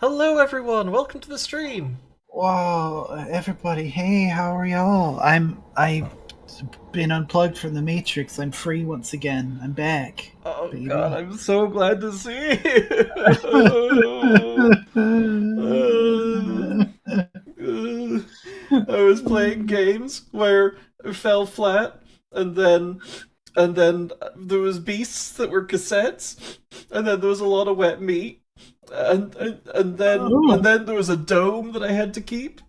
Hello, everyone. Welcome to the stream. Whoa, everybody! Hey, how are y'all? I've been unplugged from the Matrix. I'm free once again. I'm back, Oh God, baby. I'm so glad to see you. I was playing games where it fell flat, and then there was beasts that were cassettes, and then there was a lot of wet meat, and Oh, then there was a dome that I had to keep,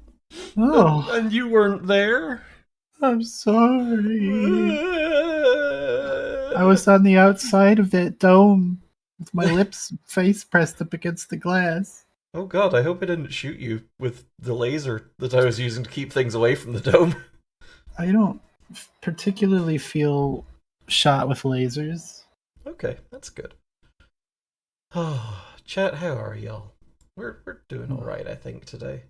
oh, and you weren't there. I'm sorry. I was on the outside of that dome with my face pressed up against the glass. Oh God, I hope I didn't shoot you with the laser that I was using to keep things away from the dome. I don't particularly feel shot with lasers. Okay, that's good. Oh, chat, how are y'all? We're doing all right, I think, today.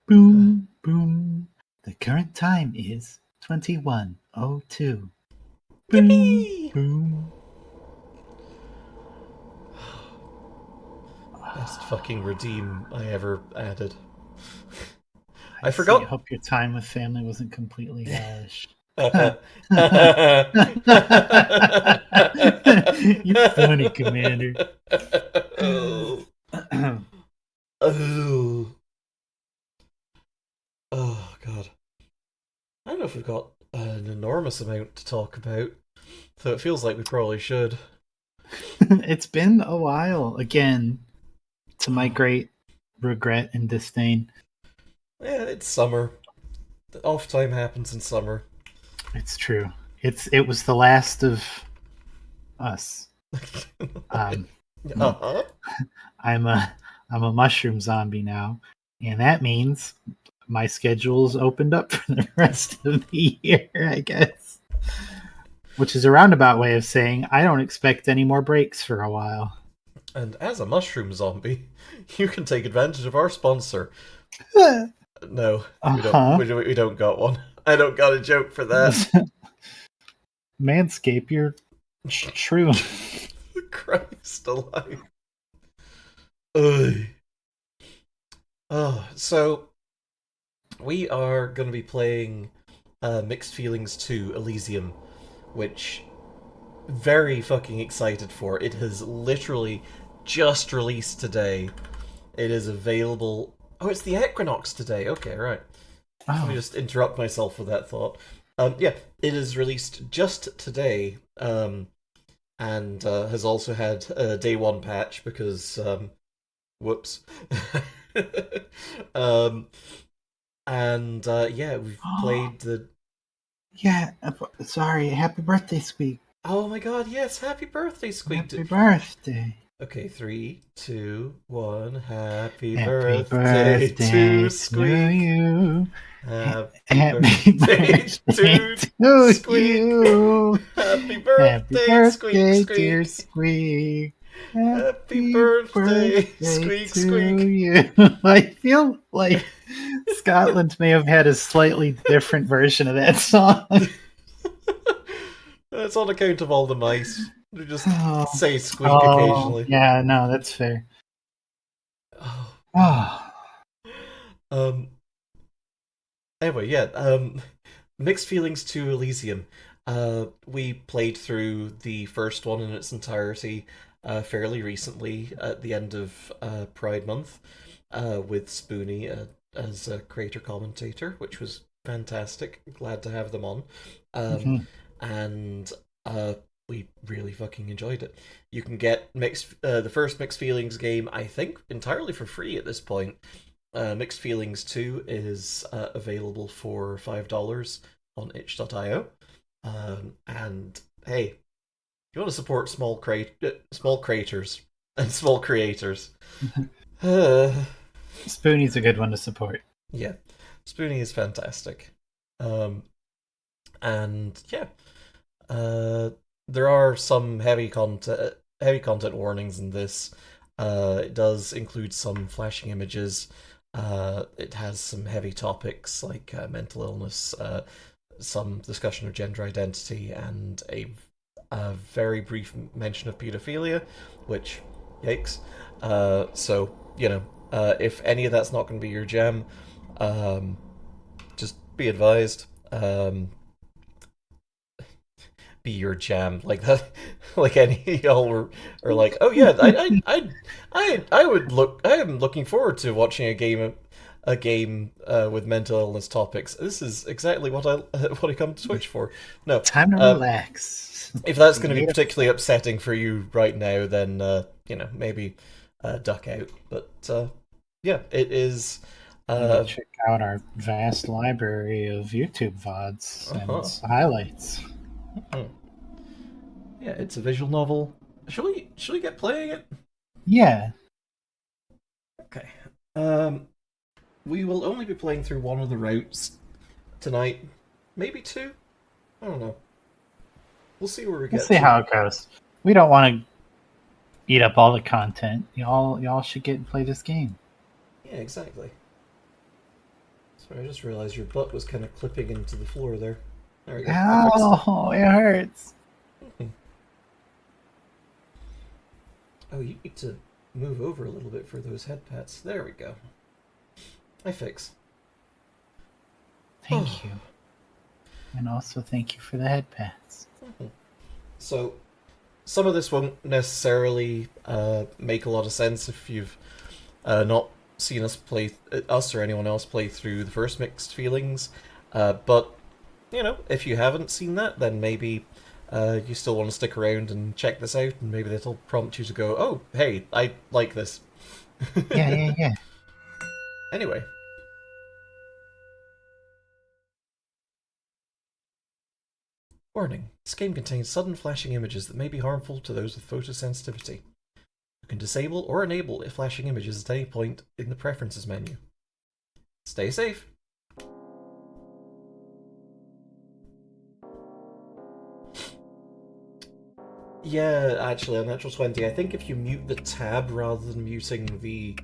Boom, boom. The current time is 21:02. Boom, Yippee! boom. Best fucking redeem I ever added. I I see. forgot. Hope your time with family wasn't completely hellish. Oh. You funny, Commander. Oh. Oh God. I don't know if we've got an enormous amount to talk about, so it feels like we probably should. It's been a while, again, to my great regret and disdain. Yeah, it's summer. The off time happens in summer. It's true. It was the last of us. Um, Uh-huh. I'm a mushroom zombie now, and that means my schedule's opened up for the rest of the year, I guess. Which is a roundabout way of saying I don't expect any more breaks for a while. And as a mushroom zombie, you can take advantage of our sponsor. No, Uh we don't. huh. We don't got one. I don't got a joke for that. Manscape, you're true. Christ alive. Ugh. Oh, so we are going to be playing Mixed Feelings 2 Elysium, which very fucking excited for. It has literally just released today. It is available. Oh, it's the Equinox today. Okay, right. Let me Oh, just interrupt myself with that thought. Yeah, it is released just today, and has also had a day one patch because, whoops. um, and yeah, we've played the. yeah. Sorry. Happy birthday, Squeak. Oh my god! Yes, happy birthday, Squeak! Happy birthday. Okay, three, two, one. Happy Happy birthday to birthday to Squeak. you. Happy Happy birthday birthday to to Squeak. you. Happy Happy birthday, Squeak birthday, dear Squeak. Squeak. Happy Happy birthday, birthday Squeak to Squeak. you. I feel like Scotland may have had a slightly different version of that song. That's on account of all the mice. They just Oh, say squeak oh, occasionally. yeah, no, that's fair. Oh. Oh, Um. Anyway, yeah. Mixed feelings to Elysium. We played through the first one in its entirety fairly recently at the end of Pride Month with Spoonie as a creator commentator, which was fantastic. Glad to have them on. Um, mhm. and we really fucking enjoyed it. You can get the first Mixed Feelings game, I think, entirely for free at this point. Mixed Feelings 2 is available for $5 on itch.io. And hey, if you want to support small creators and small creators, uh, Spoonie's a good one to support. yeah, Spoonie is fantastic. Um, and yeah, uh, there are some heavy content warnings in this. It does include some flashing images. It has some heavy topics like mental illness, some discussion of gender identity, and a very brief mention of pedophilia, which, yikes. So if any of that's not going to be your jam, um, just be advised. Be your jam like that. Like any of y'all are like, oh yeah, I would look. I am looking forward to watching a game with mental illness topics. This is exactly what I come to Twitch for. No, Time to uh, relax. if that's We going to be made a particularly upsetting for you right now, then maybe duck out. But yeah, it is. maybe Uh, check out our vast library of YouTube VODs and uh-huh. highlights. Hmm. Yeah, it's a visual novel. Should we get playing it? Yeah. Okay. We will only be playing through one of the routes tonight, maybe two. I don't know. We'll see where we We'll get see to. how it goes. We don't want to eat up all the content. Y'all should get and play this game. Yeah, exactly. Sorry, I just realized your butt was kind of clipping into the floor there. There we go. I fixed it. Ow, it hurts. Mhm. Oh, you need to move over a little bit for those head pats. There we go. I fix. Thank you. And also thank you for the head pats. So, some of this won't necessarily make a lot of sense if you've not seen us or anyone else play through the first Mixed Feelings. But if you haven't seen that, then maybe you still want to stick around and check this out, and maybe that'll prompt you to go, "Oh, hey, I like this." Yeah. Anyway, warning: this game contains sudden flashing images that may be harmful to those with photosensitivity. You can disable or enable flashing images at any point in the preferences menu. Stay safe. Yeah, actually, on natural 20, I think if you mute the tab rather than muting the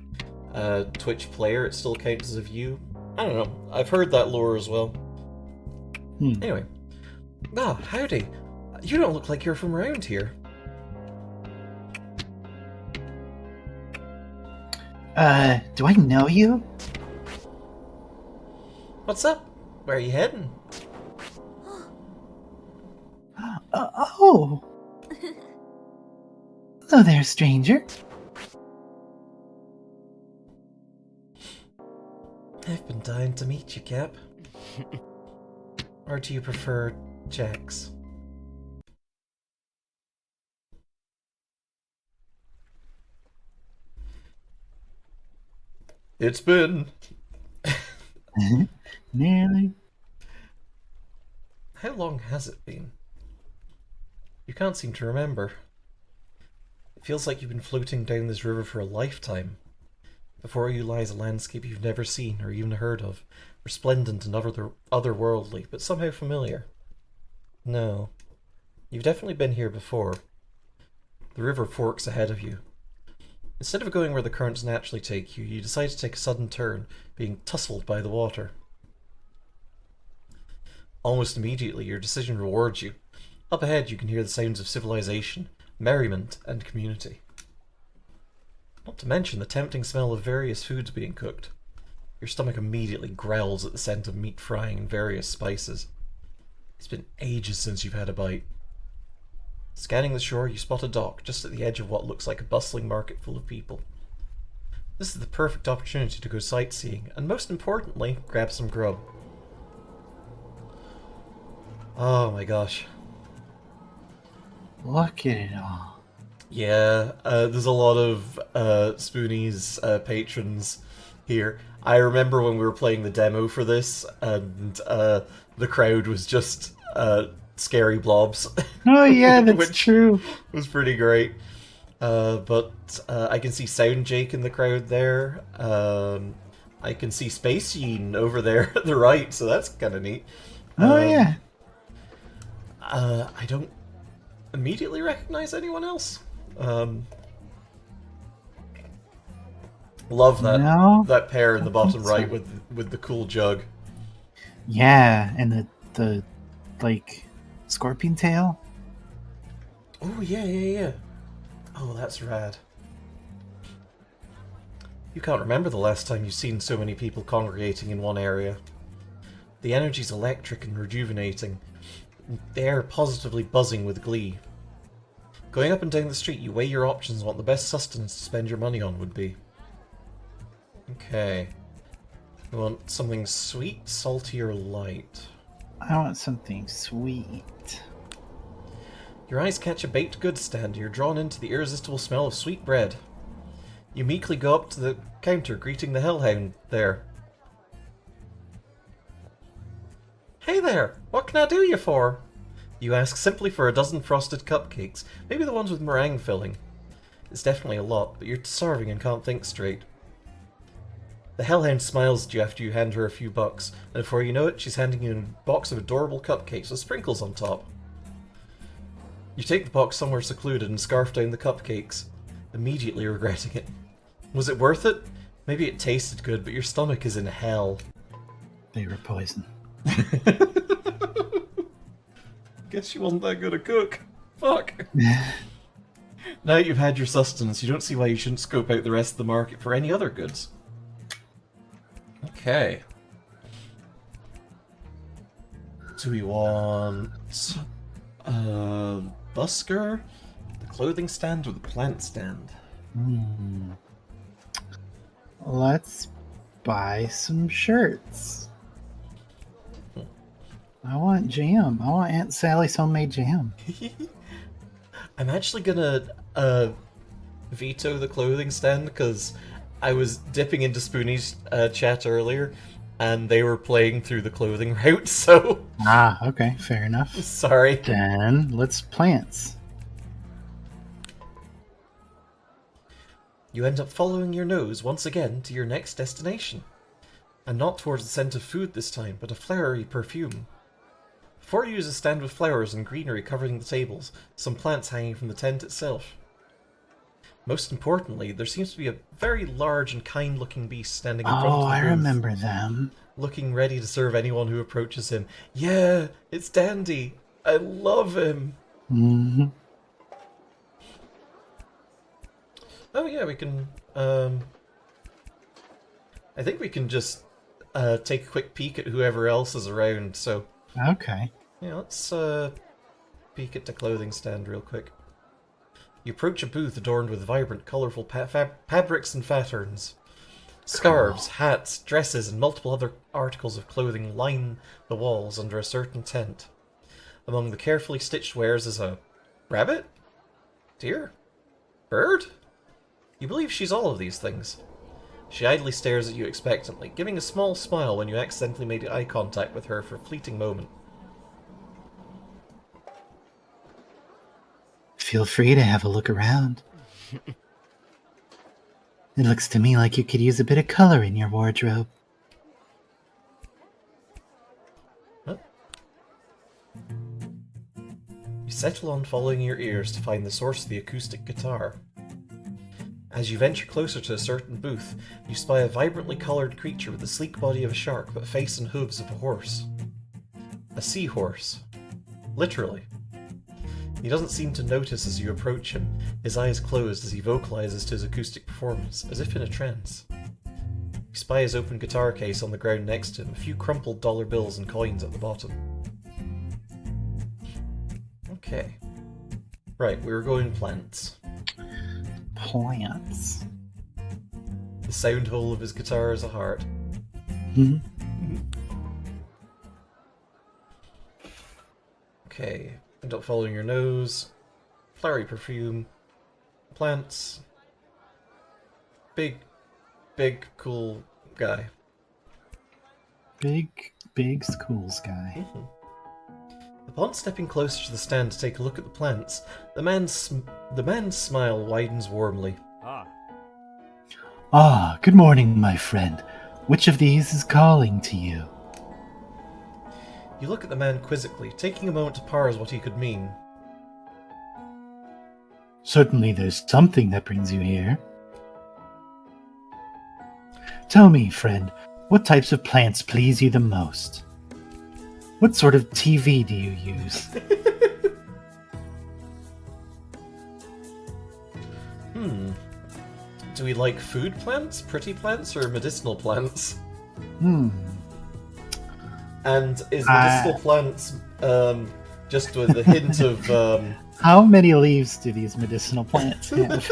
Twitch player, it still counts as a view. I don't know. I've heard that lore as well. Hmm. Anyway. Ah, howdy. You don't look like you're from around here. Do I know you? What's up? Where are you heading? Oh. Hello there, stranger. I've been dying to meet you, Cap. Or do you prefer Jax? It's been. Nearly. How long has it been? You can't seem to remember. It feels like you've been floating down this river for a lifetime. Before you lies a landscape you've never seen or even heard of, resplendent and otherworldly, but somehow familiar. No, you've definitely been here before. The river forks ahead of you. Instead of going where the currents naturally take you, you decide to take a sudden turn, being tussled by the water. Almost immediately, your decision rewards you. Up ahead, you can hear the sounds of civilization, merriment, and community. Not to mention the tempting smell of various foods being cooked. Your stomach immediately growls at the scent of meat frying and various spices. It's been ages since you've had a bite. Scanning the shore, you spot a dock just at the edge of what looks like a bustling market full of people. This is the perfect opportunity to go sightseeing, and most importantly, grab some grub. Oh my gosh. Look at it all. Yeah, there's a lot of Spoonie's patrons here. I remember when we were playing the demo for this, and the crowd was just scary blobs, Oh yeah, that's which true. was pretty great. But I can see Sound Jake in the crowd there. I can see Space Yeen over there at the right, so that's kind of neat. Oh Um, yeah. I don't immediately recognize anyone else. Um, love that No, that pair in I the don't think bottom right so. with the cool jug. Yeah, and the like scorpion tail. Oh yeah. Oh, that's rad. You can't remember the last time you've seen so many people congregating in one area. The energy's electric and rejuvenating, the air positively buzzing with glee. Going up and down the street, you weigh your options on what the best sustenance to spend your money on would be. Okay. You want something sweet, salty, or light? I want something sweet. Your eyes catch a baked goods stand and you're drawn into the irresistible smell of sweet bread. You meekly go up to the counter, greeting the hellhound there. Hey there, what can I do you for? You ask simply for a dozen frosted cupcakes, maybe the ones with meringue filling. It's definitely a lot, but you're starving and can't think straight. The hellhound smiles at you after you hand her a few bucks, and before you know it, she's handing you a box of adorable cupcakes with sprinkles on top. You take the box somewhere secluded and scarf down the cupcakes, immediately regretting it. Was it worth it? Maybe it tasted good, but your stomach is in hell. They were poison. Guess she wasn't that good a cook. Fuck. Now you've had your sustenance, you don't see why you shouldn't scope out the rest of the market for any other goods. Okay. Do we want busker, the clothing stand, or the plant stand? Let's buy some shirts. I want jam. I want Aunt Sally's homemade jam. I'm actually gonna veto the clothing stand because I was dipping into Spoonie's chat earlier and they were playing through the clothing route, so... Okay, fair enough. Sorry. Then let's plants. You end up following your nose once again to your next destination. And not towards the scent of food this time, but a flowery perfume. Before you is a stand with flowers and greenery covering the tables, some plants hanging from the tent itself. Most importantly, there seems to be a very large and kind-looking beast standing in front of the booth. I remember them. Looking ready to serve anyone who approaches him. Yeah, it's Dandy. I love him. Mm-hmm. Oh yeah, we can... I think we can just take a quick peek at whoever else is around, so... Okay. Yeah, let's peek at the clothing stand real quick. You approach a booth adorned with vibrant, colourful fabrics and patterns. Scarves, hats, dresses, and multiple other articles of clothing line the walls under a certain tent. Among the carefully stitched wares is a rabbit? Deer? Bird? You believe she's all of these things. She idly stares at you expectantly, giving a small smile when you accidentally made eye contact with her for a fleeting moment. Feel free to have a look around. It looks to me like you could use a bit of color in your wardrobe. Huh? You settle on following your ears to find the source of the acoustic guitar. As you venture closer to a certain booth, you spy a vibrantly coloured creature with the sleek body of a shark but face and hooves of a horse. A seahorse. Literally. He doesn't seem to notice as you approach him, his eyes closed as he vocalizes to his acoustic performance, as if in a trance. You spy his open guitar case on the ground next to him, a few crumpled dollar bills and coins at the bottom. Okay. Right, we were going plants. Plants. The sound hole of his guitar is a heart. Mm-hmm. Okay, end up following your nose. Flowery perfume. Plants. Big, cool guy. Big schools guy. Mm-hmm. Upon stepping closer to the stand to take a look at the plants, the man's smile widens warmly. Good morning, my friend. Which of these is calling to you? You look at the man quizzically, taking a moment to parse what he could mean. Certainly there's something that brings you here. Tell me, friend, what types of plants please you the most? What sort of TV do you use? Do we like food plants, pretty plants, or medicinal plants? Hmm. And is medicinal plants just with a hint of How many leaves do these medicinal plants have?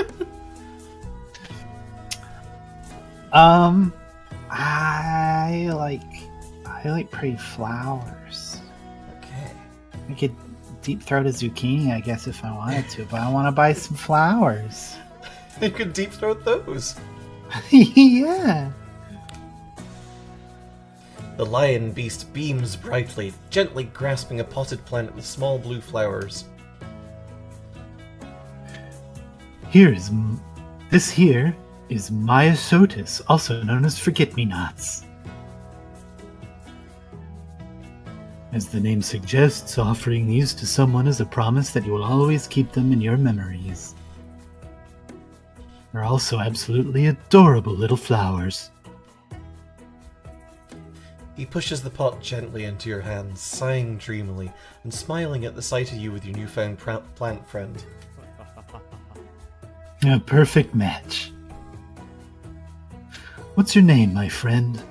I like pretty flowers. Okay. I could deep throat a zucchini, I guess, if I wanted to, but I want to buy some flowers. You could deep throat those. Yeah. The lion beast beams brightly, gently grasping a potted plant with small blue flowers. This here is Myosotis, also known as forget-me-nots. As the name suggests, offering these to someone is a promise that you will always keep them in your memories. They're also absolutely adorable little flowers. He pushes the pot gently into your hands, sighing dreamily, and smiling at the sight of you with your newfound plant friend. A perfect match. What's your name, my friend?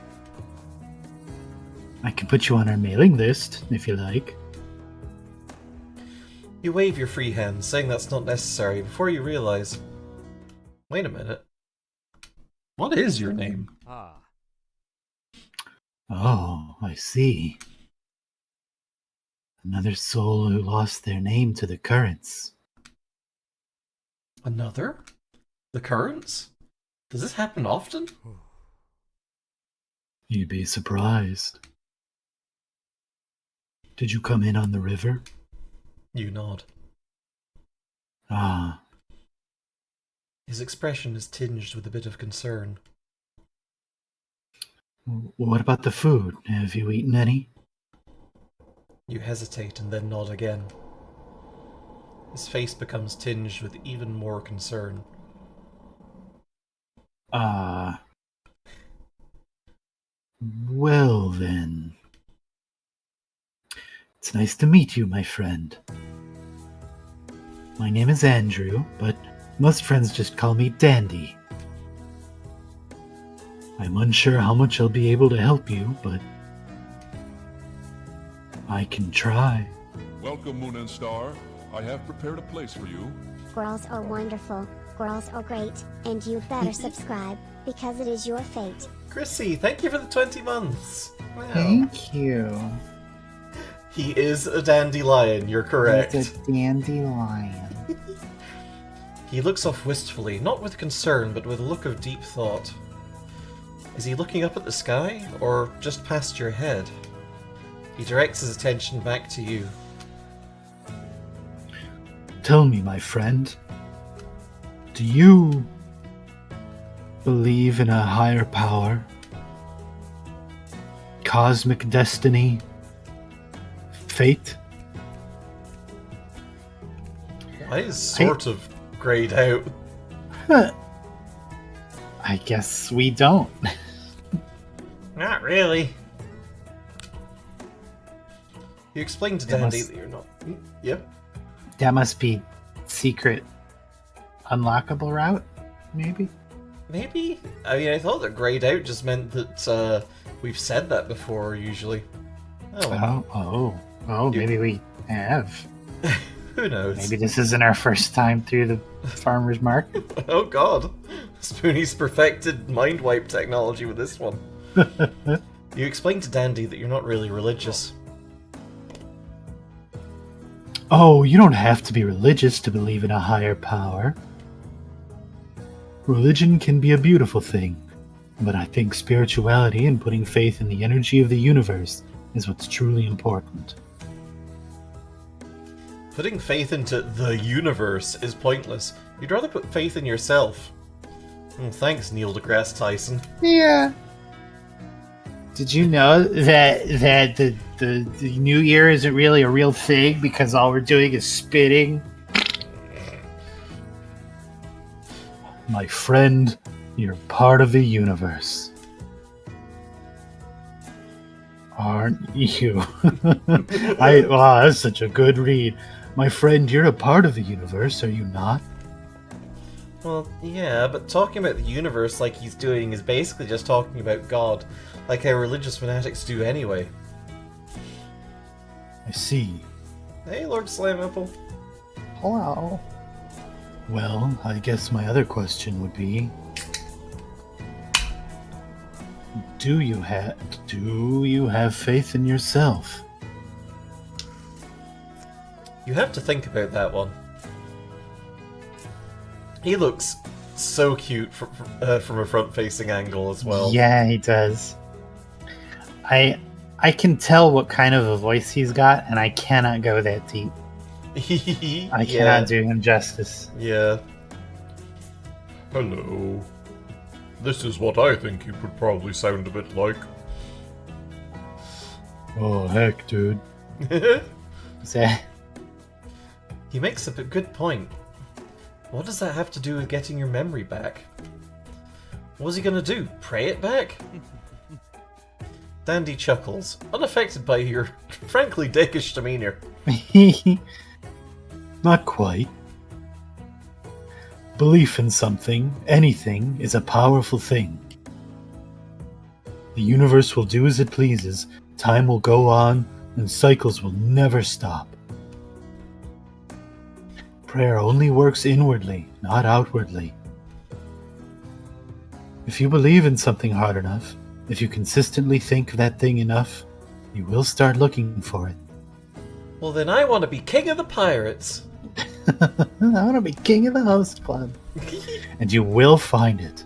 I can put you on our mailing list, if you like. You wave your free hand, saying that's not necessary, before you realize... Wait a minute. What is your name? Oh, I see. Another soul who lost their name to the currents. Another? The currents? Does this happen often? You'd be surprised. Did you come in on the river? You nod. Ah. His expression is tinged with a bit of concern. What about the food? Have you eaten any? You hesitate and then nod again. His face becomes tinged with even more concern. Well then. It's nice to meet you, my friend. My name is Andrew, but most friends just call me Dandy. I'm unsure how much I'll be able to help you, but I can try. Welcome, Moon and Star. I have prepared a place for you. Girls are wonderful, girls are great, and you better subscribe, because it is your fate. Chrissy, thank you for the 20 months. Wow. Thank you. He is a dandelion, you're correct. He's a dandelion. He looks off wistfully, not with concern, but with a look of deep thought. Is he looking up at the sky, or just past your head? He directs his attention back to you. Tell me, my friend, do you believe in a higher power? Cosmic destiny? Fate? Why is sort of grayed out? I guess we don't. Not really. You explained to Dandy that you're not... Yep. That must be secret unlockable route, maybe? Maybe? I mean, I thought that grayed out just meant that we've said that before, usually. Maybe we have. Who knows? Maybe this isn't our first time through the farmer's market. Oh god. Spoonie's perfected mind wipe technology with this one. You explained to Dandy that you're not really religious. Oh, you don't have to be religious to believe in a higher power. Religion can be a beautiful thing, but I think spirituality and putting faith in the energy of the universe is what's truly important. Putting faith into the universe is pointless. You'd rather put faith in yourself. Oh, thanks, Neil deGrasse Tyson. Yeah. Did you know that the New Year isn't really a real thing because all we're doing is spitting? My friend, you're part of the universe. Aren't you? Wow, that's such a good read. My friend, you're a part of the universe, are you not? Well, yeah, but talking about the universe like he's doing is basically just talking about God, like how religious fanatics do anyway. I see. Hey, Lord Slamapple. Hello. Well, I guess my other question would be, do you have faith in yourself? You have to think about that one. He looks so cute from a front-facing angle as well. Yeah, he does. I can tell what kind of a voice he's got, and I cannot go that deep. I cannot do him justice. Yeah. Hello. This is what I think you would probably sound a bit like. Oh, heck, dude. Is that... He makes a good point. What does that have to do with getting your memory back? What's he gonna do? Pray it back? Dandy chuckles, unaffected by your frankly dickish demeanor. Not quite. Belief in something, anything, is a powerful thing. The universe will do as it pleases, time will go on, and cycles will never stop. Prayer only works inwardly, not outwardly. If you believe in something hard enough, if you consistently think of that thing enough, you will start looking for it. Well, then I want to be king of the pirates. I want to be king of the host club. And you will find it.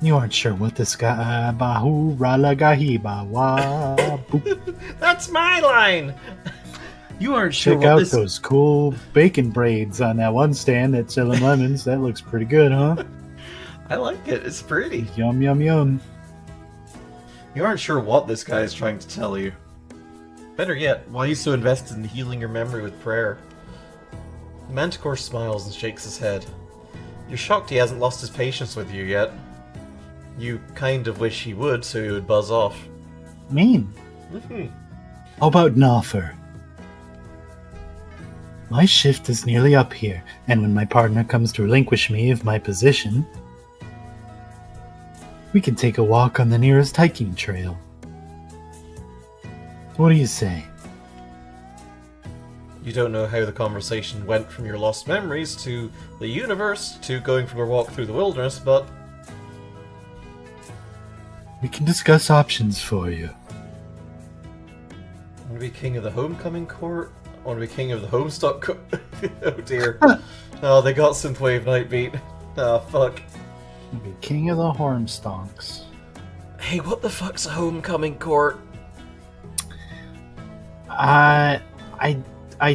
You aren't sure what this guy... Bahu Ralagahiba wa boop. That's my line! You aren't sure Check what out this... those cool bacon braids on that one stand that's selling lemons. That looks pretty good, huh? I like it, it's pretty. Yum, yum, yum. You aren't sure what this guy is trying to tell you. Better yet, why he's so invested in healing your memory with prayer. Manticore smiles and shakes his head. You're shocked he hasn't lost his patience with you yet. You kind of wish he would, so he would buzz off. Mean. How about an offer? My shift is nearly up here, and when my partner comes to relinquish me of my position, we can take a walk on the nearest hiking trail. What do you say? You don't know how the conversation went from your lost memories to the universe to going for a walk through the wilderness, but... We can discuss options for you. I want to be king of the homecoming court? I want to be king of the homestuck court? Oh dear. Oh, they got Synthwave Nightbeat. Oh, fuck. You'll be king of the Hornstonks. Hey, what the fuck's a homecoming court? I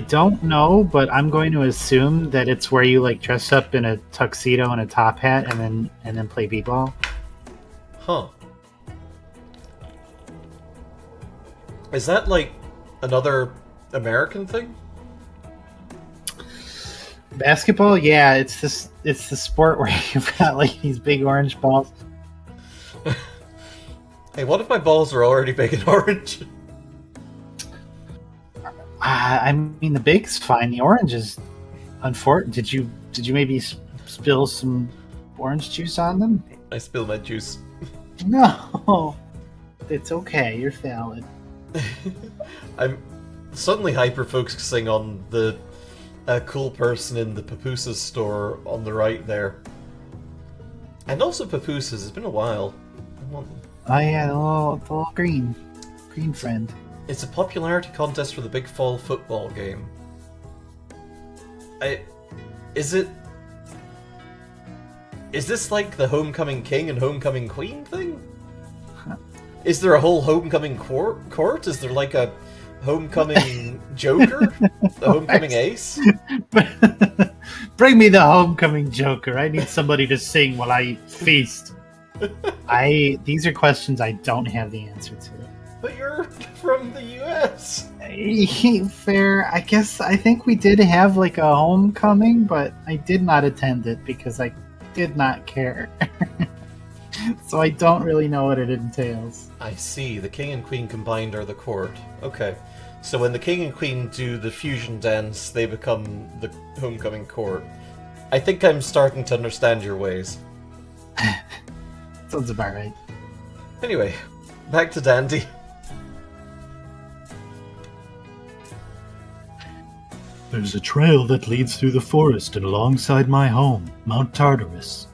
don't know, but I'm going to assume that it's where you like dress up in a tuxedo and a top hat and then play b-ball. Huh. Is that like another American thing? Basketball, yeah, it's the sport where you've got like these big orange balls. Hey, what if my balls are already big and orange? I mean, the big's fine. The orange is unfortunate. Did you maybe spill some orange juice on them? I spilled my juice. No, it's okay. You're valid. I'm suddenly hyper-focusing on the cool person in the Papooses store on the right there. And also Papooses, it's been a while. Oh yeah, the little green friend. It's a popularity contest for the Big Fall football game. Is this like the Homecoming King and Homecoming Queen thing? Is there a whole Homecoming court? Is there like a Homecoming Joker? The Homecoming Ace? Bring me the Homecoming Joker. I need somebody to sing while I feast. These are questions I don't have the answer to. But you're from the US. Fair. I think we did have like a homecoming, but I did not attend it because I did not care. So I don't really know what it entails. I see. The king and queen combined are the court. Okay. So when the king and queen do the fusion dance, they become the homecoming court. I think I'm starting to understand your ways. Sounds about right. Anyway, back to Dandy. There's a trail that leads through the forest and alongside my home, Mount Tartarus.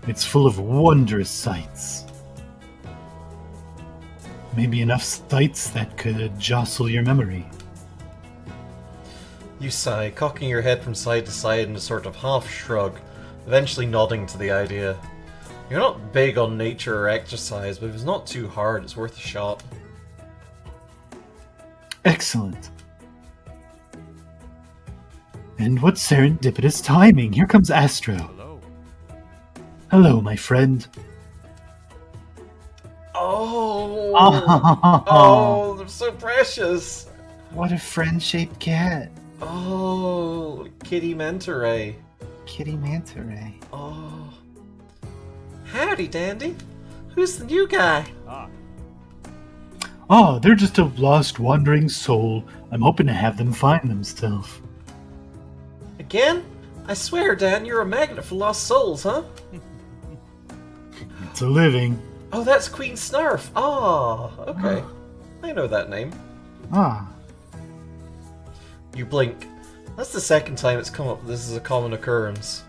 It's full of wondrous sights. Maybe enough sights that could jostle your memory. You sigh, cocking your head from side to side in a sort of half shrug, eventually nodding to the idea. You're not big on nature or exercise, but if it's not too hard, it's worth a shot. Excellent. And what serendipitous timing! Here comes Astro. Hello. Hello, my friend. Oh! Oh, Oh, they're so precious! what a friend-shaped cat. Oh, Kitty Manta Ray. Kitty Manta Ray. Oh. Howdy, Dandy. Who's the new guy? Ah, Oh, they're just a lost, wandering soul. I'm hoping to have them find themselves. Again? I swear, Dan, you're a magnet for lost souls, huh? It's a living. Oh, that's Queen Snarf. Ah, okay. I know that name. Ah, You blink. That's the second time it's come up this is a common occurrence.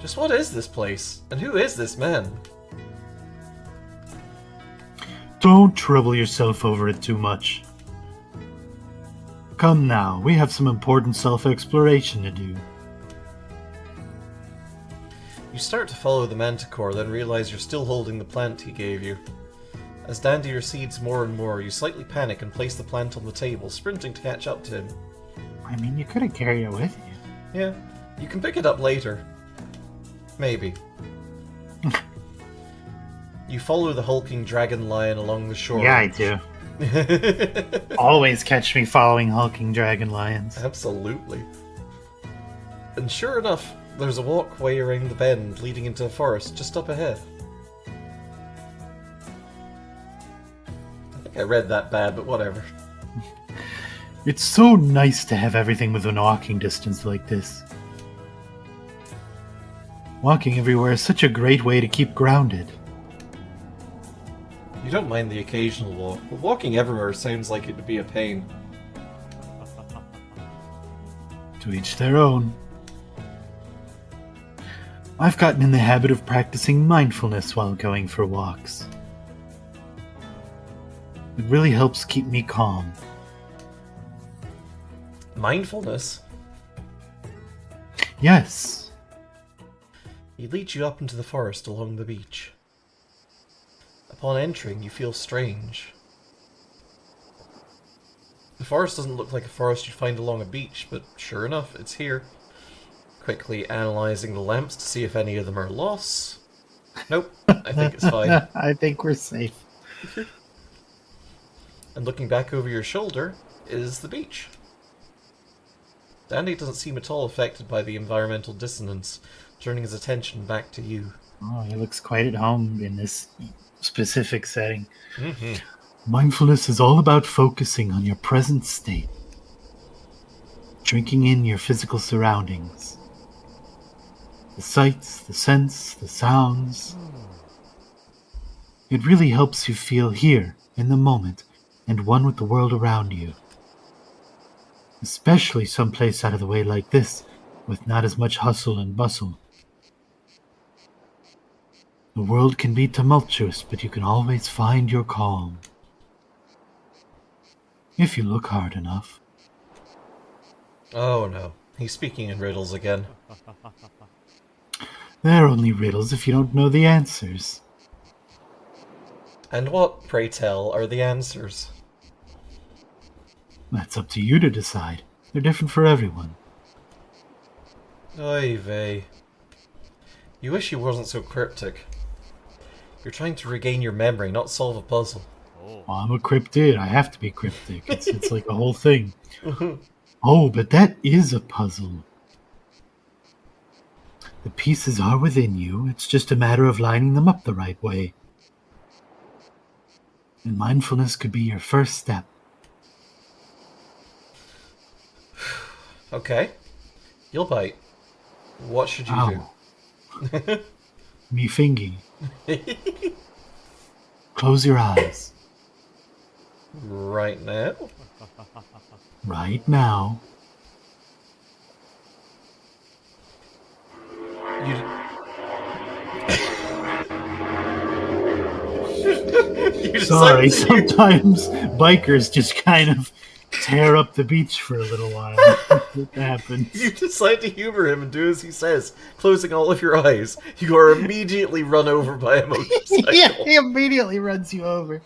Just what is this place? And who is this man? don't trouble yourself over it too much. Come now, we have some important self-exploration to do. You start to follow the manticore, then realize you're still holding the plant he gave you. As Dandy recedes more and more, you slightly panic and place the plant on the table, sprinting to catch up to him. I mean, you could have carried it with you. Yeah, you can pick it up later. Maybe. You follow the hulking dragon lion along the shore. Yeah, I do. Always catch me following hulking dragon lions. Absolutely. And sure enough, there's a walkway around the bend leading into a forest just up ahead. I think I read that bad, but whatever. It's so nice to have everything within walking distance like this. Walking everywhere is such a great way to keep grounded. You don't mind the occasional walk, but walking everywhere sounds like it would be a pain. To each their own. I've gotten in the habit of practicing mindfulness while going for walks. It really helps keep me calm. Mindfulness? Yes. He leads you up into the forest along the beach. Upon entering, you feel strange. The forest doesn't look like a forest you'd find along a beach, but sure enough, it's here. Quickly analysing the lamps to see if any of them are lost. Nope, I think it's fine. I think we're safe. And looking back over your shoulder is the beach. Dandy doesn't seem at all affected by the environmental dissonance, turning his attention back to you. Oh, he looks quite at home in this specific setting. Mm-hmm. Mindfulness is all about focusing on your present state, drinking in your physical surroundings, the sights, the scents, the sounds. It really helps you feel here, in the moment, and one with the world around you. Especially someplace out of the way like this, with not as much hustle and bustle. The world can be tumultuous, but you can always find your calm. If you look hard enough. Oh no, he's speaking in riddles again. They're only riddles if you don't know the answers. And what, pray tell, are the answers? That's up to you to decide. They're different for everyone. Oy vey. You wish he wasn't so cryptic. You're trying to regain your memory, not solve a puzzle. oh, Well, I'm a cryptid. I have to be cryptic. It's like a whole thing. Oh, but that is a puzzle. The pieces are within you. It's just a matter of lining them up the right way. And mindfulness could be your first step. Okay. You'll bite. What should you Ow. do? Me fingy. Close your eyes. Right now? Right now. You you Sorry, decided to use- sometimes bikers just kind of tear up the beach for a little while. It happens. You decide to humor him and do as he says, closing all of your eyes. You are immediately run over by a motorcycle. Yeah, he immediately runs you over.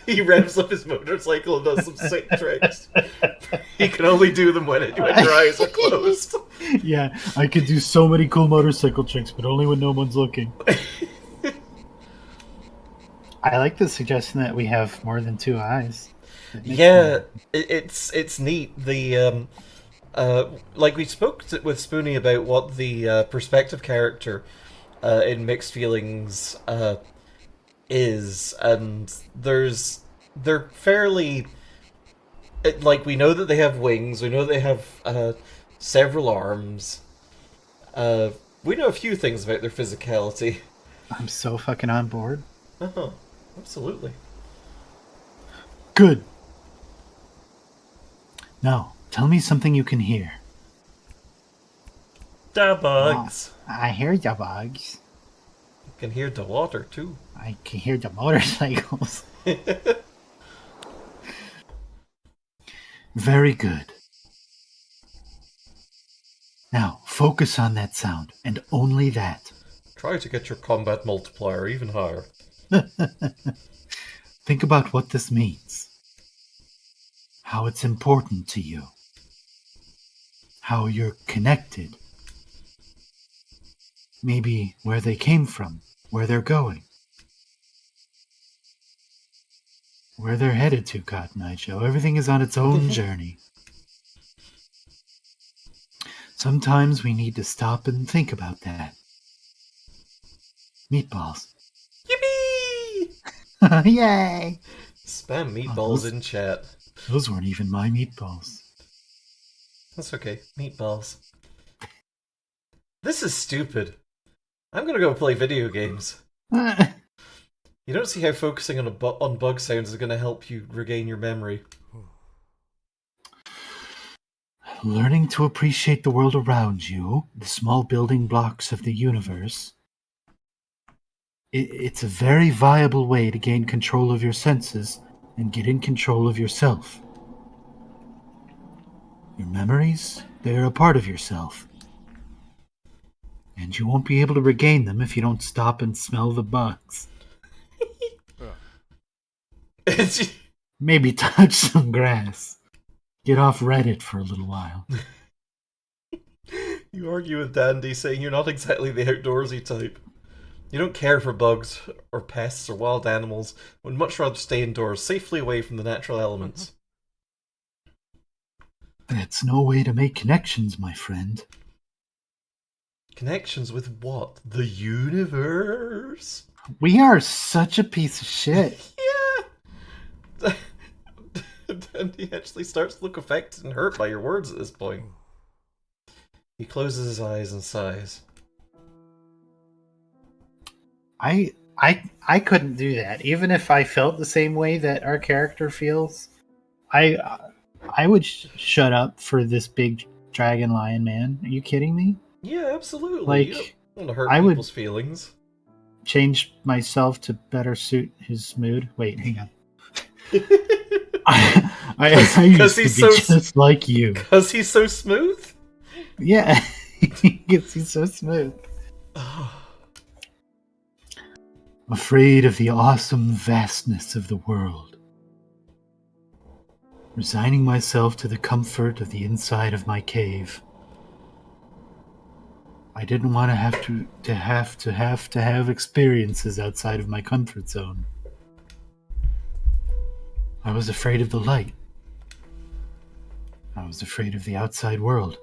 He revs up his motorcycle and does some sick tricks. He can only do them when your eyes are closed. Yeah, I could do so many cool motorcycle tricks, but only when no one's looking. I like the suggestion that we have more than two eyes. Yeah, it's neat. The like we spoke with Spoonie about what the perspective character in Mixed Feelings is, and they're fairly like, we know that they have wings, we know they have several arms. We know a few things about their physicality. I'm so fucking on board. Absolutely. Good. Now, tell me something you can hear. Da bugs. I hear the bugs. You can hear the water too. I can hear the motorcycles. Very good. Now, focus on that sound, and only that. Try to get your combat multiplier even higher. Think about what this means. How it's important to you. How you're connected. Maybe where they came from, where they're going. Where they're headed to, Cotton Eye Joe. Everything is on its own journey. Sometimes we need to stop and think about that. Meatballs. Yippee! Yay! Spam meatballs those- in chat. Those weren't even my meatballs. That's okay. Meatballs. This is stupid. I'm gonna go play video games. You don't see how focusing on bug sounds is gonna help you regain your memory. Learning to appreciate the world around you, the small building blocks of the universe, it's a very viable way to gain control of your senses and get in control of yourself. Your memories, they're a part of yourself. And you won't be able to regain them if you don't stop and smell the bugs. Maybe touch some grass. Get off Reddit for a little while. You argue with Dandy, saying you're not exactly the outdoorsy type. You don't care for bugs, or pests, or wild animals, would much rather stay indoors, safely away from the natural elements. That's no way to make connections, my friend. Connections with what? The universe? We are such a piece of shit. Yeah! Dandy actually starts to look affected and hurt by your words at this point. He closes his eyes and sighs. I couldn't do that. Even if I felt the same way that our character feels, I would shut up for this big dragon lion man. Are you kidding me? Yeah, absolutely. Like, you don't want to hurt I would- people's feelings. Change myself to better suit his mood. Wait, hang on. I used to he's be so just like you. Because he's so smooth? Yeah, he's so smooth. Afraid of the awesome vastness of the world. Resigning myself to the comfort of the inside of my cave. I didn't want to have experiences outside of my comfort zone. I was afraid of the light. I was afraid of the outside world.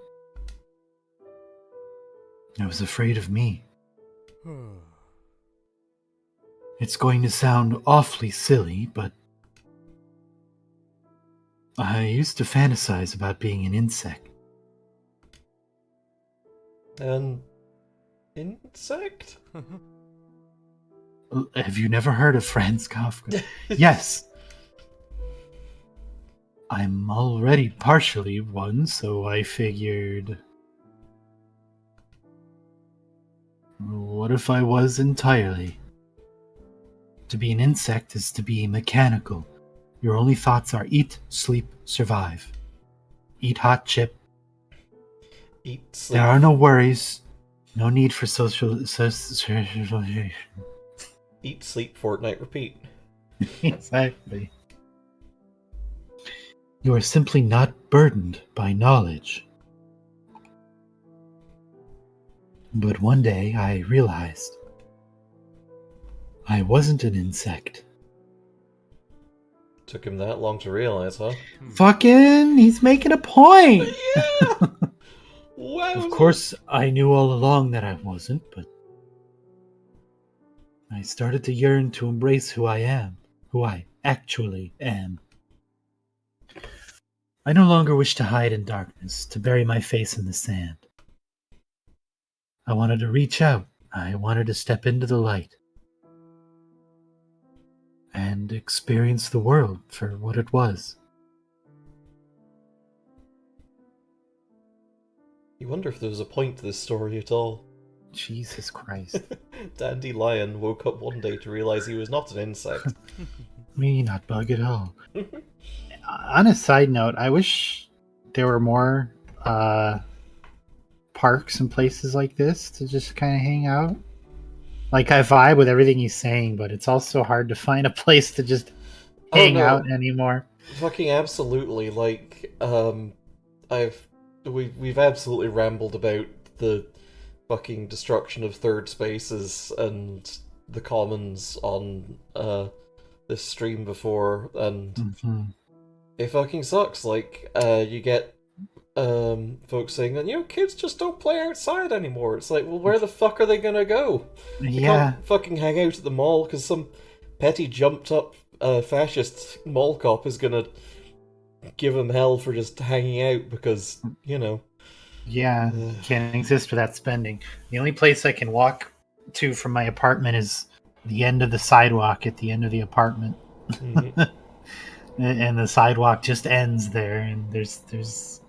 I was afraid of me. It's going to sound awfully silly, but I used to fantasize about being an insect. An insect? Have you never heard of Franz Kafka? Yes. I'm already partially one, so I figured... What if I was entirely? To be an insect is to be mechanical. Your only thoughts are eat, sleep, survive. Eat hot chip. Eat, sleep. There are no worries. No need for socialization. Eat, sleep, Fortnite, repeat. Exactly. You are simply not burdened by knowledge. But one day I realized I wasn't an insect. Took him that long to realize, huh? Fucking, he's making a point. Yeah! Wow. Of course, I knew all along that I wasn't, but I started to yearn to embrace who I am, who I actually am. I no longer wish to hide in darkness, to bury my face in the sand. I wanted to reach out. I wanted to step into the light and experience the world for what it was. You wonder if there was a point to this story at all. Jesus Christ. Dandelion woke up one day to realize he was not an insect. Me, not bug at all. On a side note, I wish there were more parks and places like this to just kind of hang out. Like, I vibe with everything he's saying, but it's also hard to find a place to just hang out anymore. Fucking absolutely. Like, we've absolutely rambled about the fucking destruction of third spaces and the commons on this stream before, and it fucking sucks. Like, you get folks saying that, kids just don't play outside anymore. It's like, well, where the fuck are they gonna go? They can't fucking hang out at the mall because some petty jumped up fascist mall cop is gonna give them hell for just hanging out because, Yeah, can't exist without spending. The only place I can walk to from my apartment is the end of the sidewalk at the end of the apartment. Mm-hmm. And the sidewalk just ends there, and there's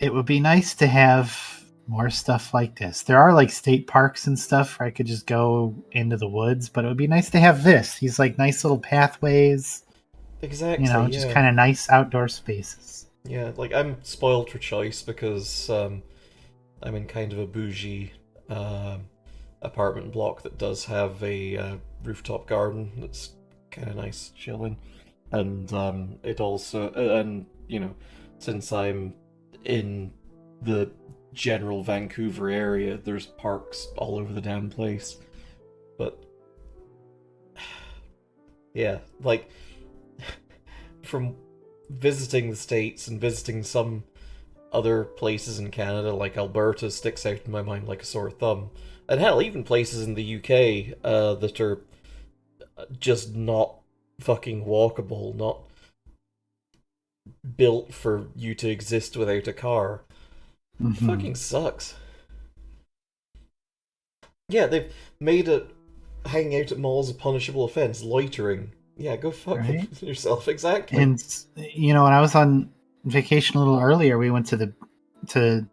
it would be nice to have more stuff like this. There are like state parks and stuff where I could just go into the woods, but it would be nice to have this. These like nice little pathways. Exactly. Just kind of nice outdoor spaces. Yeah, like I'm spoiled for choice because I'm in kind of a bougie apartment block that does have a rooftop garden that's kind of nice chilling, and it also and since I'm in the general Vancouver area, there's parks all over the damn place. But yeah, like from visiting the States and visiting some other places in Canada, like Alberta sticks out in my mind like a sore thumb. And hell, even places in the UK that are just not fucking walkable, not built for you to exist without a car. It fucking sucks. Yeah, they've made it hanging out at malls a punishable offense. Loitering. Yeah, go fuck yourself. Exactly. And when I was on vacation a little earlier, we went down to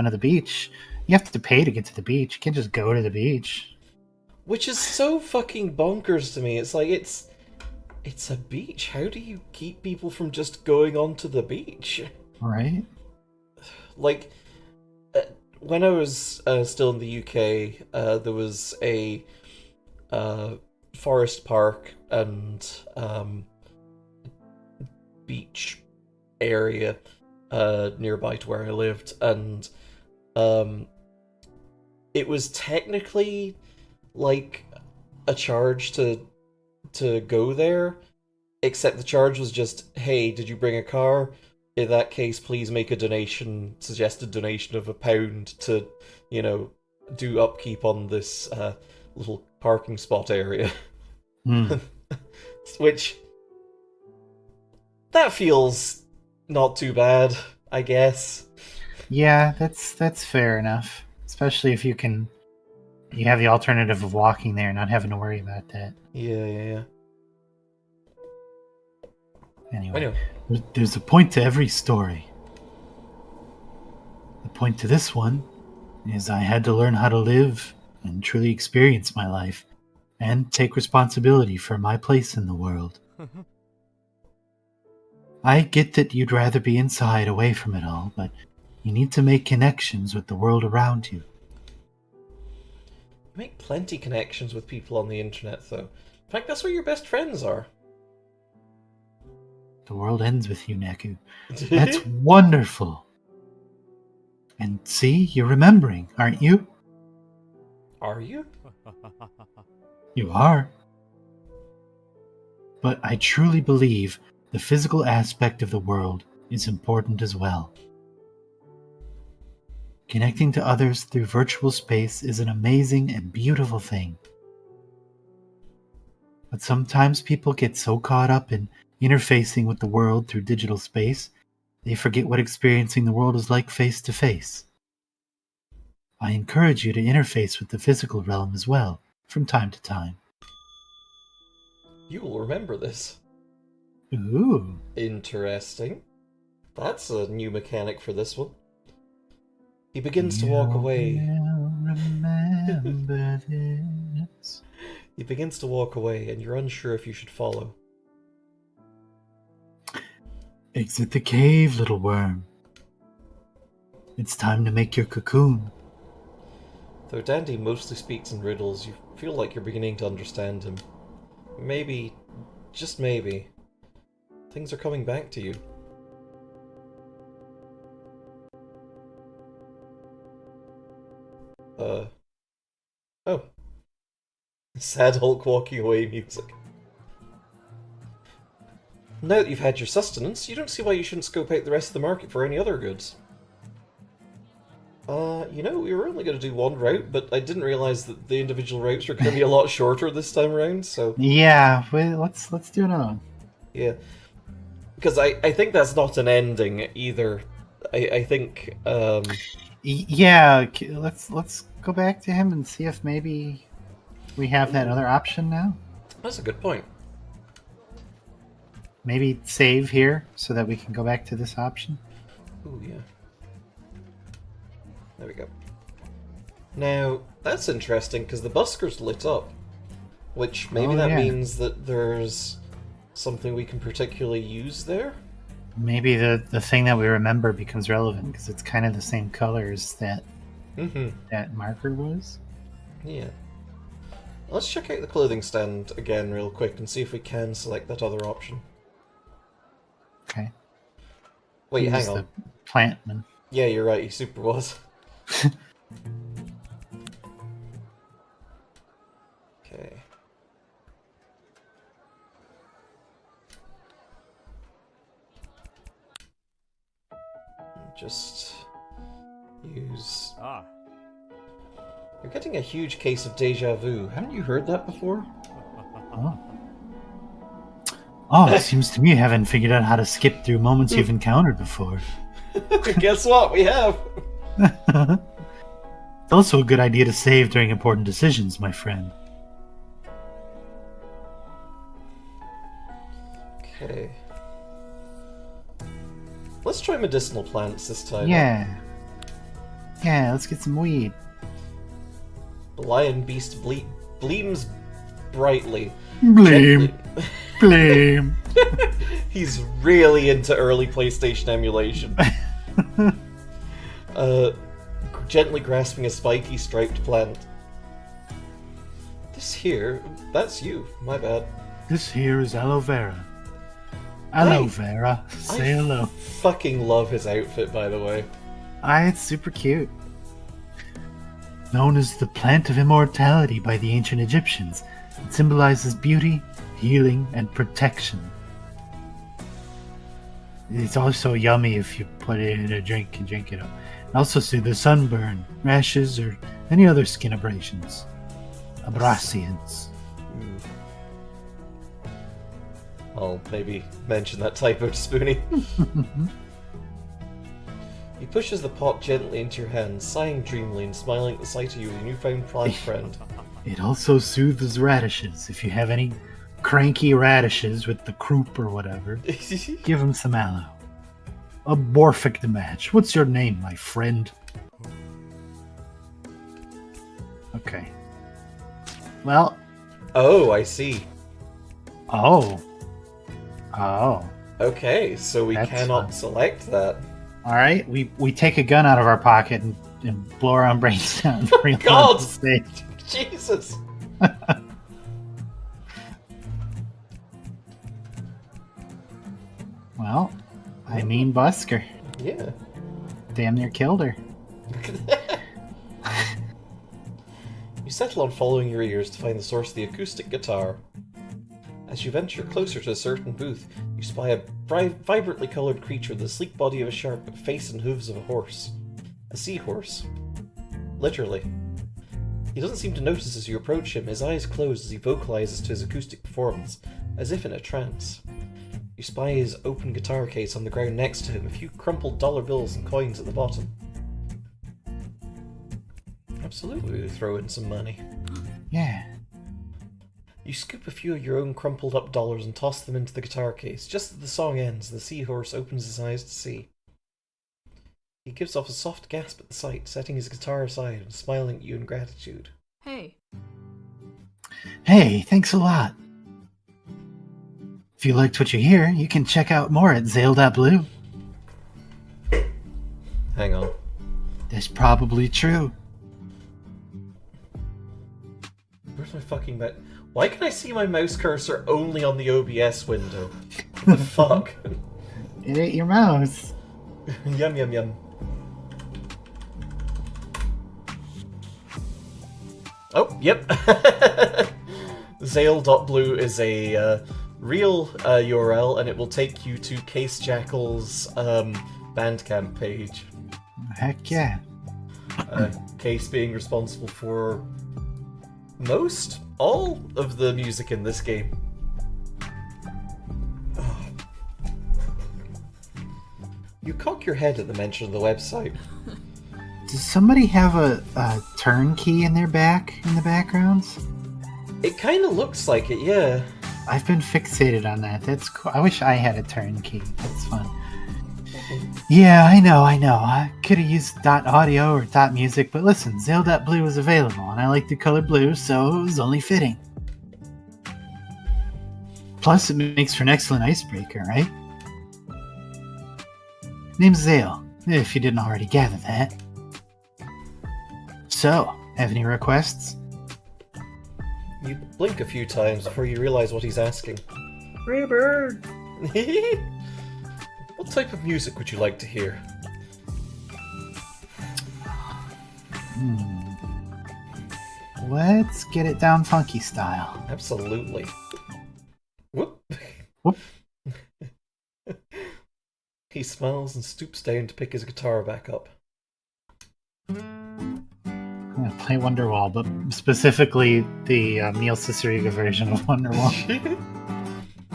the beach. You have to pay to get to the beach. You can't just go to the beach. Which is so fucking bonkers to me. It's like it's a beach. How do you keep people from just going onto the beach? Right. Like, when I was still in the UK, there was a forest park and beach area nearby to where I lived, and it was technically like a charge to go there, except the charge was just, hey, did you bring a car? In that case, please make a suggested donation of £1 to, do upkeep on this little parking spot area. Which, that feels not too bad, I guess. Yeah, that's fair enough. Especially if you have the alternative of walking there and not having to worry about that. Yeah. Anyway, Anyway, there's a point to every story. The point to this one is I had to learn how to live and truly experience my life and take responsibility for my place in the world. I get that you'd rather be inside away from it all, but you need to make connections with the world around you. you make plenty connections with people on the internet, though. In fact, that's where your best friends are. The world ends with you, Neku. That's wonderful. And see, you're remembering, aren't you? Are you? You are. But I truly believe the physical aspect of the world is important as well. Connecting to others through virtual space is an amazing and beautiful thing. But sometimes people get so caught up in interfacing with the world through digital space, they forget what experiencing the world is like face to face. I encourage you to interface with the physical realm as well, from time to time. You will remember this. Ooh. Interesting. That's a new mechanic for this one. He begins to walk away. You'll remember this. He begins to walk away, and you're unsure if you should follow. Exit the cave, little worm. It's time to make your cocoon. Though Dandy mostly speaks in riddles, you feel like you're beginning to understand him. Maybe, just maybe, things are coming back to you. Oh. Sad Hulk walking away music. Now that you've had your sustenance, you don't see why you shouldn't scope out the rest of the market for any other goods. We were only going to do one route, but I didn't realize that the individual routes were going to be a lot shorter this time around, so... Yeah, let's do another one. Yeah. Because I think that's not an ending, either. I think, Yeah, let's go back to him and see if maybe we have that other option now. That's a good point. Maybe save here so that we can go back to this option. Ooh, yeah. There we go. Now, that's interesting, because the busker's lit up. Which, maybe that means that there's something we can particularly use there? Maybe the thing that we remember becomes relevant, because it's kind of the same color as that marker was. Yeah. Let's check out the clothing stand again real quick and see if we can select that other option. Okay. Wait, hang on. The plantman. Yeah, you're right, he super was. Okay. Just use... You're getting a huge case of deja vu. Haven't you heard that before? Oh, it seems to me you haven't figured out how to skip through moments you've encountered before. Guess what? We have! It's also a good idea to save during important decisions, my friend. Okay. Let's try medicinal plants this time. Yeah. Yeah, let's get some weed. The lion beast bleams brightly. Blame. Blame. He's really into early PlayStation emulation. Gently grasping a spiky striped plant. This here, that's you, my bad. This here is aloe vera. Aloe vera, say hello. Fucking love his outfit, by the way. It's super cute. Known as the plant of immortality by the ancient Egyptians, it symbolizes beauty, healing, and protection. It's also yummy if you put it in a drink and drink it up. It also soothes sunburn, rashes, or any other skin abrasions. Abrasians. I'll maybe mention that typo to Spoonie. He pushes the pot gently into your hand, sighing dreamily and smiling at the sight of you, your newfound friend. It also soothes radishes. If you have any cranky radishes with the croup or whatever, give them some aloe. A perfect match. What's your name, my friend? Okay. Well. Oh, I see. Oh. Okay, so we That's cannot fun. select that. All right. We take a gun out of our pocket and blow our own brains down. God! Stage. Jesus! Well, I mean Busker. Yeah. Damn near killed her. You settle on following your ears to find the source of the acoustic guitar. As you venture closer to a certain booth, you spy a vibrantly coloured creature with the sleek body of a shark but face and hooves of a horse. A seahorse. Literally. He doesn't seem to notice as you approach him, his eyes closed as he vocalizes to his acoustic performance, as if in a trance. You spy his open guitar case on the ground next to him, a few crumpled dollar bills and coins at the bottom. Absolutely, we throw in some money. Yeah. You scoop a few of your own crumpled up dollars and toss them into the guitar case. Just as the song ends, the seahorse opens his eyes to see. He gives off a soft gasp at the sight, setting his guitar aside and smiling at you in gratitude. Hey. Hey, thanks a lot. If you liked what you hear, you can check out more at Zale.blue. Hang on. That's probably true. Where's my fucking mouse? Why can I see my mouse cursor only on the OBS window? What the fuck? It ain't your mouse. Yum yum yum. Oh, yep. Zale.blue is a real URL, and it will take you to Case Jackal's Bandcamp page. Heck yeah. Case being responsible for all of the music in this game. Oh. You cock your head at the mention of the website. Does somebody have a turnkey in their in the backgrounds? It kind of looks like it, yeah. I've been fixated on that. That's cool. I wish I had a turnkey. That's fun. Yeah, I know. I could have used .audio or .music, but listen, Zale.blue was available, and I like the color blue, so it was only fitting. Plus, it makes for an excellent icebreaker, right? Name's Zale, if you didn't already gather that. So, have any requests? You blink a few times before you realize what he's asking. Freebird! What type of music would you like to hear? Let's get it down funky style. Absolutely. Whoop. Whoop. He smiles and stoops down to pick his guitar back up. I'm gonna play Wonderwall, but specifically the Neil Cicierega version of Wonderwall.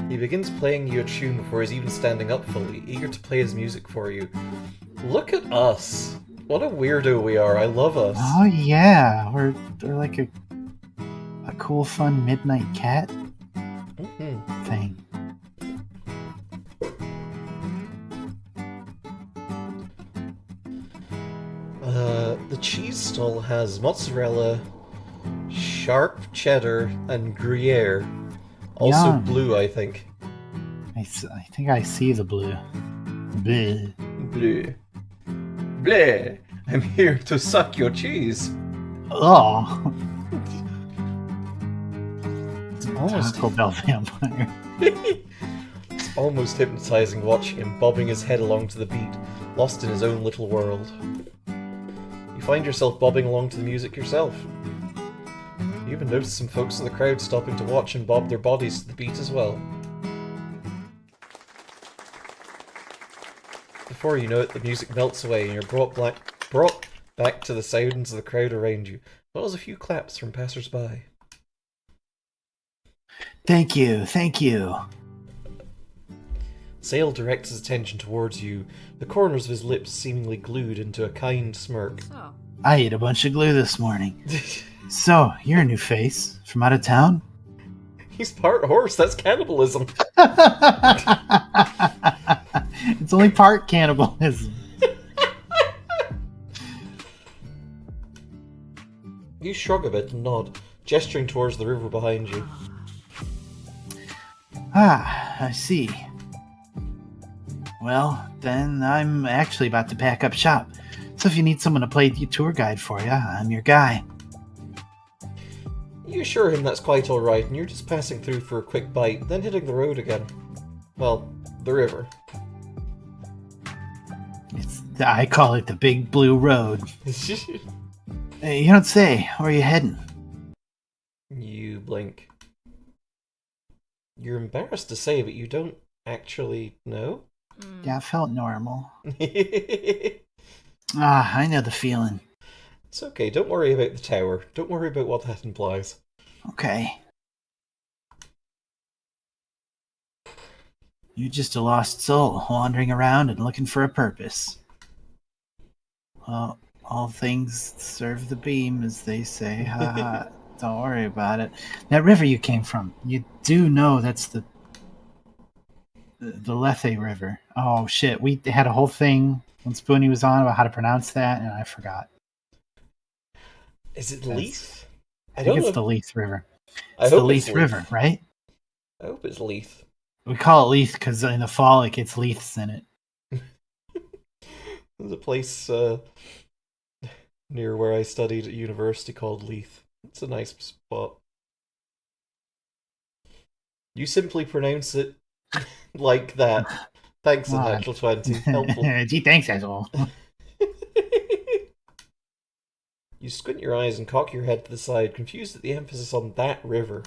He begins playing you a tune before he's even standing up fully, eager to play his music for you. Look at us! What a weirdo we are, I love us. Oh yeah, we're like a cool, fun midnight cat thing. The cheese stall has mozzarella, sharp cheddar, and Gruyere. Also Yum. blue, I think. I think I see the blue. Bleh. Bleu. Bleh! I'm here to suck your cheese. Oh. Almost, Taco Bell vampire. it's almost hypnotizing watching him bobbing his head along to the beat, lost in his own little world. You find yourself bobbing along to the music yourself. You even notice some folks in the crowd stopping to watch and bob their bodies to the beat as well. Before you know it, the music melts away and you're brought back to the sounds of the crowd around you, as well as a few claps from passers-by. Thank you. Zale directs his attention towards you, the corners of his lips seemingly glued into a kind smirk. Oh. I ate a bunch of glue this morning. So, you're a new face from out of town? He's part horse, that's cannibalism. It's only part cannibalism. You shrug a bit and nod, gesturing towards the river behind you. Ah, I see. Well, then I'm actually about to pack up shop. So if you need someone to play the tour guide for you, I'm your guy. You assure him that's quite alright, and you're just passing through for a quick bite, then hitting the road again. Well, the river. I call it the Big Blue Road. Hey, you don't say. Where are you heading? You blink. You're embarrassed to say, but you don't actually know? Yeah, it felt normal. I know the feeling. It's okay, don't worry about the tower. Don't worry about what that implies. Okay. You're just a lost soul, wandering around and looking for a purpose. Well, all things serve the beam, as they say. Ha. Don't worry about it. That river you came from, you do know that's the Lethe River. Oh, shit. We had a whole thing when Spoonie was on about how to pronounce that, and I forgot. Is it Leith? I think it's the Leith River. I It's the hope Leith it's River, right? I hope it's Leith. We call it Leith because in the fall it gets Leiths in it. There's a place near where I studied at university called Leith. It's a nice spot. You simply pronounce it like that. Thanks, Wow. Natural 20. Helpful. Gee, thanks, asshole. You squint your eyes and cock your head to the side, confused at the emphasis on that river.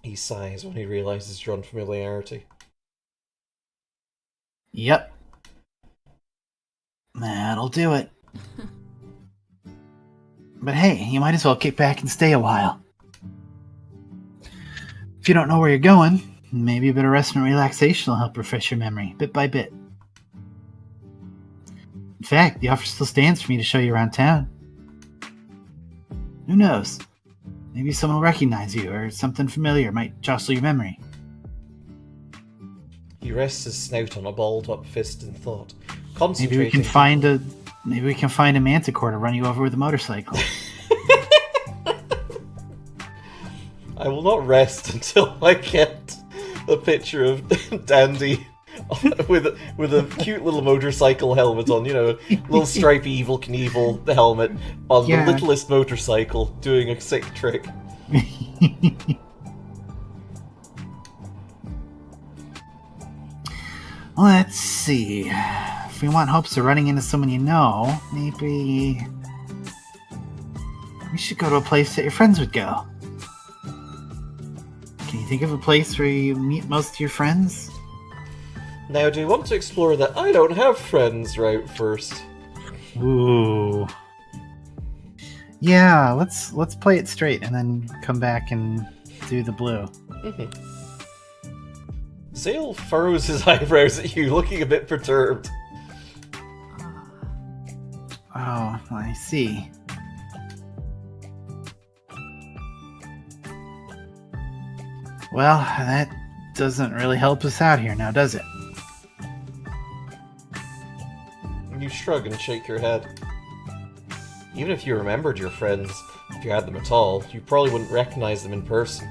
He sighs when he realizes your unfamiliarity. Yep. That'll do it. But hey, you might as well kick back and stay a while. If you don't know where you're going, maybe a bit of rest and relaxation will help refresh your memory, bit by bit. In fact, the offer still stands for me to show you around town. Who knows? Maybe someone will recognize you, or something familiar might jostle your memory. He rests his snout on a balled-up fist in thought, Maybe concentrating... we can find a manticore to run you over with a motorcycle. I will not rest until I get a picture of Dandy with a cute little motorcycle helmet on, you know, little stripy Evil Knievel helmet on Yeah. the littlest motorcycle doing a sick trick. Let's see. If we want hopes of running into someone you know, maybe we should go to a place that your friends would go. Can you think of a place where you meet most of your friends? Now, do you want to explore that I don't have friends route first? Ooh. Yeah, let's play it straight and then come back and do the blue. Zale furrows his eyebrows at you, looking a bit perturbed. Oh, I see. Well, that doesn't really help us out here now, does it? You shrug and shake your head. Even if you remembered your friends, if you had them at all, you probably wouldn't recognize them in person.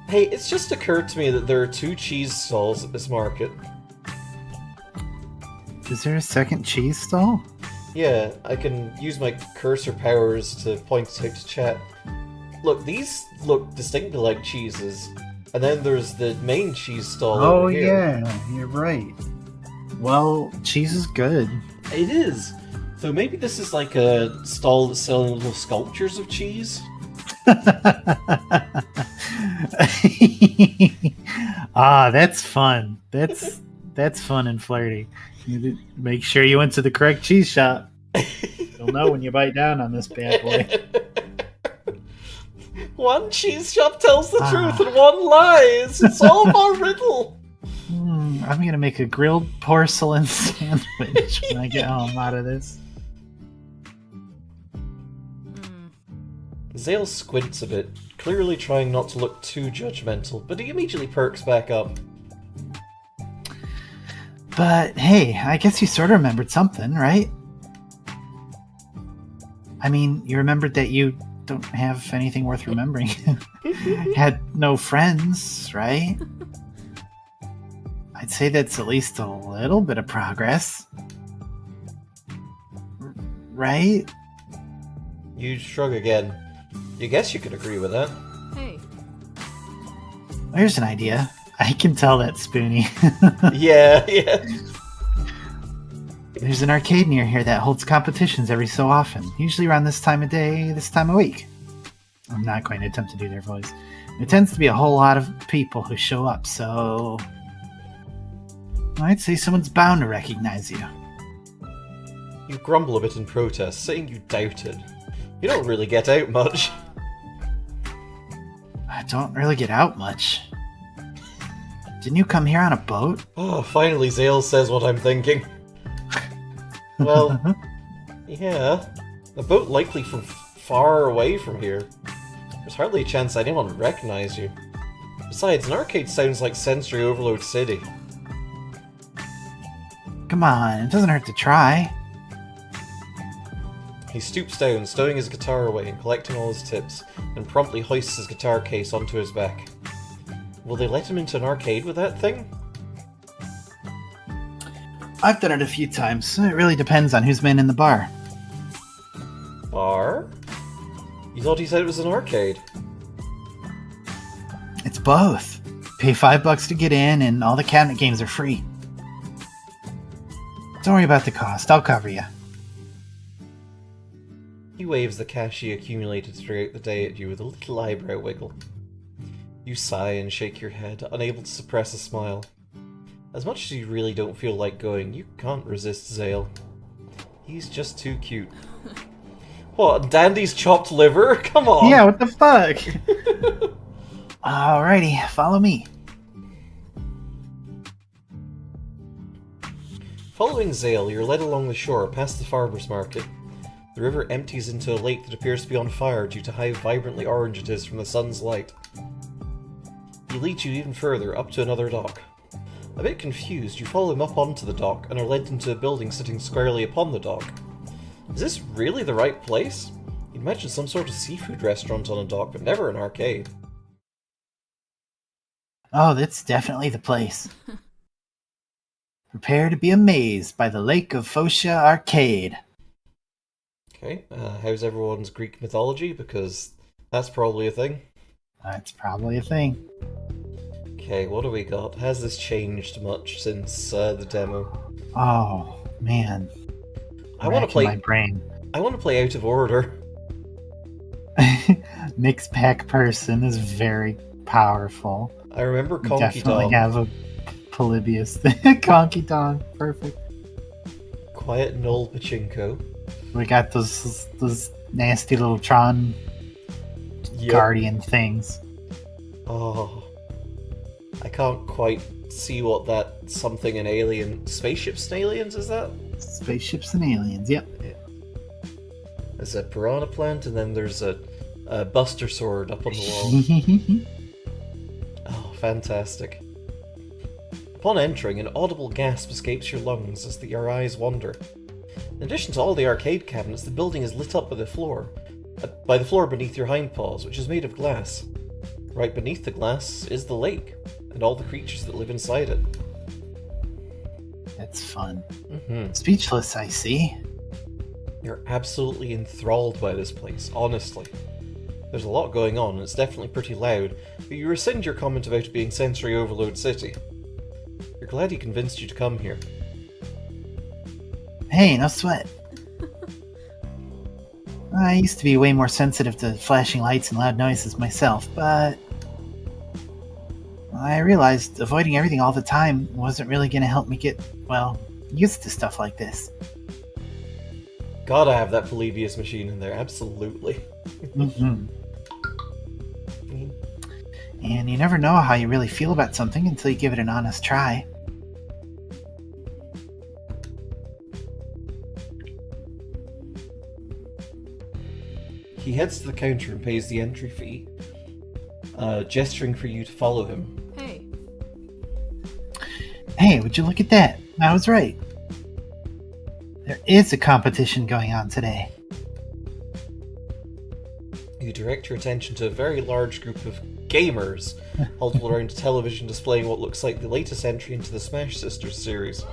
Hey, it's just occurred to me that there are 2 cheese stalls at this market. Is there a second cheese stall? Yeah, I can use my cursor powers to point it out to chat. Look, these look distinctly like cheeses. And then there's the main cheese stall over here. Yeah, you're right. Well, cheese is good. It is. So maybe this is like a stall that's selling little sculptures of cheese? That's fun. That's fun and flirty. You make sure you went to the correct cheese shop. You'll know when you bite down on this bad boy. One cheese shop tells the truth and one lies. It's all our riddle. I'm gonna make a grilled porcelain sandwich when I get home out of this. Zale squints a bit, clearly trying not to look too judgmental, but he immediately perks back up. But hey, I guess you sort of remembered something, right? I mean, you remembered that you don't have anything worth remembering. Had no friends, right? I'd say that's at least a little bit of progress. Right? You shrug again. You guess you could agree with that. Hey. There's an idea. I can tell that's Spoonie. Yeah. There's an arcade near here that holds competitions every so often, usually around this time of day, this time of week. I'm not going to attempt to do their voice. There tends to be a whole lot of people who show up, so I'd say someone's bound to recognize you. You grumble a bit in protest, saying you doubt it. You don't really get out much. I don't really get out much. Didn't you come here on a boat? Oh, finally Zale says what I'm thinking. Well, yeah. A boat likely from far away from here. There's hardly a chance anyone would recognize you. Besides, an arcade sounds like Sensory Overload City. Come on, it doesn't hurt to try. He stoops down, stowing his guitar away and collecting all his tips, and promptly hoists his guitar case onto his back. Will they let him into an arcade with that thing? I've done it a few times. It really depends on who's been in the bar. Bar? You thought he said it was an arcade? It's both. Pay $5 to get in, and all the cabinet games are free. Don't worry about the cost. I'll cover you. He waves the cash he accumulated throughout the day at you with a little eyebrow wiggle. You sigh and shake your head, unable to suppress a smile. As much as you really don't feel like going, you can't resist Zale. He's just too cute. What, Dandy's chopped liver? Come on! Yeah, what the fuck? Alrighty, follow me. Following Zale, you're led along the shore past the farmer's market. The river empties into a lake that appears to be on fire due to how vibrantly orange it is from the sun's light. He leads you even further, up to another dock. A bit confused, you follow him up onto the dock and are led into a building sitting squarely upon the dock. Is this really the right place? You'd imagine some sort of seafood restaurant on a dock, but never an arcade. Oh, that's definitely the place. Prepare to be amazed by the Lake of Phobia Arcade. Okay, how's everyone's Greek mythology? Because that's probably a thing. That's probably a thing. Okay, what do we got? Has this changed much since the demo? Oh, man. I want to play. My brain. I want to play Out of Order. Mixed pack person is very powerful. I remember We Conky definitely Dog. have a Polybius thing. Conky Dog, perfect. Quiet Null Pachinko. We got those nasty little Tron Yep. Guardian things. Oh, I can't quite see what that something in Alien spaceships and aliens is that? Spaceships and aliens, yep. There's a piranha plant, and then there's a Buster Sword up on the wall. Oh, fantastic. Upon entering, an audible gasp escapes your lungs as your eyes wander. In addition to all the arcade cabinets, the building is lit up by the floor beneath your hindpaws, which is made of glass. Right beneath the glass is the lake, and all the creatures that live inside it. That's fun. Mm-hmm. Speechless, I see. You're absolutely enthralled by this place, honestly. There's a lot going on, and it's definitely pretty loud, but you rescind your comment about it being Sensory Overload City. You're glad he convinced you to come here. Hey, no sweat. I used to be way more sensitive to flashing lights and loud noises myself, but I realized avoiding everything all the time wasn't really going to help me get, well, used to stuff like this. Gotta have that Polybius machine in there, absolutely. Mm-hmm. And you never know how you really feel about something until you give it an honest try. He heads to the counter and pays the entry fee, gesturing for you to follow him. Hey, Hey, would you look at that? I was right. There is a competition going on today. You direct your attention to a very large group of gamers huddled around a television displaying what looks like the latest entry into the Smash Sisters series.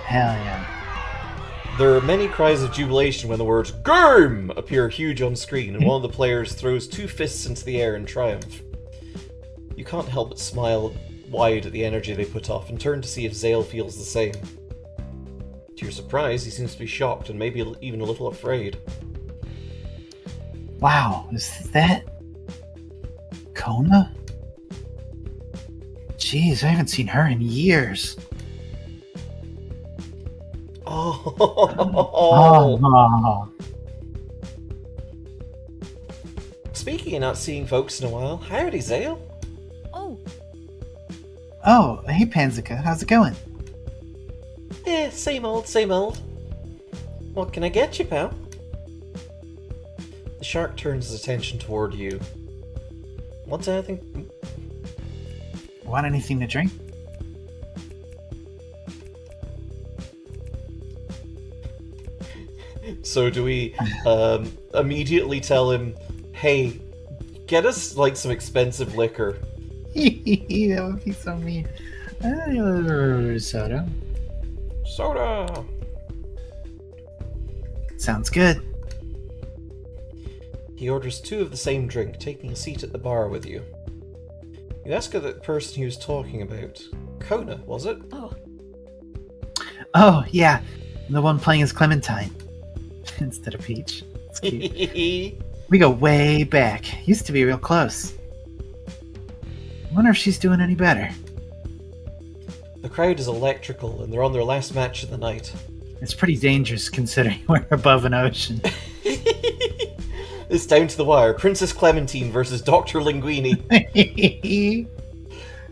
Hell yeah. There are many cries of jubilation when the words GAME appear huge on screen, and one of the players throws 2 fists into the air in triumph. You can't help but smile wide at the energy they put off and turn to see if Zale feels the same. To your surprise, he seems to be shocked and maybe even a little afraid. Wow, is that Kona? Jeez, I haven't seen her in years. Oh. Oh. Speaking of not seeing folks in a while, howdy, Zale. Oh, hey Panzika, how's it going? Same old, same old. What can I get you, pal? The shark turns his attention toward you. Want anything? Want anything to drink? So do we immediately tell him, hey, get us like some expensive liquor? That would be so mean. Soda. Soda! Sounds good. He orders 2 of the same drink, taking a seat at the bar with you. You ask her the person he was talking about. Kona, was it? Oh, yeah. The one playing as Clementine. Instead of Peach. It's cute. We go way back. Used to be real close. Wonder if she's doing any better. The crowd is electrical, and they're on their last match of the night. It's pretty dangerous considering we're above an ocean. It's down to the wire. Princess Clementine versus Dr. Linguini.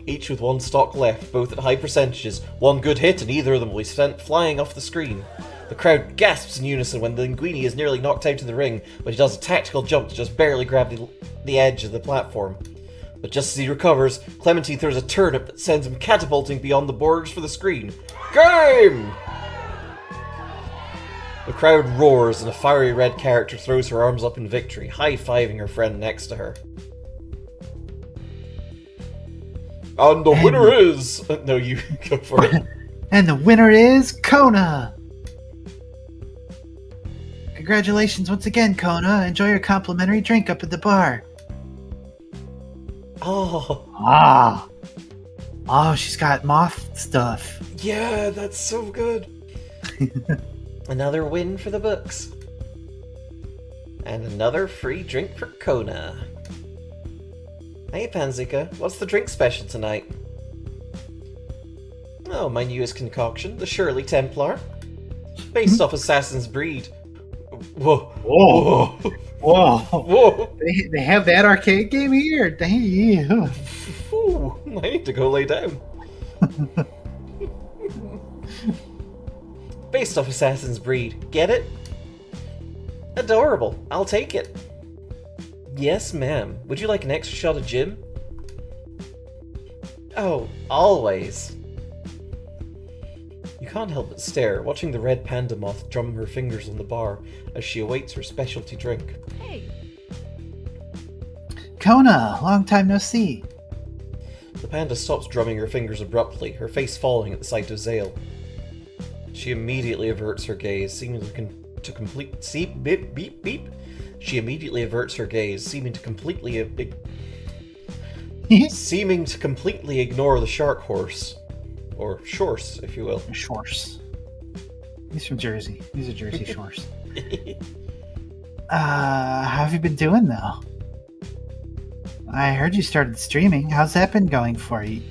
Each with 1 stock left, both at high percentages. 1 good hit and either of them will be sent flying off the screen. The crowd gasps in unison when Linguini is nearly knocked out of the ring, but he does a tactical jump to just barely grab the edge of the platform. But just as he recovers, Clementine throws a turnip that sends him catapulting beyond the borders for the screen. Game! The crowd roars and a fiery red character throws her arms up in victory, high-fiving her friend next to her. And the winner is... No, you go for it. And the winner is Kona! Congratulations once again, Kona. Enjoy your complimentary drink up at the bar. Oh, Oh, she's got moth stuff. yeah, that's so good. Another win for the books. And another free drink for Kona. Hey, Panzika, what's the drink special tonight? Oh, my newest concoction, the Shirley Templar. Based off Assassin's Creed. Whoa. Whoa. Whoa. Whoa. They have that arcade game here. Damn. Ooh, I need to go lay down. Based off Assassin's Creed. Get it? Adorable. I'll take it. Yes, ma'am. Would you like an extra shot of gin? Oh, always. You can't help but stare, watching the red panda moth drum her fingers on the bar as she awaits her specialty drink. hey, Kona, long time no see. The panda stops drumming her fingers abruptly, her face falling at the sight of Zale. She immediately averts her gaze, seeming to complete... See? Beep, beep, beep. She immediately averts her gaze, seeming to completely ignore the shark horse. Or shorse, if you will. Shores. He's from Jersey. He's a Jersey Shores. How have you been doing, though? I heard you started streaming. How's that been going for you?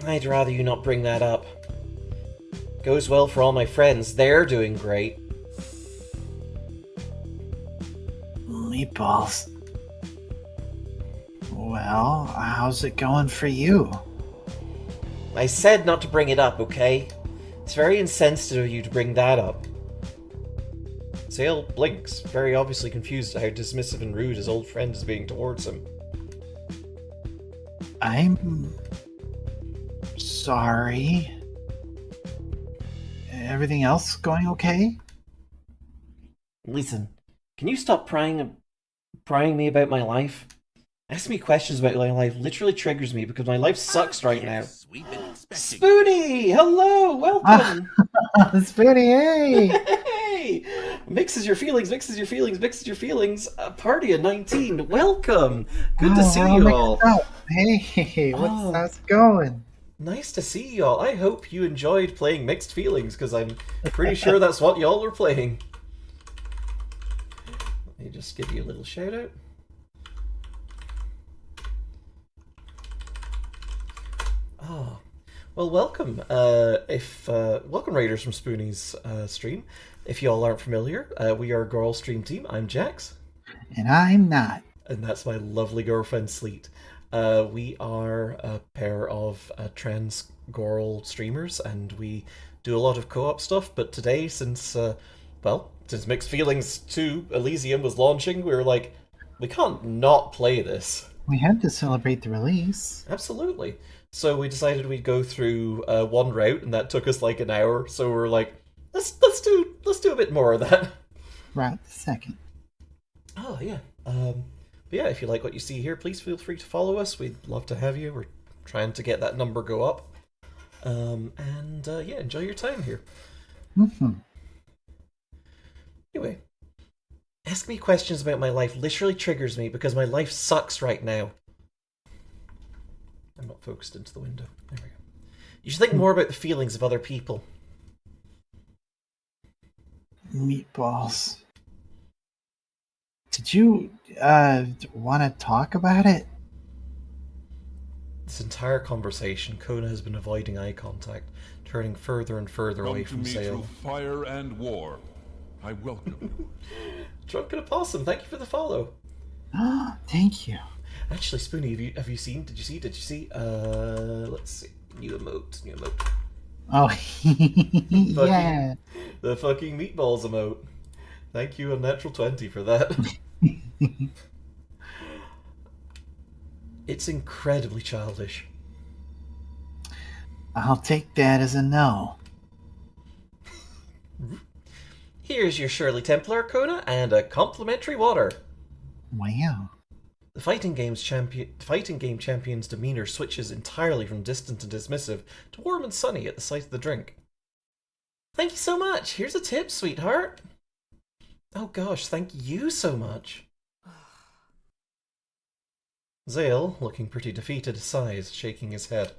I'd rather you not bring that up. Goes well for all my friends. They're doing great. Meatballs. Well, how's it going for you? I said not to bring it up, okay? It's very insensitive of you to bring that up. Zale blinks, very obviously confused at how dismissive and rude his old friend is being towards him. I'm sorry. Everything else going okay? Listen, can you stop prying me about my life? Asking me questions about my life literally triggers me because my life sucks right now. We've been expecting. Spoonie! Hello! Welcome! Spoony, hey! Hey! Mixes your feelings, mixes your feelings, mixes your feelings. A party of 19. Welcome! Good to see we're you mixed all. up. Hey, Oh. how's it going? Nice to see you all. I hope you enjoyed playing Mixed Feelings, because I'm pretty sure that's what y'all were playing. Let me just give you a little shout out. Oh, well, welcome. Welcome, Raiders from Spoonie's stream. If you all aren't familiar, we are a girl stream team. I'm Jax, And I'm not. and that's my lovely girlfriend Sleet. We are a pair of trans girl streamers, and we do a lot of co-op stuff. But today, since Mixed Feelings 2 Elysium was launching, we were like, we can't not play this. We had to celebrate the release. Absolutely. So we decided we'd go through one route, and that took us like an hour. So we were like, let's do a bit more of that. Right this second. Oh yeah. But yeah, if you like what you see here, please feel free to follow us. We'd love to have you. We're trying to get that number go up. Yeah, enjoy your time here. Mm-hmm. Anyway, ask me questions about my life literally triggers me because my life sucks right now. I'm not focused into the window. There we go. You should think more about the feelings of other people. Meatballs. Did you want to talk about it? This entire conversation, Kona has been avoiding eye contact, turning further and further away from Come to me Zale. through fire and war. I welcome you. Drunken Opossum, thank you for the follow. Thank you. Actually, Spoonie, have you seen? Did you see? Let's see. New emote. Oh, yeah. The fucking meatballs emote. Thank you, Unnatural 20, for that. It's incredibly childish. I'll take that as a no. Here's your Shirley Templar, Kona, and a complimentary water. Wow. The fighting game champion's demeanor switches entirely from distant and dismissive to warm and sunny at the sight of the drink. Thank you so much. Here's a tip, sweetheart. Oh gosh, thank you so much. Zale, looking pretty defeated, sighs, shaking his head.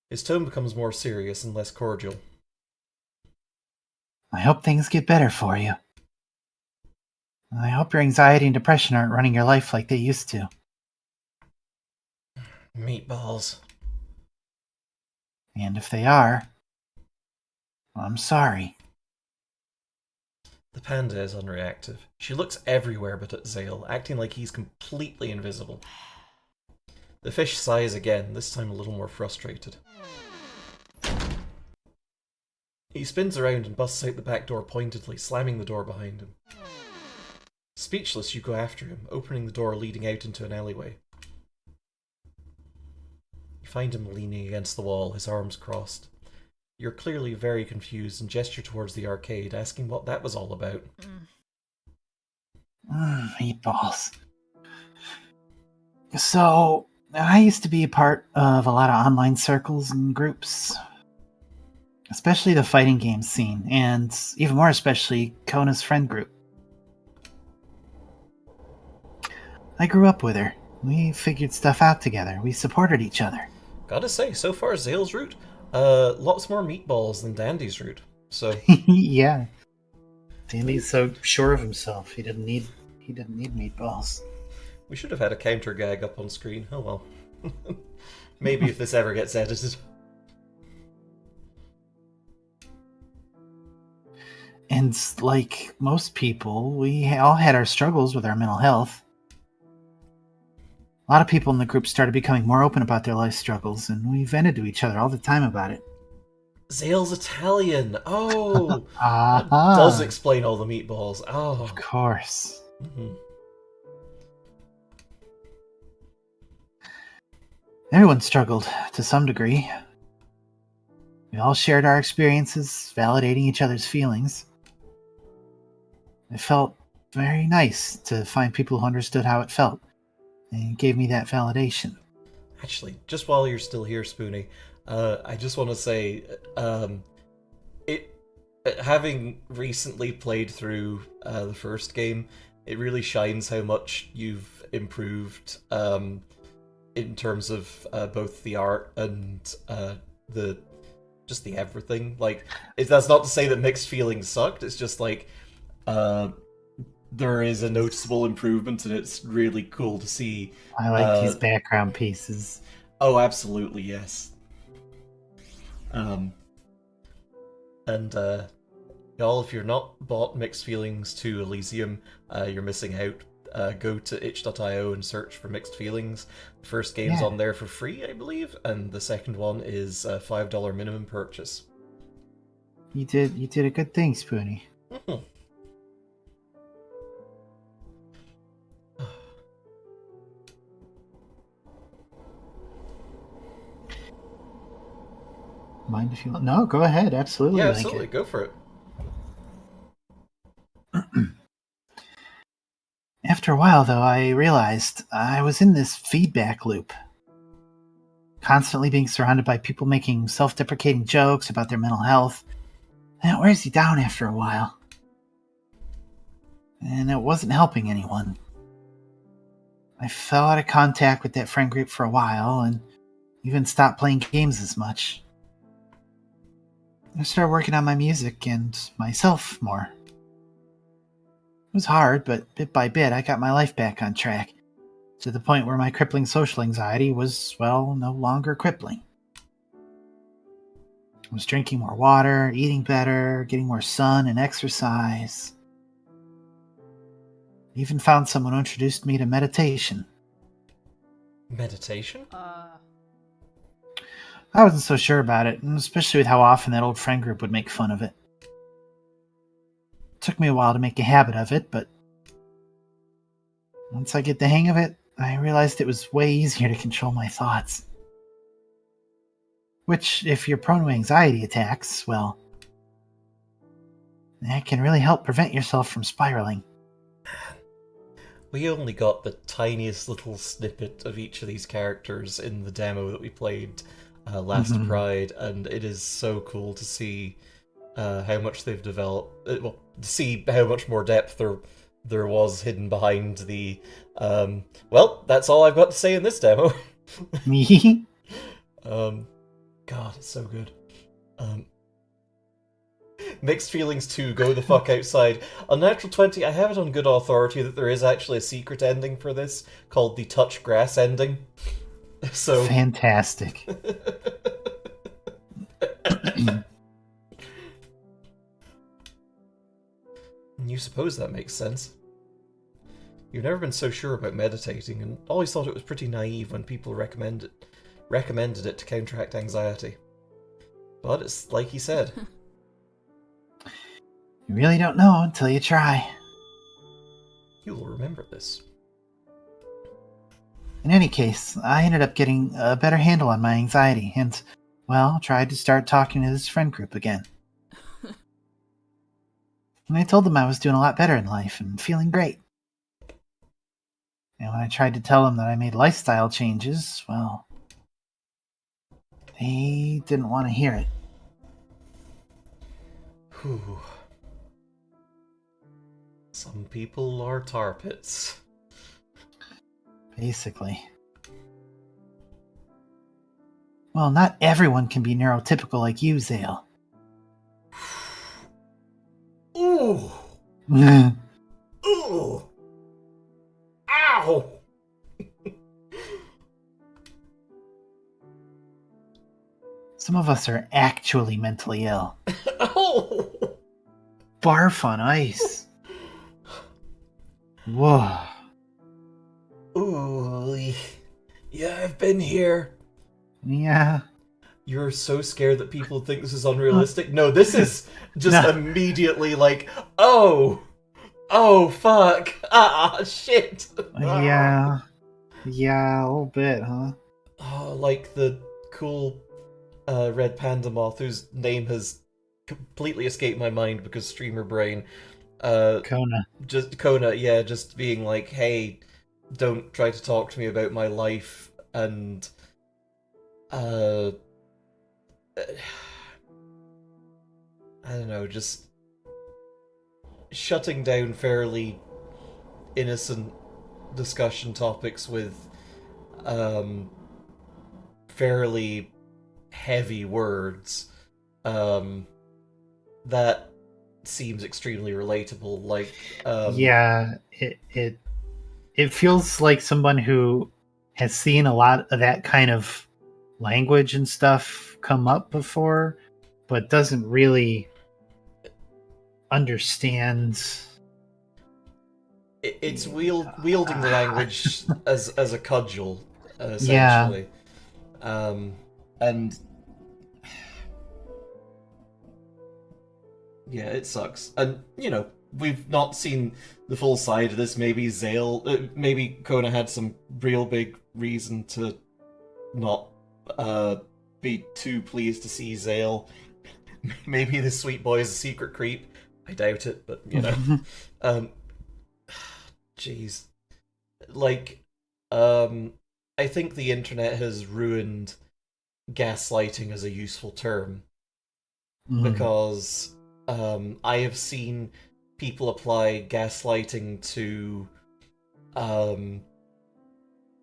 His tone becomes more serious and less cordial. I hope things get better for you. I hope your anxiety and depression aren't running your life like they used to. Meatballs. And if they are, I'm sorry. The panda is unreactive. She looks everywhere but at Zale, acting like he's completely invisible. The fish sighs again, this time a little more frustrated. He spins around and busts out the back door pointedly, slamming the door behind him. Speechless, you go after him, opening the door leading out into an alleyway. You find him leaning against the wall, his arms crossed. You're clearly very confused and gesture towards the arcade, asking what that was all about. Meatballs. So, I used to be a part of a lot of online circles and groups. Especially the fighting game scene, and even more especially Kona's friend group. I grew up with her. We figured stuff out together. We supported each other. Gotta say, so far Zale's route, lots more meatballs than Dandy's route. So Yeah. Dandy's so sure of himself. He didn't need meatballs. we should have had a counter gag up on screen. Oh well. Maybe if this ever gets edited. And like most people, we all had our struggles with our mental health. A lot of people in the group started becoming more open about their life struggles, and we vented to each other all the time about it. Zale's Italian. Oh, that does Aha! explain all the meatballs. Oh. Of course. Mhm. Everyone struggled to some degree. We all shared our experiences, validating each other's feelings. It felt very nice to find people who understood how it felt and gave me that validation. Actually, just while you're still here, Spoonie, I just want to say, it having recently played through the first game, it really shines how much you've improved in terms of both the art and the just the everything. Like, that's not to say that Mixed Feelings sucked. It's just like there is a noticeable improvement, and it's really cool to see. I like these background pieces. Oh, absolutely, yes. And y'all, if you're not bought Mixed Feelings 2 Elysium, you're missing out. Go to itch.io and search for Mixed Feelings. The first game's Yeah. on there for free, I believe, and the second one is a $5 minimum purchase. You did a good thing, Spoonie. Mind if you want? No, go ahead. Absolutely. Yeah, like absolutely, it. go for it. After a while, though, I realized I was in this feedback loop. Constantly being surrounded by people making self-deprecating jokes about their mental health. And it wears you down after a while. And it wasn't helping anyone. I fell out of contact with that friend group for a while and even stopped playing games as much. I started working on my music and myself more. It was hard, but bit by bit I got my life back on track, to the point where my crippling social anxiety was, well, no longer crippling. I was drinking more water, eating better, getting more sun and exercise. I even found someone who introduced me to meditation. Meditation? I wasn't so sure about it, and especially with how often that old friend group would make fun of it. It took me a while to make a habit of it, but once I get the hang of it, I realized it was way easier to control my thoughts. Which, if you're prone to anxiety attacks, well, that can really help prevent yourself from spiraling. We only got the tiniest little snippet of each of these characters in the demo that we played last Mhm. Pride, and it is so cool to see how much they've developed. Well, to see how much more depth there was hidden behind the. Well, that's all I've got to say in this demo. Me? God, it's so good. Mixed Feelings 2, Go the Fuck Outside. Unnatural 20, I have it on good authority that there is actually a secret ending for this called the Touch Grass ending. So. Fantastic. You suppose that makes sense. You've never been so sure about meditating, and always thought it was pretty naive when people recommended it to counteract anxiety. But it's like he said. You really don't know until you try. You'll remember this. In any case, I ended up getting a better handle on my anxiety and, well, tried to start talking to this friend group again. And I told them I was doing a lot better in life and feeling great. And when I tried to tell them that I made lifestyle changes, well, they didn't want to hear it. Whew. Some people are tar pits. Basically. Well, not everyone can be neurotypical like you, Zale. Ooh! Ooh! Ow! Some of us are actually mentally ill. Ow! Barf on ice. Whoa. Ooh. Yeah, I've been here. Yeah. You're so scared that people think this is unrealistic. No, this is just No. immediately like, oh, fuck, shit. Yeah. Yeah, a little bit, huh? Oh, like the cool red panda moth whose name has completely escaped my mind because streamer brain. Kona. Just Kona, yeah, just being like, hey, don't try to talk to me about my life, and uh I don't know, just shutting down fairly innocent discussion topics with um fairly heavy words. Um that seems extremely relatable. Like Yeah, it feels like someone who has seen a lot of that kind of language and stuff come up before, but doesn't really understand. it's wielding the language as a cudgel, Yeah, essentially. And yeah, it sucks. And we've not seen the full side of this. Maybe maybe Kona had some real big reason to not be too pleased to see Zale. Maybe this sweet boy is a secret creep. I doubt it, but um, jeez, like, I think the internet has ruined gaslighting as a useful term because I have seen people apply gaslighting to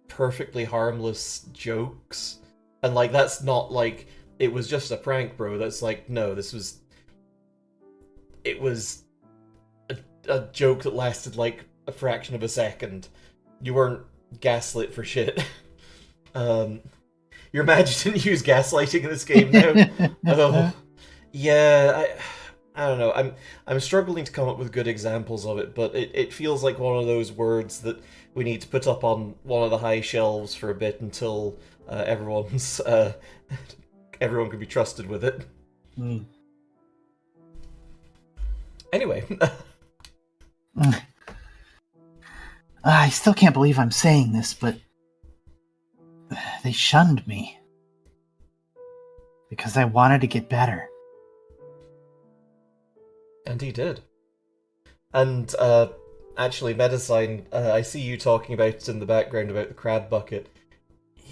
perfectly harmless jokes, and like that's not like it was just a prank, bro. That's like, no, it was a joke that lasted like a fraction of a second. You weren't gaslit for shit. um your magic didn't use gaslighting in this game now. Oh yeah, I don't know. I'm struggling to come up with good examples of it, but it feels like one of those words that we need to put up on one of the high shelves for a bit until everyone's everyone can be trusted with it. Anyway, I still can't believe I'm saying this, but they shunned me because I wanted to get better. and he did. And actually, Medicine, I see you talking about it in the background about the crab bucket.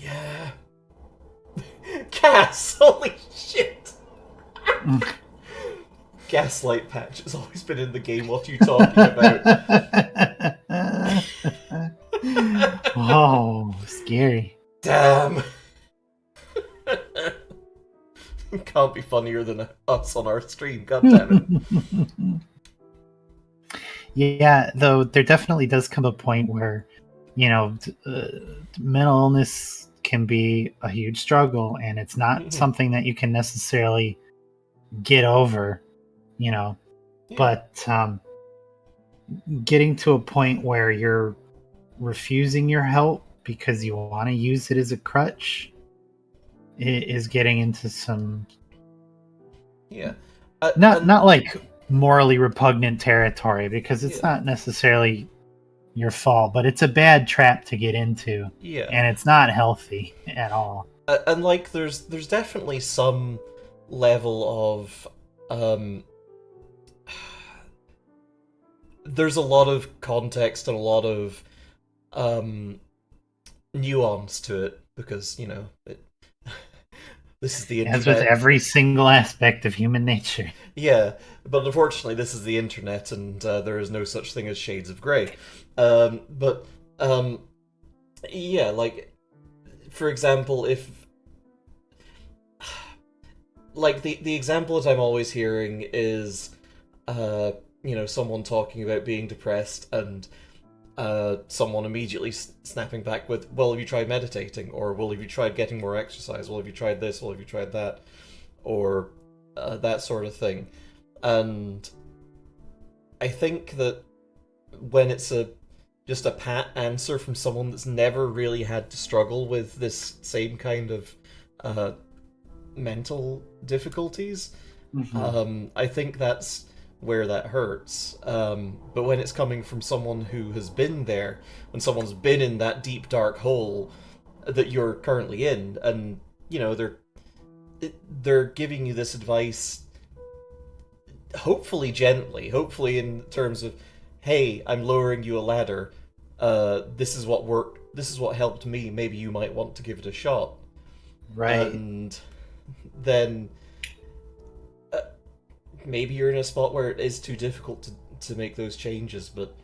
Yeah. Cass! Holy shit! Gaslight patch has always been in the game. What are you talking about? Oh, scary. Damn! Can't be funnier than us on our stream, god damn it. Yeah, though there definitely does come a point where, mental illness can be a huge struggle, and it's not something that you can necessarily get over, Yeah. But getting to a point where you're refusing your help because you want to use it as a crutch is getting into some not like morally repugnant territory, because it's not necessarily your fault, but it's a bad trap to get into, and it's not healthy at all. And like there's definitely some level of there's a lot of context and a lot of nuance to it, because this is the internet. As with every single aspect of human nature. Yeah, but unfortunately this is the internet, and there is no such thing as shades of grey. But yeah, like, for example, if like the example that I'm always hearing is someone talking about being depressed, and someone immediately snapping back with, well, have you tried meditating? Or, well, have you tried getting more exercise? Well, have you tried this? Well, have you tried that? Or that sort of thing. And I think that when it's just a pat answer from someone that's never really had to struggle with this same kind of mental difficulties. I think that's where that hurts. But when it's coming from someone who has been there, when someone's been in that deep dark hole that you're currently in, and they're giving you this advice, hopefully gently, hopefully in terms of, hey, I'm lowering you a ladder. This is what worked. This is what helped me. Maybe you might want to give it a shot. Right. And then maybe you're in a spot where it is too difficult to make those changes, but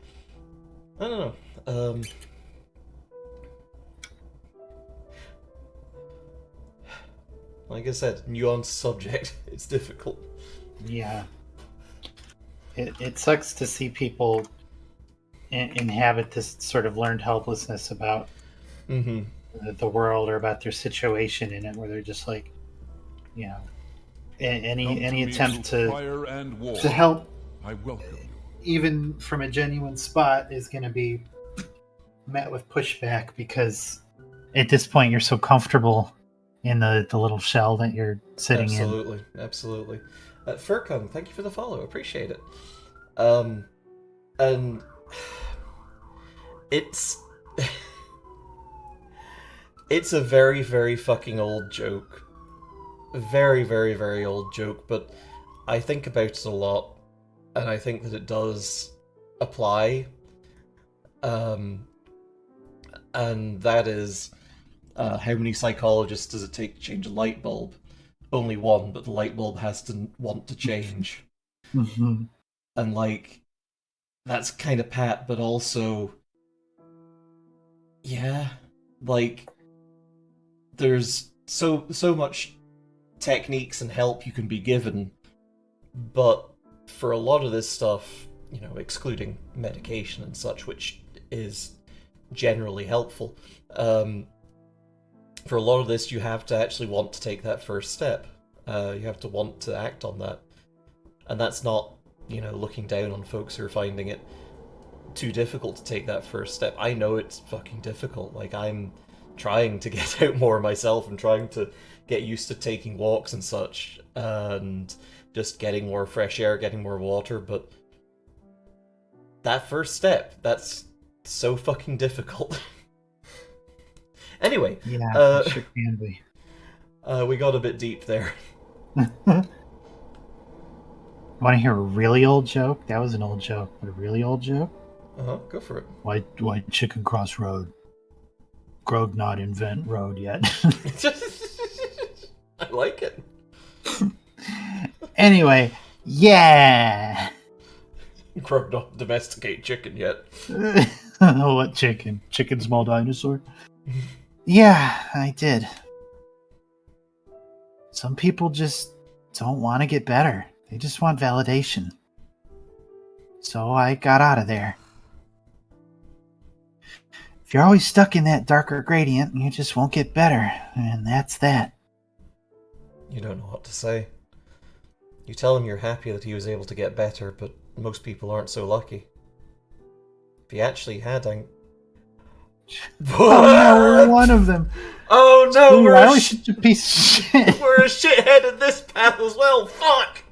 I don't know. Like I said, nuanced subject. It's difficult. Yeah. It sucks to see people inhabit this sort of learned helplessness about the world or about their situation in it, where they're just like, any attempt to help, I welcome you. even from a genuine spot, is going to be met with pushback, because at this point you're so comfortable in the little shell that you're sitting in. Absolutely. Furcon, thank you for the follow. Appreciate it. And it's it's a very, very fucking old joke. A very, very, very old joke, but I think about it a lot, and I think that it does apply. And that is, how many psychologists does it take to change a light bulb? Only one, but the light bulb has to want to change. Mm-hmm. And like, that's kind of pat, but also, yeah, like, there's so much techniques and help you can be given, but for a lot of this stuff, excluding medication and such, which is generally helpful, for a lot of this you have to actually want to take that first step. You have to want to act on that, and that's not looking down on folks who are finding it too difficult to take that first step. I know it's fucking difficult. Like, I'm trying to get out more myself and trying to get used to taking walks and such, and just getting more fresh air, getting more water, but that first step, that's so fucking difficult. Anyway, it sure can be. We got a bit deep there. Want to hear a really old joke? That was an old joke, but a really old joke? Go for it. White chicken cross road. Grog not invent road yet. I like it. Anyway, yeah. Grog not domesticate chicken yet. What chicken? Chicken small dinosaur? Yeah, I did. Some people just don't want to get better. They just want validation. So I got out of there. If you're always stuck in that darker gradient, you just won't get better. And that's that. You don't know what to say. You tell him you're happy that he was able to get better, but most people aren't so lucky. If he actually had... Oh no, we're one of them. Oh no, Ooh, I always such a piece of shit. We're a shithead in this path as well. Fuck.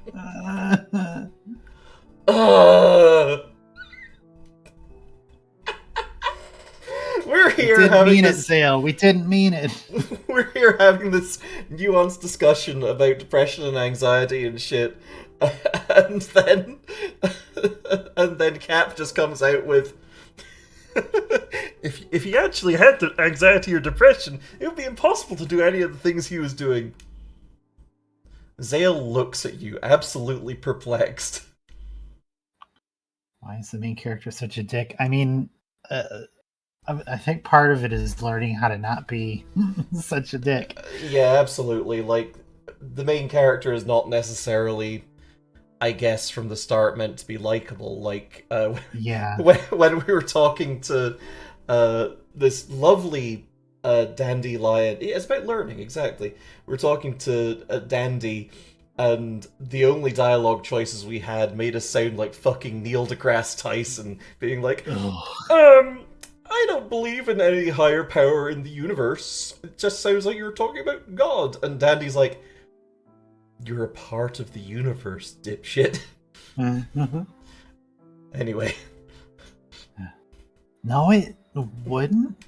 We're here we didn't having mean this. It, Zale. We didn't mean it. We're here having this nuanced discussion about depression and anxiety and shit, and then Cap just comes out with, if he actually had the anxiety or depression, it would be impossible to do any of the things he was doing. Zale looks at you, absolutely perplexed. Why is the main character such a dick? I mean, I think part of it is learning how to not be such a dick. Yeah, absolutely. Like, the main character is not necessarily, I guess, from the start meant to be likable. Like, yeah. when we were talking to this lovely dandelion, it's about learning, exactly. We were talking to Dandy, and the only dialogue choices we had made us sound like fucking Neil deGrasse Tyson, being like, I don't believe in any higher power in the universe. It just sounds like you're talking about God. And Dandy's like, you're a part of the universe, dipshit. Anyway. No, it wouldn't.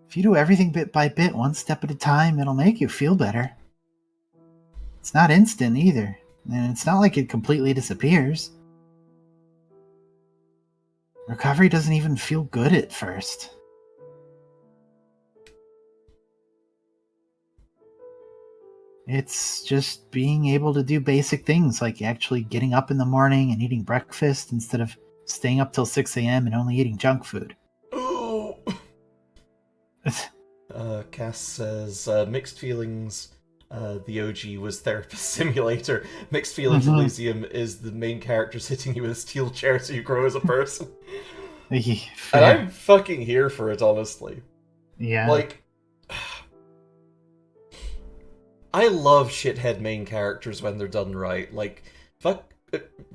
If you do everything bit by bit, one step at a time, it'll make you feel better. It's not instant either, and it's not like it completely disappears. Recovery doesn't even feel good at first. It's just being able to do basic things like actually getting up in the morning and eating breakfast instead of staying up till 6 a.m. and only eating junk food. Oh. Cass says, mixed feelings. The OG was Therapist Simulator. Mixed Feelings Elysium is the main character's hitting you with a steel chair so you grow as a person. And I'm fucking here for it, honestly. Yeah. Like, I love shithead main characters when they're done right. Like, fuck,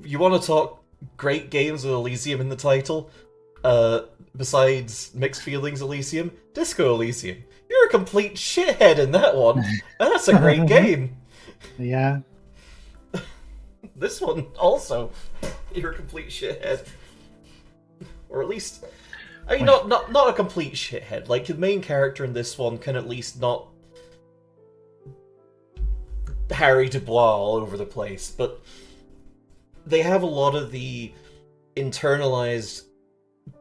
you want to talk great games with Elysium in the title? Besides Mixed Feelings Elysium, Disco Elysium. You're a complete shithead in that one. And that's a great game. Yeah. This one also, you're a complete shithead. Or at least, I mean, not a complete shithead. Like, the main character in this one can at least not Harry Dubois all over the place, but they have a lot of the internalized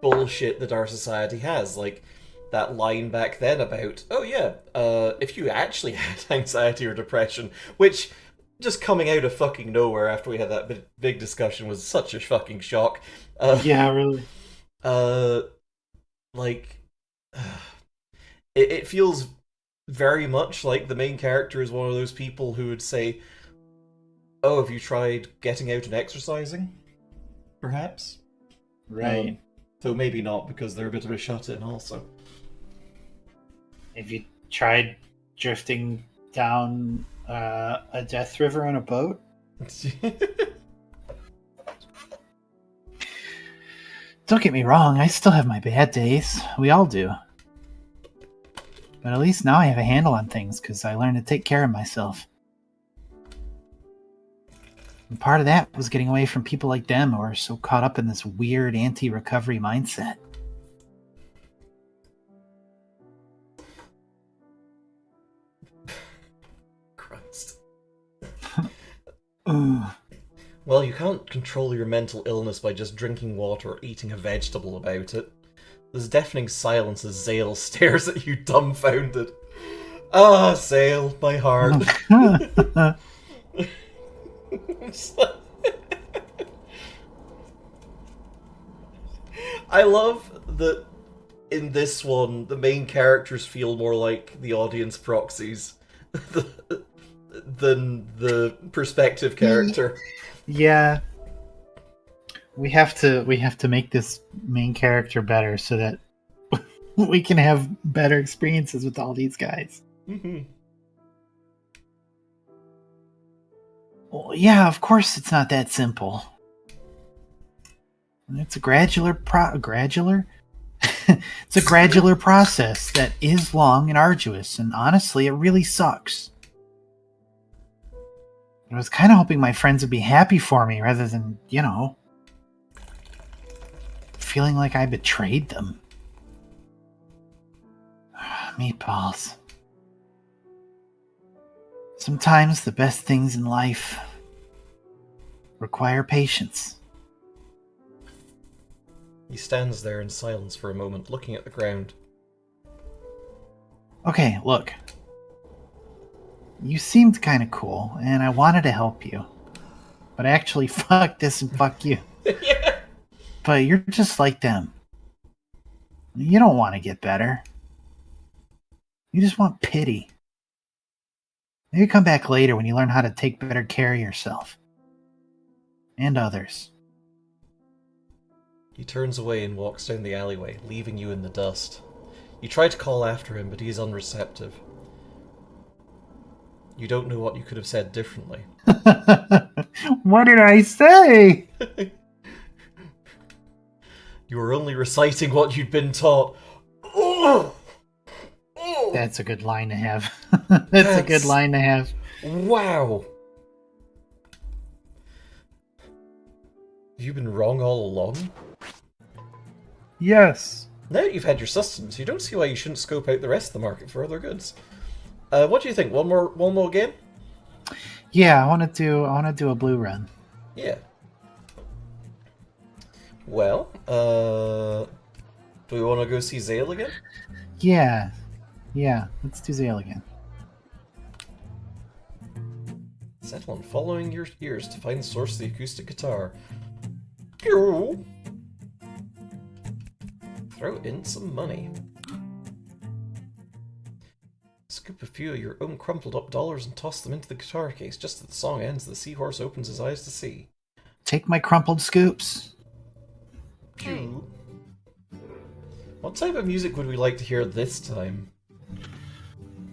bullshit that our society has, like that line back then about, oh yeah, if you actually had anxiety or depression, which just coming out of fucking nowhere after we had that big discussion was such a fucking shock. Yeah, really. Like, it feels very much like the main character is one of those people who would say, oh, have you tried getting out and exercising? Perhaps? Right. Though maybe not, because they're a bit of a shut-in also. Have you tried drifting down a death river on a boat? Don't get me wrong, I still have my bad days. We all do. But at least now I have a handle on things, because I learned to take care of myself. And part of that was getting away from people like them who are so caught up in this weird anti-recovery mindset. Christ. Ugh. Well, you can't control your mental illness by just drinking water or eating a vegetable about it. There's deafening silence as Zale stares at you dumbfounded. Ah, Zale, my heart. I love that in this one, the main characters feel more like the audience proxies than the perspective character. Yeah. We have to make this main character better so that we can have better experiences with all these guys. Mm-hmm. Well, yeah, of course it's not that simple. It's a gradual it's a gradual process that is long and arduous, and honestly, it really sucks. I was kind of hoping my friends would be happy for me rather than, feeling like I betrayed them. Meatballs. Sometimes the best things in life require patience. He stands there in silence for a moment, looking at the ground. Okay, look. You seemed kind of cool, and I wanted to help you. But actually, fuck this and fuck you. Yeah. But you're just like them. You don't want to get better. You just want pity. Maybe come back later when you learn how to take better care of yourself. And others. He turns away and walks down the alleyway, leaving you in the dust. You try to call after him, but he is unreceptive. You don't know what you could have said differently. What did I say? You were only reciting what you'd been taught. Oh! Oh! That's a good line to have. That's a good line to have. Wow. Have you been wrong all along? Yes. Now that you've had your sustenance, you don't see why you shouldn't scope out the rest of the market for other goods. What do you think? One more game? Yeah, I want to do a blue run. Yeah. Well, do we want to go see Zale again? Yeah. Yeah, let's do Zale again. Settle on following your ears to find the source of the acoustic guitar. Pew! Throw in some money. Scoop a few of your own crumpled up dollars and toss them into the guitar case. Just as the song ends, the seahorse opens his eyes to see. Take my crumpled scoops. Pew! What type of music would we like to hear this time?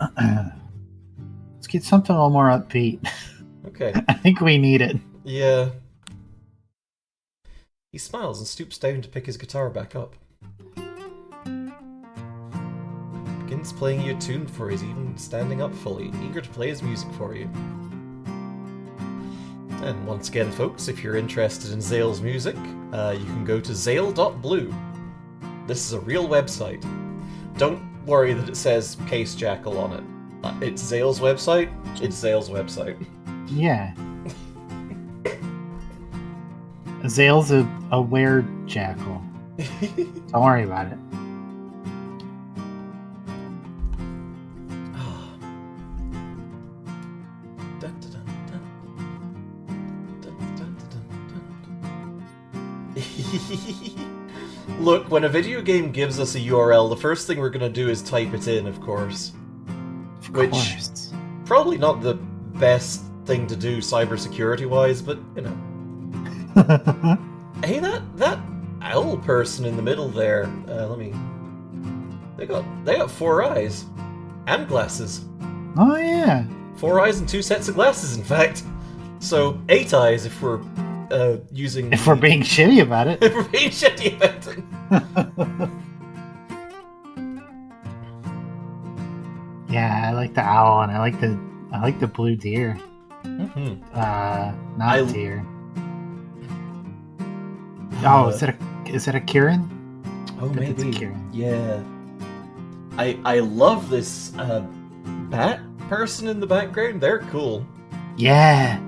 Let's get something a little more upbeat. Okay. I think we need it. Yeah. He smiles and stoops down to pick his guitar back up. Begins playing you a tune before he's even standing up fully, eager to play his music for you. And once again, folks, if you're interested in Zale's music, you can go to zale.blue. This is a real website. Don't worry that it says Case Jackal on it. It's Zale's website. It's Zale's website. Yeah. Zale's a were-jackal. Don't worry about it. Look, when a video game gives us a URL, the first thing we're going to do is type it in, of course. Of Which, course. probably not the best thing to do cybersecurity-wise, but, you know. Hey, that owl person in the middle there, let me... They got 4 eyes. And glasses. Oh, yeah. 4 eyes and 2 sets of glasses, in fact. So, 8 eyes if we're using... If we're being shitty about it. If we're being shitty about it. Yeah, I like the owl and I like the blue deer. Mm-hmm. Not deer. Oh, is that a Kieran? Oh, I think it's a maybe. Kieran. Yeah. I love this bat person in the background. They're cool. Yeah.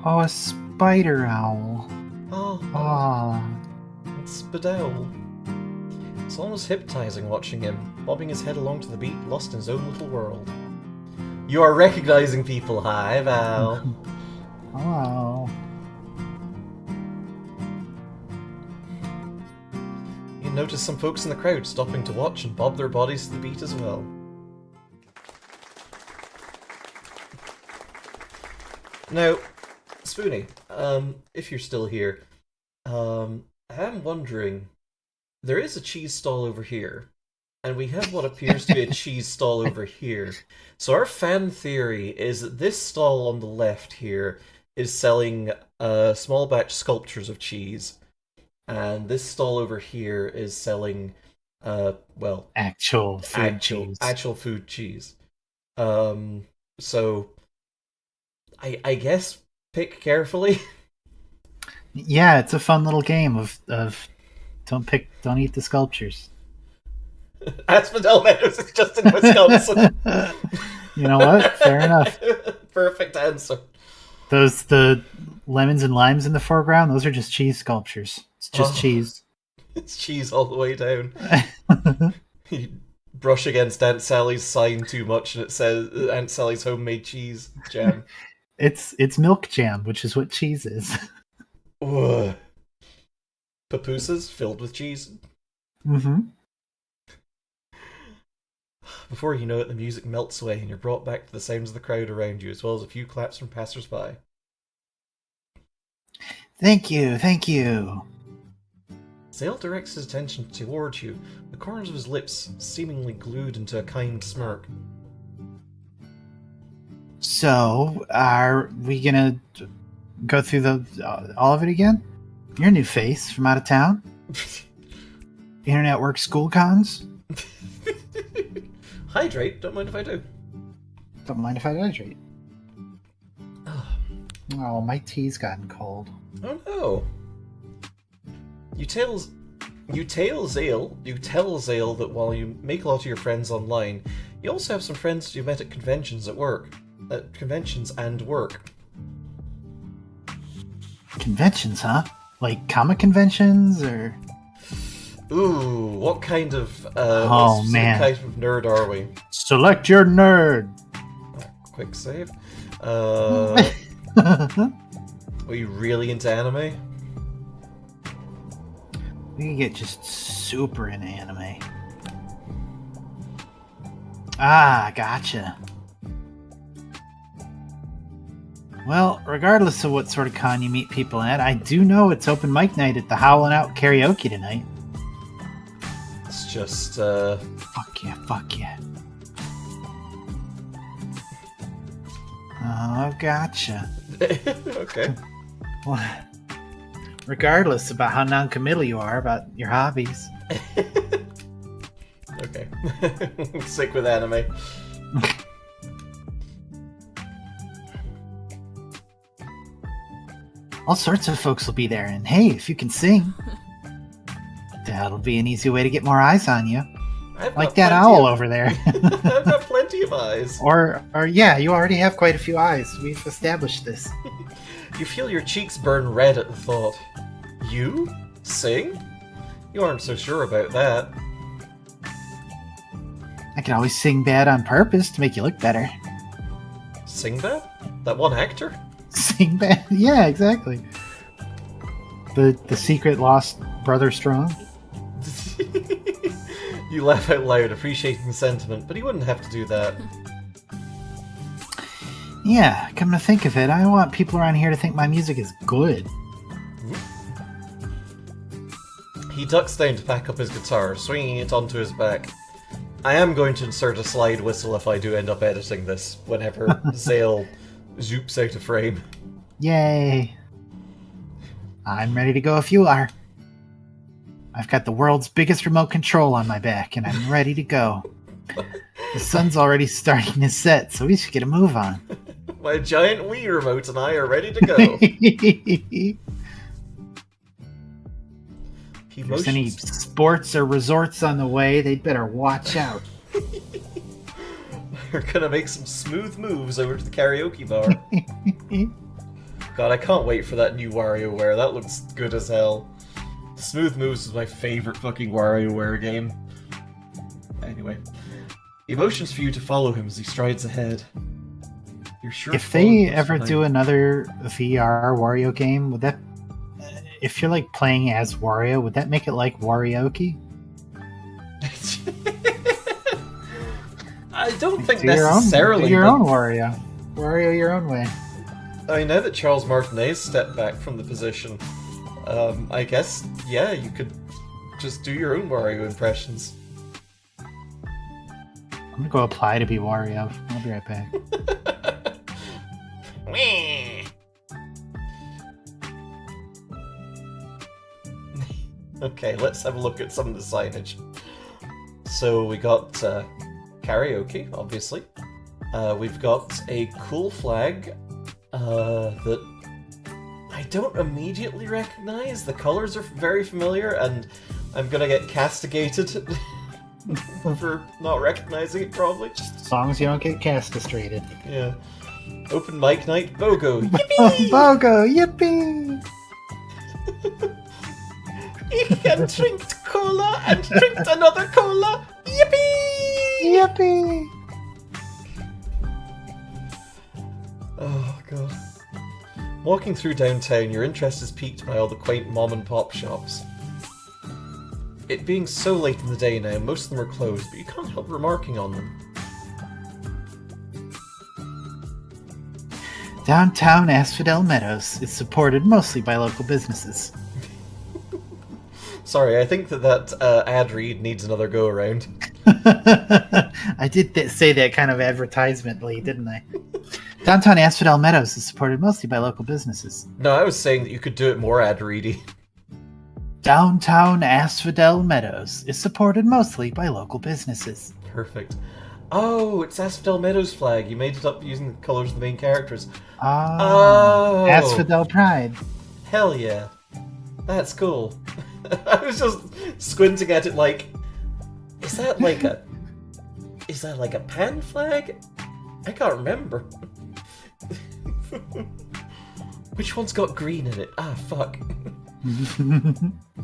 Oh, a spider owl. Oh, Oh. it's Spadell. It's almost hypnotizing watching him, bobbing his head along to the beat, lost in his own little world. You are recognizing people. Hi, Val. Oh. You notice some folks in the crowd stopping to watch and bob their bodies to the beat as well. Now, Spoonie, if you're still here, I am wondering, there is a cheese stall over here, and we have what appears to be a cheese stall over here. So our fan theory is that this stall on the left here is selling small batch sculptures of cheese, and this stall over here is selling, Actual food cheese. Actual food cheese. So I guess pick carefully. Yeah, it's a fun little game of don't eat the sculptures. Asphodel Meadows is just in Wisconsin. You know what? Fair enough. Perfect answer. The lemons and limes in the foreground, those are just cheese sculptures. It's just cheese. It's cheese all the way down. You brush against Aunt Sally's sign too much and it says Aunt Sally's homemade cheese jam. It's milk jam, which is what cheese is. Ugh. Papooses filled with cheese. Mm-hmm. Before you know it, the music melts away and you're brought back to the sounds of the crowd around you, as well as a few claps from passers-by. Thank you. Zale directs his attention towards you, the corners of his lips seemingly glued into a kind smirk. So, are we gonna go through the all of it again? You're a new face from out of town. Internet work school cons. Hydrate, don't mind if I do. Don't mind if I hydrate. Ah. Oh, my tea's gotten cold. Oh no! You tell Zale that while you make a lot of your friends online, you also have some friends you met at conventions and work. Conventions, huh? Like comic conventions, or? Ooh, what kind of Oh, what man. kind of nerd are we? Select your nerd. Quick save. Are you really into anime? We can get just super into anime. Ah, gotcha. Well, regardless of what sort of con you meet people at, I do know it's open mic night at the Howlin' Out Karaoke tonight. It's just Fuck yeah. Oh, gotcha. okay. Well, regardless about how non-committal you are about your hobbies. Okay. Stick with anime. All sorts of folks will be there, and hey, if you can sing, that'll be an easy way to get more eyes on you. I've Like got that plenty owl of- over there. I've got plenty of eyes. or yeah, you already have quite a few eyes. We've established this. You feel your cheeks burn red at the thought. You? Sing? You aren't so sure about that. I can always sing bad on purpose to make you look better. Sing that? That one actor? Sing bad? Yeah, exactly. The secret lost brother strong. You laugh out loud, appreciating the sentiment, but he wouldn't have to do that. Yeah, come to think of it, I want people around here to think my music is good. He ducks down to pack up his guitar, swinging it onto his back. I am going to insert a slide whistle if I do end up editing this, whenever Zale zoops out of frame. Yay! I'm ready to go if you are. I've got the world's biggest remote control on my back, and I'm ready to go. The sun's already starting to set, so we should get a move on. My giant Wii remote and I are ready to go. If He there's any motions. sports or resorts on the way, they'd better watch out. We're gonna make some smooth moves over to the karaoke bar. God, I can't wait for that new WarioWare. That looks good as hell. Smooth Moves is my favorite fucking WarioWare game. Anyway. He motions for you to follow him as he strides ahead. You're sure If they ever do another VR Wario game, would that... If you're like playing as Wario, would that make it like Warioki? I don't think Do your own, necessarily. do your but- own Wario. Wario your own way. I mean, now that Charles Martinet stepped back from the position, I guess, yeah, you could just do your own Wario impressions. I'm gonna go apply to be Wario. I'll be right back. Okay, let's have a look at some of the signage. So we got karaoke, obviously. We've got a cool flag that I don't immediately recognize. The colors are very familiar, and I'm gonna get castigated for not recognizing it, probably. As long as you don't get castrated. Yeah. Open mic night, BOGO. Yippee! Bogo, yippee! You can drink cola and drink another cola. Yippee! Yippee! Oh god. Walking through downtown, your interest is piqued by all the quaint mom and pop shops. It being so late in the day now, most of them are closed, but you can't help remarking on them. Downtown Asphodel Meadows is supported mostly by local businesses. Sorry, I think that ad read needs another go around. I did say that kind of advertisementally, didn't I? Downtown Asphodel Meadows is supported mostly by local businesses. No, I was saying that you could do it more ad ready. Downtown Asphodel Meadows is supported mostly by local businesses. Perfect. Oh, it's Asphodel Meadows flag. You made it up using the colors of the main characters. Oh, Asphodel Pride. Hell yeah. That's cool. I was just squinting at it like, is that like a pan flag? I can't remember. Which one's got green in it? Ah, fuck.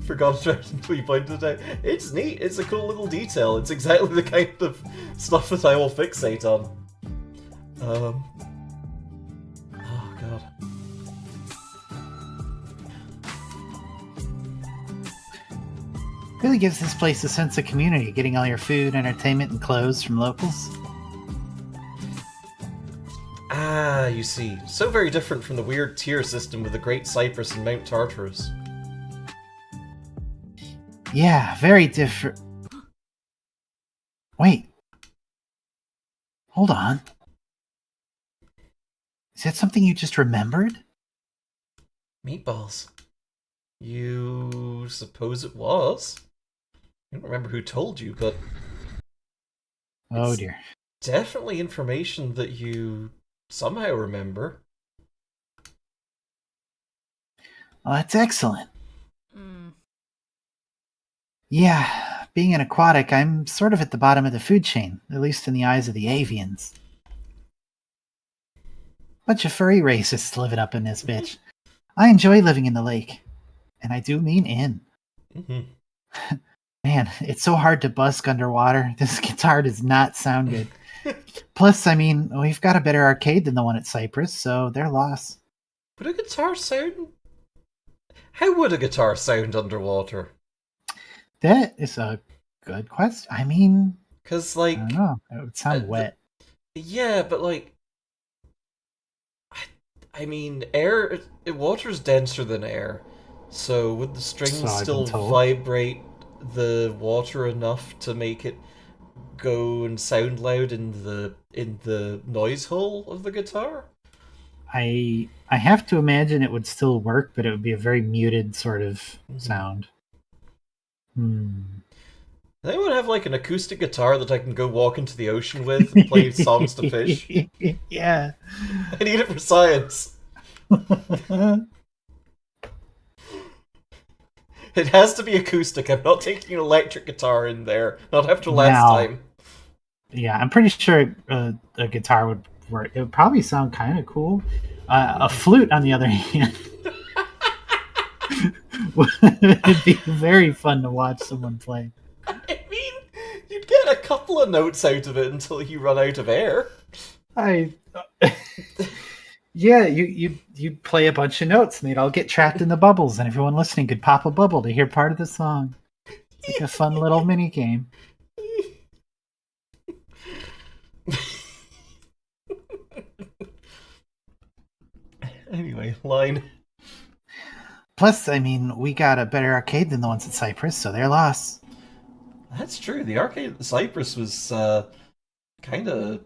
Forgot until you pointed it out. It's neat. It's a cool little detail. It's exactly the kind of stuff that I will fixate on. Oh god. Really gives this place a sense of community, getting all your food, entertainment, and clothes from locals. Ah, you see. So very different from the weird tier system with the Great Cypress and Mount Tartarus. Yeah, very different. Wait. Hold on. Is that something you just remembered? Meatballs. You suppose it was? I don't remember who told you, but Oh It's- dear. definitely information that you somehow remember. Well, that's excellent. Yeah, being an aquatic, I'm sort of at the bottom of the food chain, at least in the eyes of the avians. Bunch of furry racists living up in this bitch. I enjoy living in the lake. And I do mean in. Mm-hmm. Man, it's so hard to busk underwater. This guitar does not sound good. Plus, I mean, we've got a better arcade than the one at Cypress, so they're lost. Would a guitar sound? How would a guitar sound underwater? That is a good question. I mean, Because, I like, don't know. It would sound wet. yeah, but like, I mean, water's denser than air. So would the strings So I've still been told. vibrate the water enough to make it go and sound loud in the noise hole of the guitar? I have to imagine it would still work, but it would be a very muted sort of sound. Does anyone have like an acoustic guitar that I can go walk into the ocean with and play songs to fish? Yeah. I need it for science. It has to be acoustic. I'm not taking an electric guitar in there. Not after last No. time. Yeah, I'm pretty sure a guitar would work. It would probably sound kind of cool. A flute, on the other hand, would be very fun to watch someone play. I mean, you'd get a couple of notes out of it until you run out of air. Yeah, you'd play a bunch of notes and they'd all get trapped in the bubbles, and everyone listening could pop a bubble to hear part of the song. It's like a fun little mini game. Anyway, line. Plus, I mean, we got a better arcade than the ones at Cypress, so they're lost. That's true. The arcade at the Cypress was kind of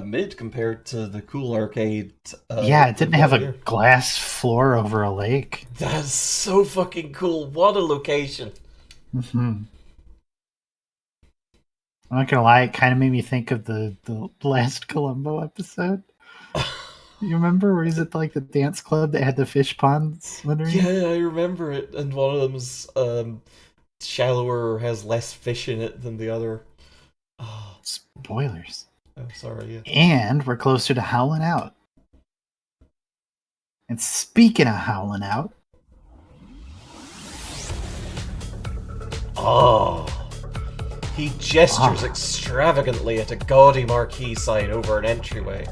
mid compared to the cool arcade. Yeah, it didn't have a here. glass floor over a lake. That's so fucking cool. What a location. I'm not gonna lie, it kind of made me think of the last Columbo episode. You remember where he's at like the dance club that had the fish ponds underneath? Yeah, I remember it. And one of them's shallower or has less fish in it than the other. Oh, Spoilers. sorry. Yeah. And we're closer to Howlin' Out. And speaking of Howlin' Out, Oh. He gestures extravagantly at a gaudy marquee sign over an entryway.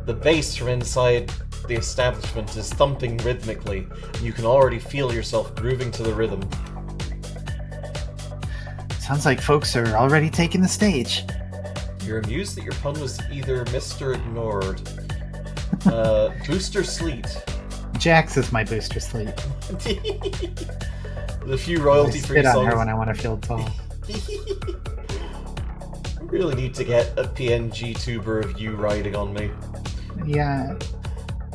The bass from inside the establishment is thumping rhythmically, and you can already feel yourself grooving to the rhythm. sounds like folks are already taking the stage. You're amused that your pun was either missed or ignored. Booster Sleet. Jax is my booster sleep. The few I royalty-free spit on songs. her when I want to feel tall. I really need to get a PNG tuber of you riding on me. Yeah.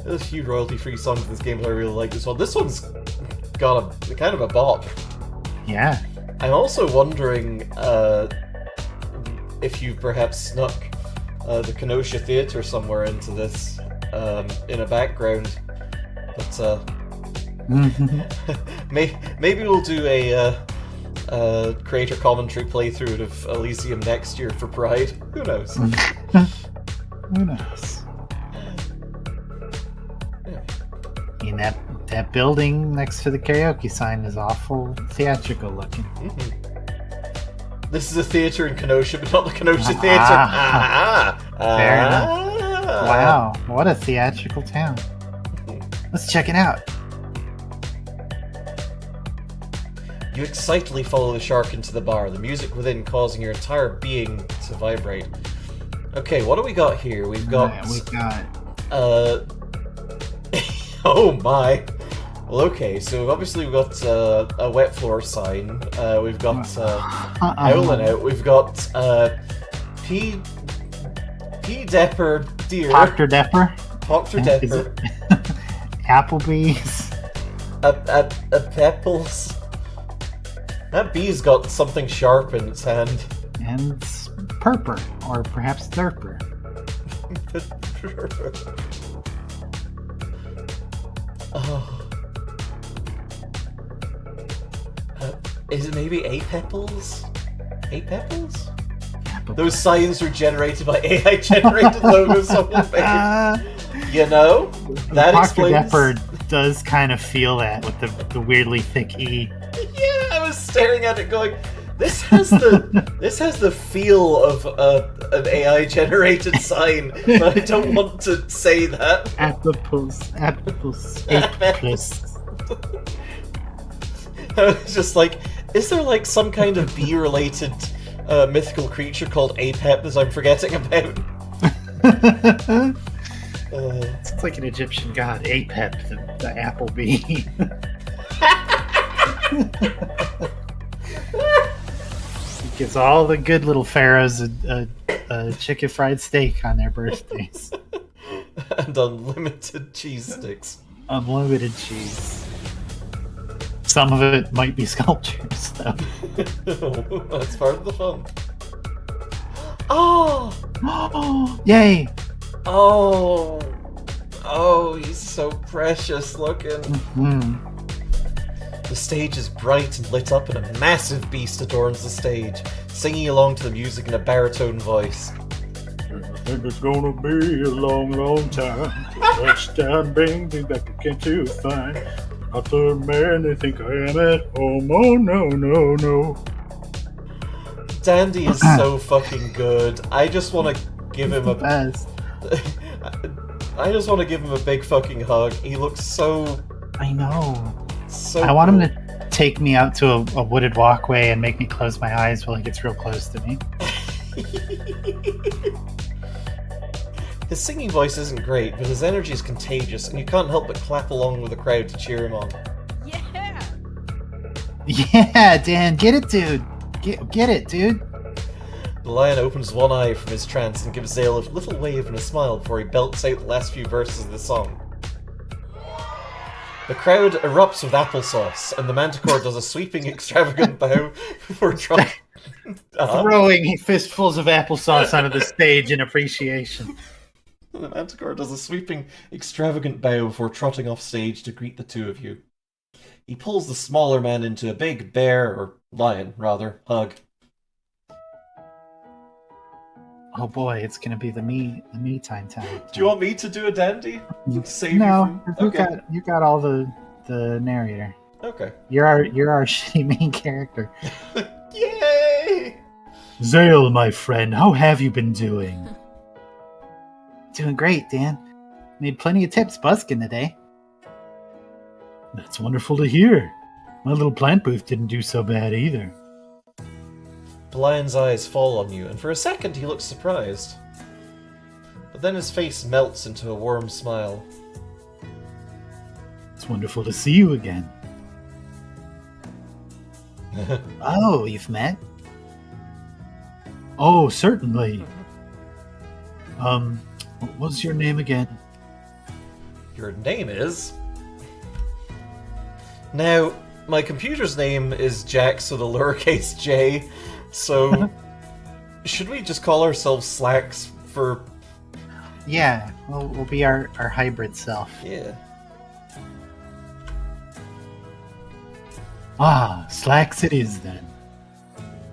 There's a few royalty-free songs in this game, but I really like this one. This one's got a kind of a bop. Yeah. I'm also wondering if you've perhaps snuck the Kenosha Theatre somewhere into this in a background. But maybe we'll do a creator commentary playthrough of Elysium next year for Pride. Who knows? Who knows? I mean, that building next to the karaoke sign is awful theatrical looking. Mm-hmm. This is a theatre in Kenosha, but not the Kenosha Theatre. Fair enough. Wow, what a theatrical town. Let's check it out. You excitedly follow the shark into the bar, the music within causing your entire being to vibrate. Okay, what do we got here? We've got... We got... oh my! Well, okay, so obviously we've got a wet floor sign, we've got howling out, we've got P. Depper deer. Dr. Depper? Dr. Depper. Applebee's. A Pepples. That bee's got something sharp in its hand. And Purper, or perhaps Derper. Oh. Is it maybe A-Pepples? A-Pepples? Those signs were generated by AI-generated logos someone made. You know? That Dr. explains... Depper does kind of feel that with the weirdly thick E. Yeah, I was staring at it going, this has the feel of an AI-generated sign, but I don't want to say that. Apples. I was just like, is there like some kind of bee-related mythical creature called Apep that I'm forgetting about? It's like an Egyptian god, Apep, the apple bee. It gives all the good little pharaohs a chicken fried steak on their birthdays. And unlimited cheese sticks. Unlimited cheese. Some of it might be sculptures, though. That's part of the fun. Oh! Yay! Oh! Oh, he's so precious looking. Mm-hmm. The stage is bright and lit up, and a massive beast adorns the stage, singing along to the music in a baritone voice. I think it's gonna be a long, long time. Touchdown, baby, back again to find. Not the man they think I am at home. Oh, no, no, no. Dandy is so fucking good. I just want to give him a... Best. I just want to give him a big fucking hug. He looks so... I know. So I want him cool. to take me out to a wooded walkway and make me close my eyes while he gets real close to me. His singing voice isn't great, but his energy is contagious, and you can't help but clap along with the crowd to cheer him on. Yeah! Yeah, Dan, get it, dude. Get it, dude. The lion opens one eye from his trance and gives Zale a little wave and a smile before he belts out the last few verses of the song. The crowd erupts with applesauce, and the manticore does a sweeping, extravagant bow before trotting. Throwing fistfuls of applesauce onto the stage in appreciation. The manticore does a sweeping, extravagant bow before trotting off stage to greet the two of you. He pulls the smaller man into a big bear, or lion, rather, hug. Oh boy, it's gonna be the me time. Do you want me to do a dandy? Save No, you from... Okay. you got all the narrator. Okay. You're our shitty main character. Yay! Zale, my friend, how have you been doing? Doing great, Dan. Made plenty of tips busking today. That's wonderful to hear. My little plant booth didn't do so bad either. The lion's eyes fall on you, and for a second he looks surprised. But then his face melts into a warm smile. It's wonderful to see you again. Oh, you've met? Oh, certainly. What was your name again? Your name is... Now, my computer's name is Jax with a lowercase j, so should we just call ourselves Slacks for... Yeah, we'll be our hybrid self. Yeah. Ah, Slacks it is then.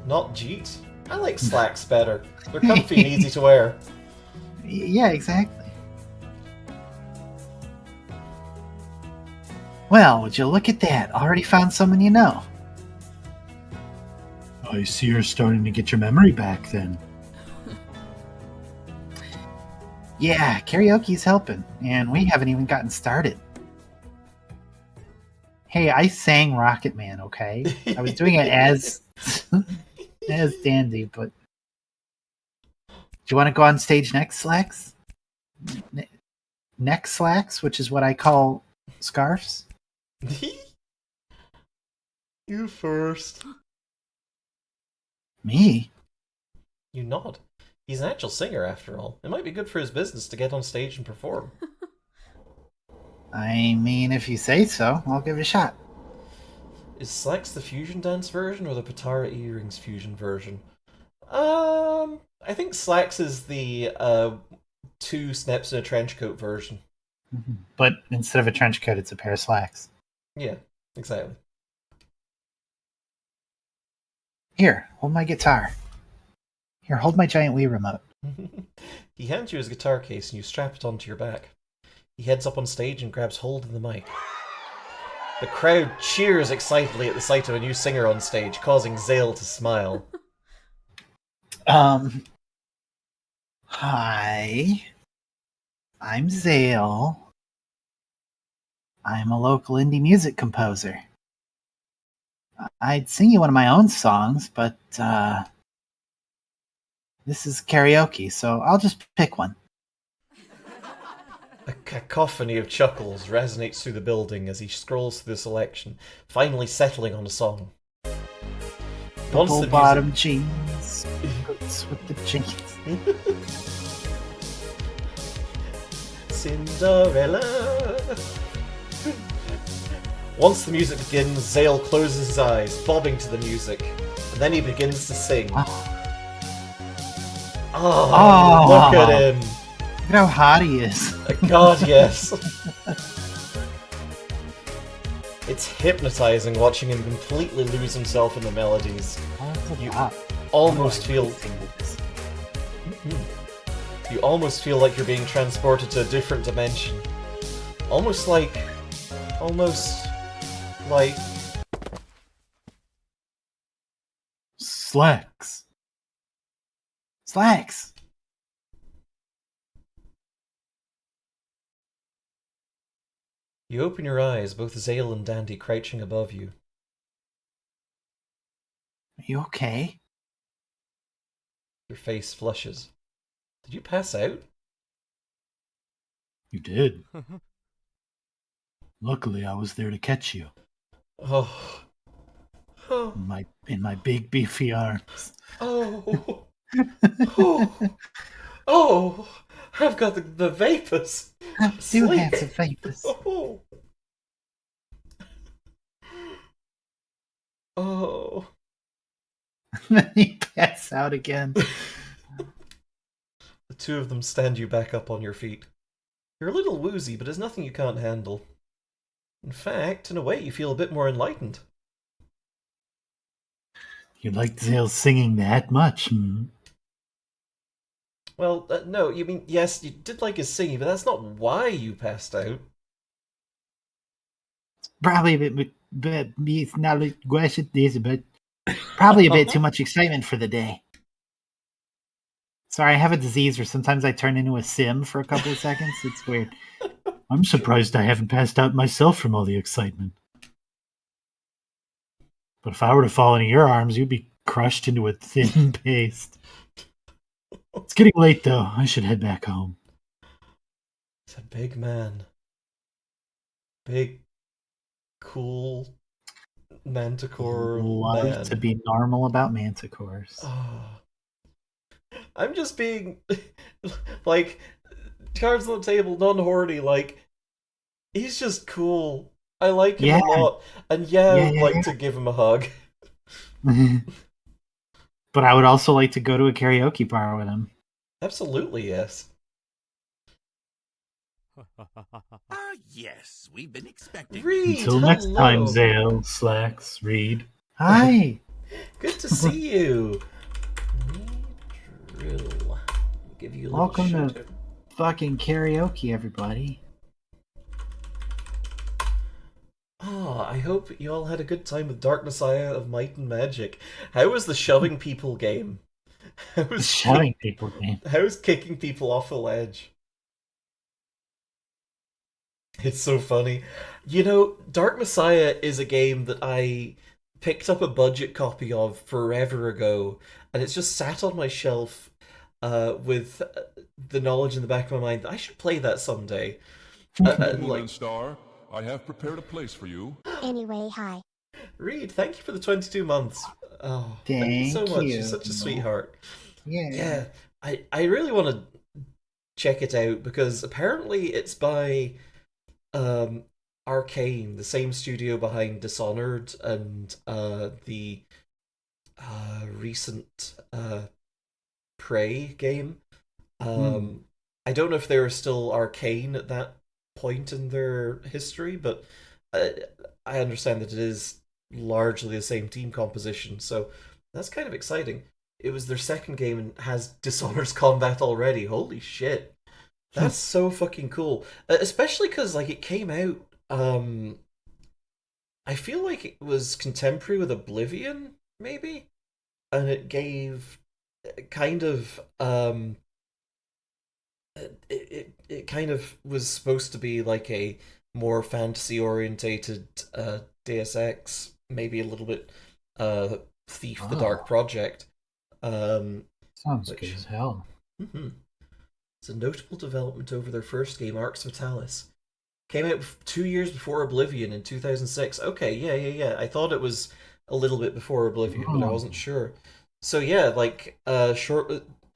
Not Jeet? I like Slacks better. They're comfy and easy to wear. Yeah, exactly. Well, would you look at that? Already found someone you know. I see you're starting to get your memory back then. Yeah, karaoke's helping, and we haven't even gotten started. Hey, I sang Rocket Man, okay? I was doing it as Dandy, but... Do you want to go on stage next, Slacks? Neck slacks, which is what I call scarves? You first. Me? You nod. He's an actual singer, after all. It might be good for his business to get on stage and perform. I mean, if you say so, I'll give it a shot. Is Slacks the fusion dance version or the Patara earrings fusion version? I think Slacks is the 2 snaps in a trench coat version. But instead of a trench coat, it's a pair of slacks. Yeah, exactly. Here, hold my guitar. Here, hold my giant Wii remote. He hands you his guitar case and you strap it onto your back. He heads up on stage and grabs hold of the mic. The crowd cheers excitedly at the sight of a new singer on stage, causing Zale to smile. Hi. I'm Zale. I'm a local indie music composer. I'd sing you one of my own songs, but this is karaoke, so I'll just pick one. A cacophony of chuckles resonates through the building as he scrolls through the selection, finally settling on a song. Once the Bottom jeans, boots with the jeans. Cinderella. Once the music begins, Zale closes his eyes, bobbing to the music, and then he begins to sing. Oh, look at him! Look at how hot he is. God, yes. It's hypnotizing watching him completely lose himself in the melodies. You almost feel... You almost feel like you're being transported to a different dimension. Almost like... Slacks. Slacks. You open your eyes, both Zale and Dandy crouching above you. Are you okay? Your face flushes. Did you pass out? You did. Luckily, I was there to catch you. Oh. Oh. In my big beefy arms. Oh. Oh. Oh. I've got the vapors. I do have the vapors. Oh. Oh. Then you pass out again. The two of them stand you back up on your feet. You're a little woozy, but there's nothing you can't handle. In fact, in a way, you feel a bit more enlightened. You liked Zale singing that much, hmm? Well, no, you mean, yes, you did like his singing, but that's not why you passed out. Probably a bit it's not a question this, but probably a bit too much excitement for the day. Sorry, I have a disease where sometimes I turn into a sim for a couple of seconds. It's weird. I'm surprised I haven't passed out myself from all the excitement. But if I were to fall into your arms, you'd be crushed into a thin paste. It's getting late, though. I should head back home. He's a big man. Big, cool, Manticore Love man. to be normal about manticores. Oh, I'm just being like cards on the table, non-horny. Like he's just cool. I like him Yeah. a lot, and yeah, I Yeah, would yeah, like to give him a hug. But I would also like to go to a karaoke bar with him. Absolutely, yes. Ah, yes, we've been expecting you. Reed, Until next time, hello. Zale, Slacks, Reed. Hi. Good to see you. Reed Drill. Give you a little Welcome shout to out. fucking karaoke, everybody. Ah, I hope you all had a good time with Dark Messiah of Might and Magic. How was the shoving people game? How The was shouting people game. how was kicking people off a ledge? It's so funny. You know, Dark Messiah is a game that I picked up a budget copy of forever ago, and it's just sat on my shelf with the knowledge in the back of my mind that I should play that someday. Moon Like, and Star, I have prepared a place for you. Anyway, hi. Reed, thank you for the 22 months. Oh, thank you so Thank much. you. You're such a sweetheart. Yeah. Yeah, I really want to check it out because apparently it's by um Arcane, the same studio behind Dishonored and the recent Prey game. I don't know if they were still Arcane at that point in their history, but uh, I understand that it is largely the same team composition, so that's kind of exciting. It was their second game and has Dishonored's combat already. Holy shit. That's so fucking cool. Especially because like it came out I feel like it was contemporary with Oblivion, maybe? And it gave kind of it kind of was supposed to be like a more fantasy orientated Deus Ex, maybe a little bit uh Thief the Dark Oh. Project. Um Sounds which good as hell. mhm. It's a notable development over their first game, Arx Vitalis. Came out 2 years before Oblivion in 2006. Okay, yeah. I thought it was a little bit before Oblivion, but I Oh. wasn't sure. So yeah, like a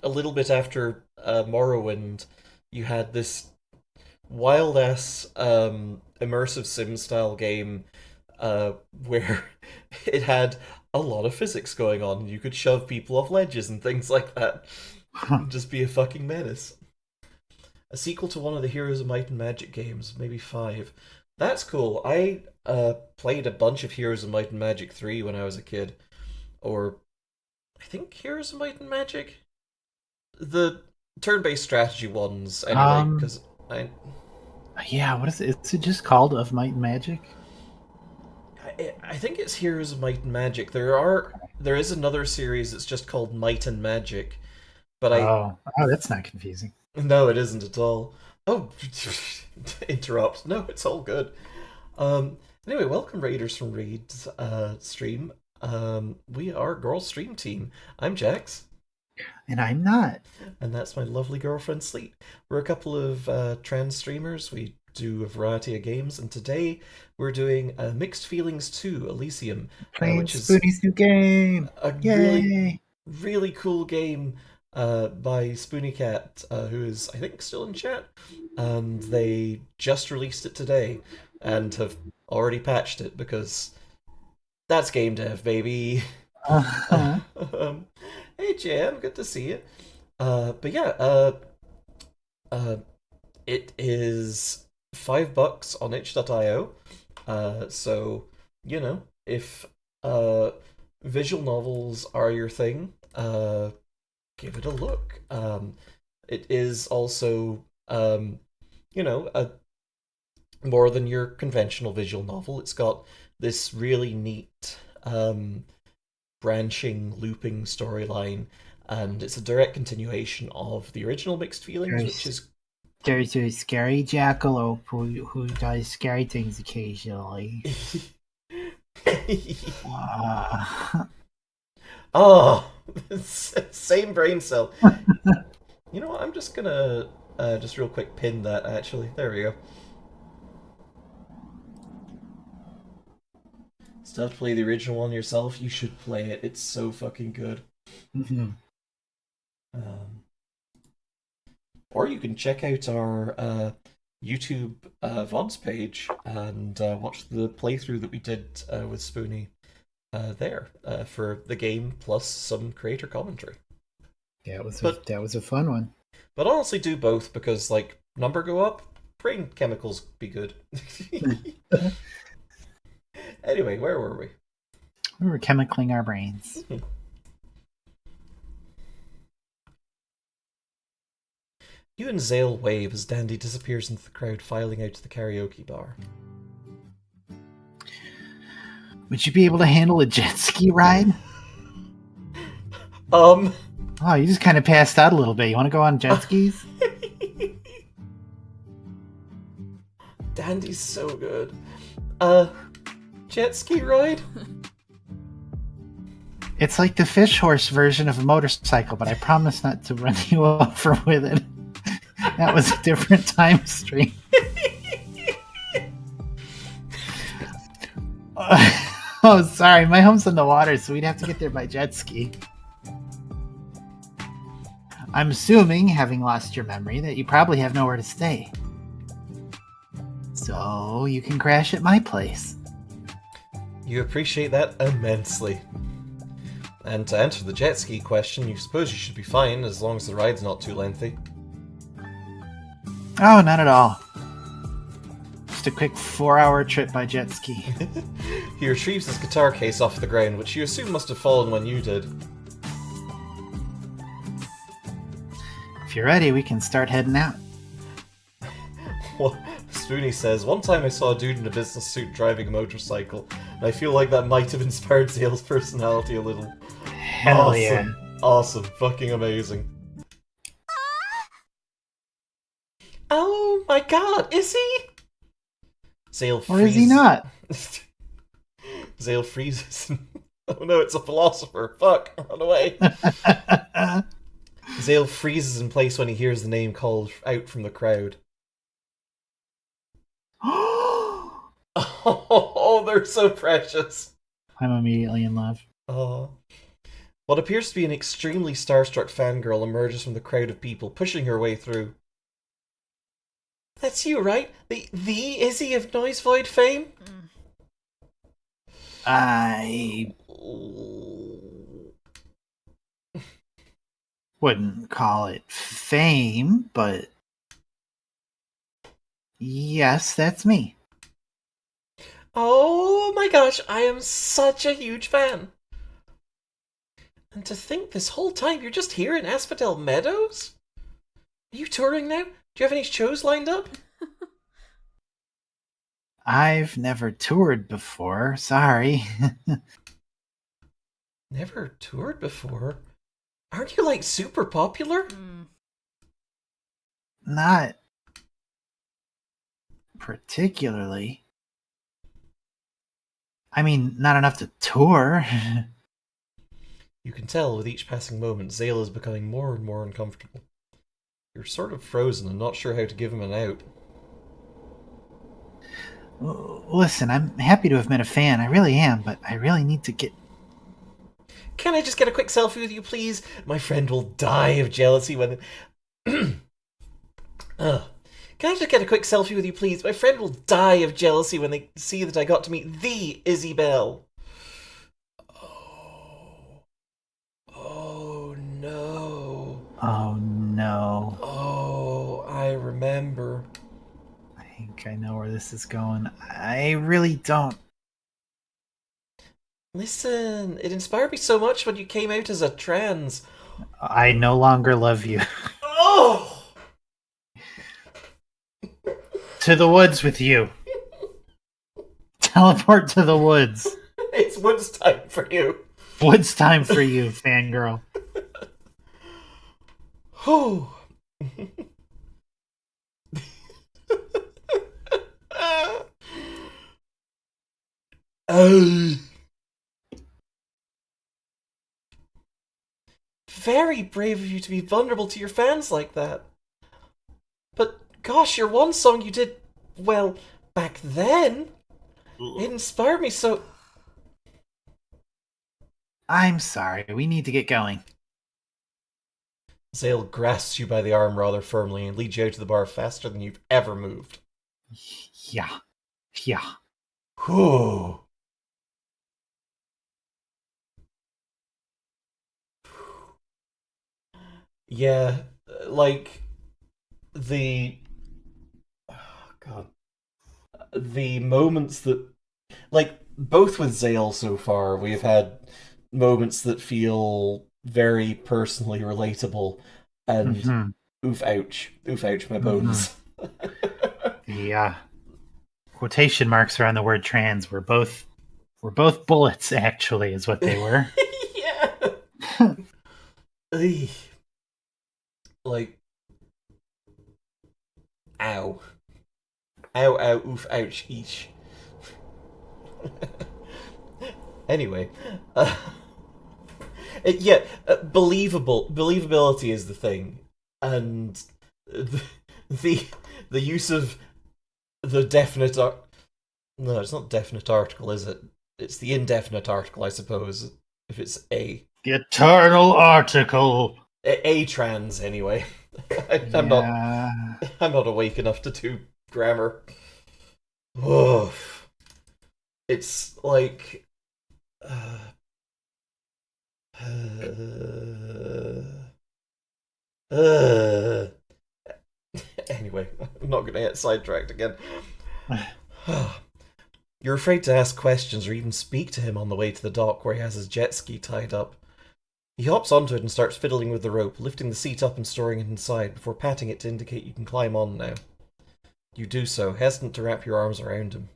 little bit after Morrowind, you had this wild ass immersive sim style game where it had a lot of physics going on. You could shove people off ledges and things like that. And just be a fucking menace. A sequel to one of the Heroes of Might and Magic games, maybe 5. That's cool. I played a bunch of Heroes of Might and Magic 3 when I was a kid. Or I think Heroes of Might and Magic? The turn-based strategy ones, anyway, because Yeah, what is it? Is it just called Of Might and Magic? I think it's Heroes of Might and Magic. There is another series that's just called Might and Magic, but Oh, that's not confusing. no, it isn't at all. Oh, interrupt. No, it's all good. Anyway, welcome Raiders from Raid's stream. We are Girl Stream Team. I'm Jax, And I'm not. and that's my lovely girlfriend Sleet. We're a couple of trans streamers. We do a variety of games, and today we're doing Mixed Feelings 2 Elysium, Playing which is Spoonie's new game. a Yay! really cool game by Spoony Cat, who is, I think, still in chat. And they just released it today and have already patched it because that's game dev, baby. Uh-huh. Hey, Jam, good to see you. But yeah, it is $5 on itch.io. So, you know, if visual novels are your thing, give it a look. It is also, a more than your conventional visual novel. It's got this really neat, branching, looping storyline, and it's a direct continuation of the original Mixed Feelings, which is There's a scary jackalope who does scary things occasionally. oh, same brain cell. You know what? I'm just gonna just real quick pin that. Actually, there we go. still have to play the original one yourself, you should play it. It's so fucking good. Mm-hmm. Or you can check out our YouTube VODs page and watch the playthrough that we did with Spoonie there for the game plus some creator commentary. Yeah, that was a fun one. But honestly, do both because like number go up, brain chemicals be good. Anyway, where were we? We were chemicaling our brains. You and Zale wave as Dandy disappears into the crowd filing out to the karaoke bar. Would you be able to handle a jet ski ride? Oh, you just kind of passed out a little bit. You want to go on jet skis? Dandy's so good. Jet ski ride? It's like the fish horse version of a motorcycle, but I promise not to run you over with it. That was a different time stream. Oh, sorry. My home's in the water, so we'd have to get there by jet ski. I'm assuming, having lost your memory, that you probably have nowhere to stay. So you can crash at my place. You appreciate that immensely. And to answer the jet ski question, you suppose you should be fine as long as the ride's not too lengthy. Oh, not at all. Just a quick 4-hour trip by jet ski. He retrieves his guitar case off the ground, which you assume must have fallen when you did. If you're ready, we can start heading out. Well, Spoonie says, one time I saw a dude in a business suit driving a motorcycle, and I feel like that might have inspired Zale's personality a little. Hell awesome. yeah. Awesome. Fucking amazing. Oh my god, is he? Zale freezes. Or is he not? Zale freezes. Oh no, it's a philosopher. Fuck, run away. Zale freezes in place when he hears the name called out from the crowd. Oh, they're so precious. I'm immediately in love. Oh. What appears to be an extremely starstruck fangirl emerges from the crowd of people, pushing her way through. That's you, right? The Izzy of Noise Void fame? I wouldn't call it fame, but yes, that's me. Oh my gosh, I am such a huge fan. And to think this whole time you're just here in Asphodel Meadows? Are you touring now? Do you have any shows lined up? I've never toured before, sorry. Never toured before? Aren't you, like, super popular? Not particularly. I mean, not enough to tour. You can tell with each passing moment, Zale is becoming more and more uncomfortable. You're sort of frozen and not sure how to give him an out. Listen, I'm happy to have met a fan, I really am, but I really need to get... Can I just get a quick selfie with you, please? My friend will die of jealousy when... Can I just get a quick selfie with you, please? My friend will die of jealousy when they see that I got to meet the Izzy Bell. Oh no. Oh no. Oh, I remember. I think I know where this is going. I really don't. Listen, it inspired me so much when you came out as a trans. I no longer love you. Oh! To the woods with you. Teleport to the woods. It's woods time for you. Woods time for you, fangirl. Oh. Very brave of you to be vulnerable to your fans like that. But gosh, your one song you did, well, back then, it inspired me so... I'm sorry. We need to get going. Zale grasps you by the arm rather firmly and leads you out to the bar faster than you've ever moved. Yeah. Yeah. Whew. Yeah, like the oh God, the moments that like both with Zale so far, we've had moments that feel very personally relatable, and Mm-hmm. oof, ouch, my Mm-hmm. bones. The quotation marks around the word trans were both bullets, actually, is what they were. Yeah. Ugh. Like, ow, ow, oof, ouch, each. Anyway, uh, yeah, believability is the thing, and the the use of the definite no, it's not definite article, is it? It's the indefinite article, I suppose. If it's The eternal article. a trans anyway. I'm not Yeah. I'm not awake enough to do grammar. Oof. It's like uh, uh, anyway, I'm not going to get sidetracked again. You're afraid to ask questions or even speak to him on the way to the dock where he has his jet ski tied up. He hops onto it and starts fiddling with the rope, lifting the seat up and storing it inside before patting it to indicate you can climb on now. You do so, hesitant to wrap your arms around him.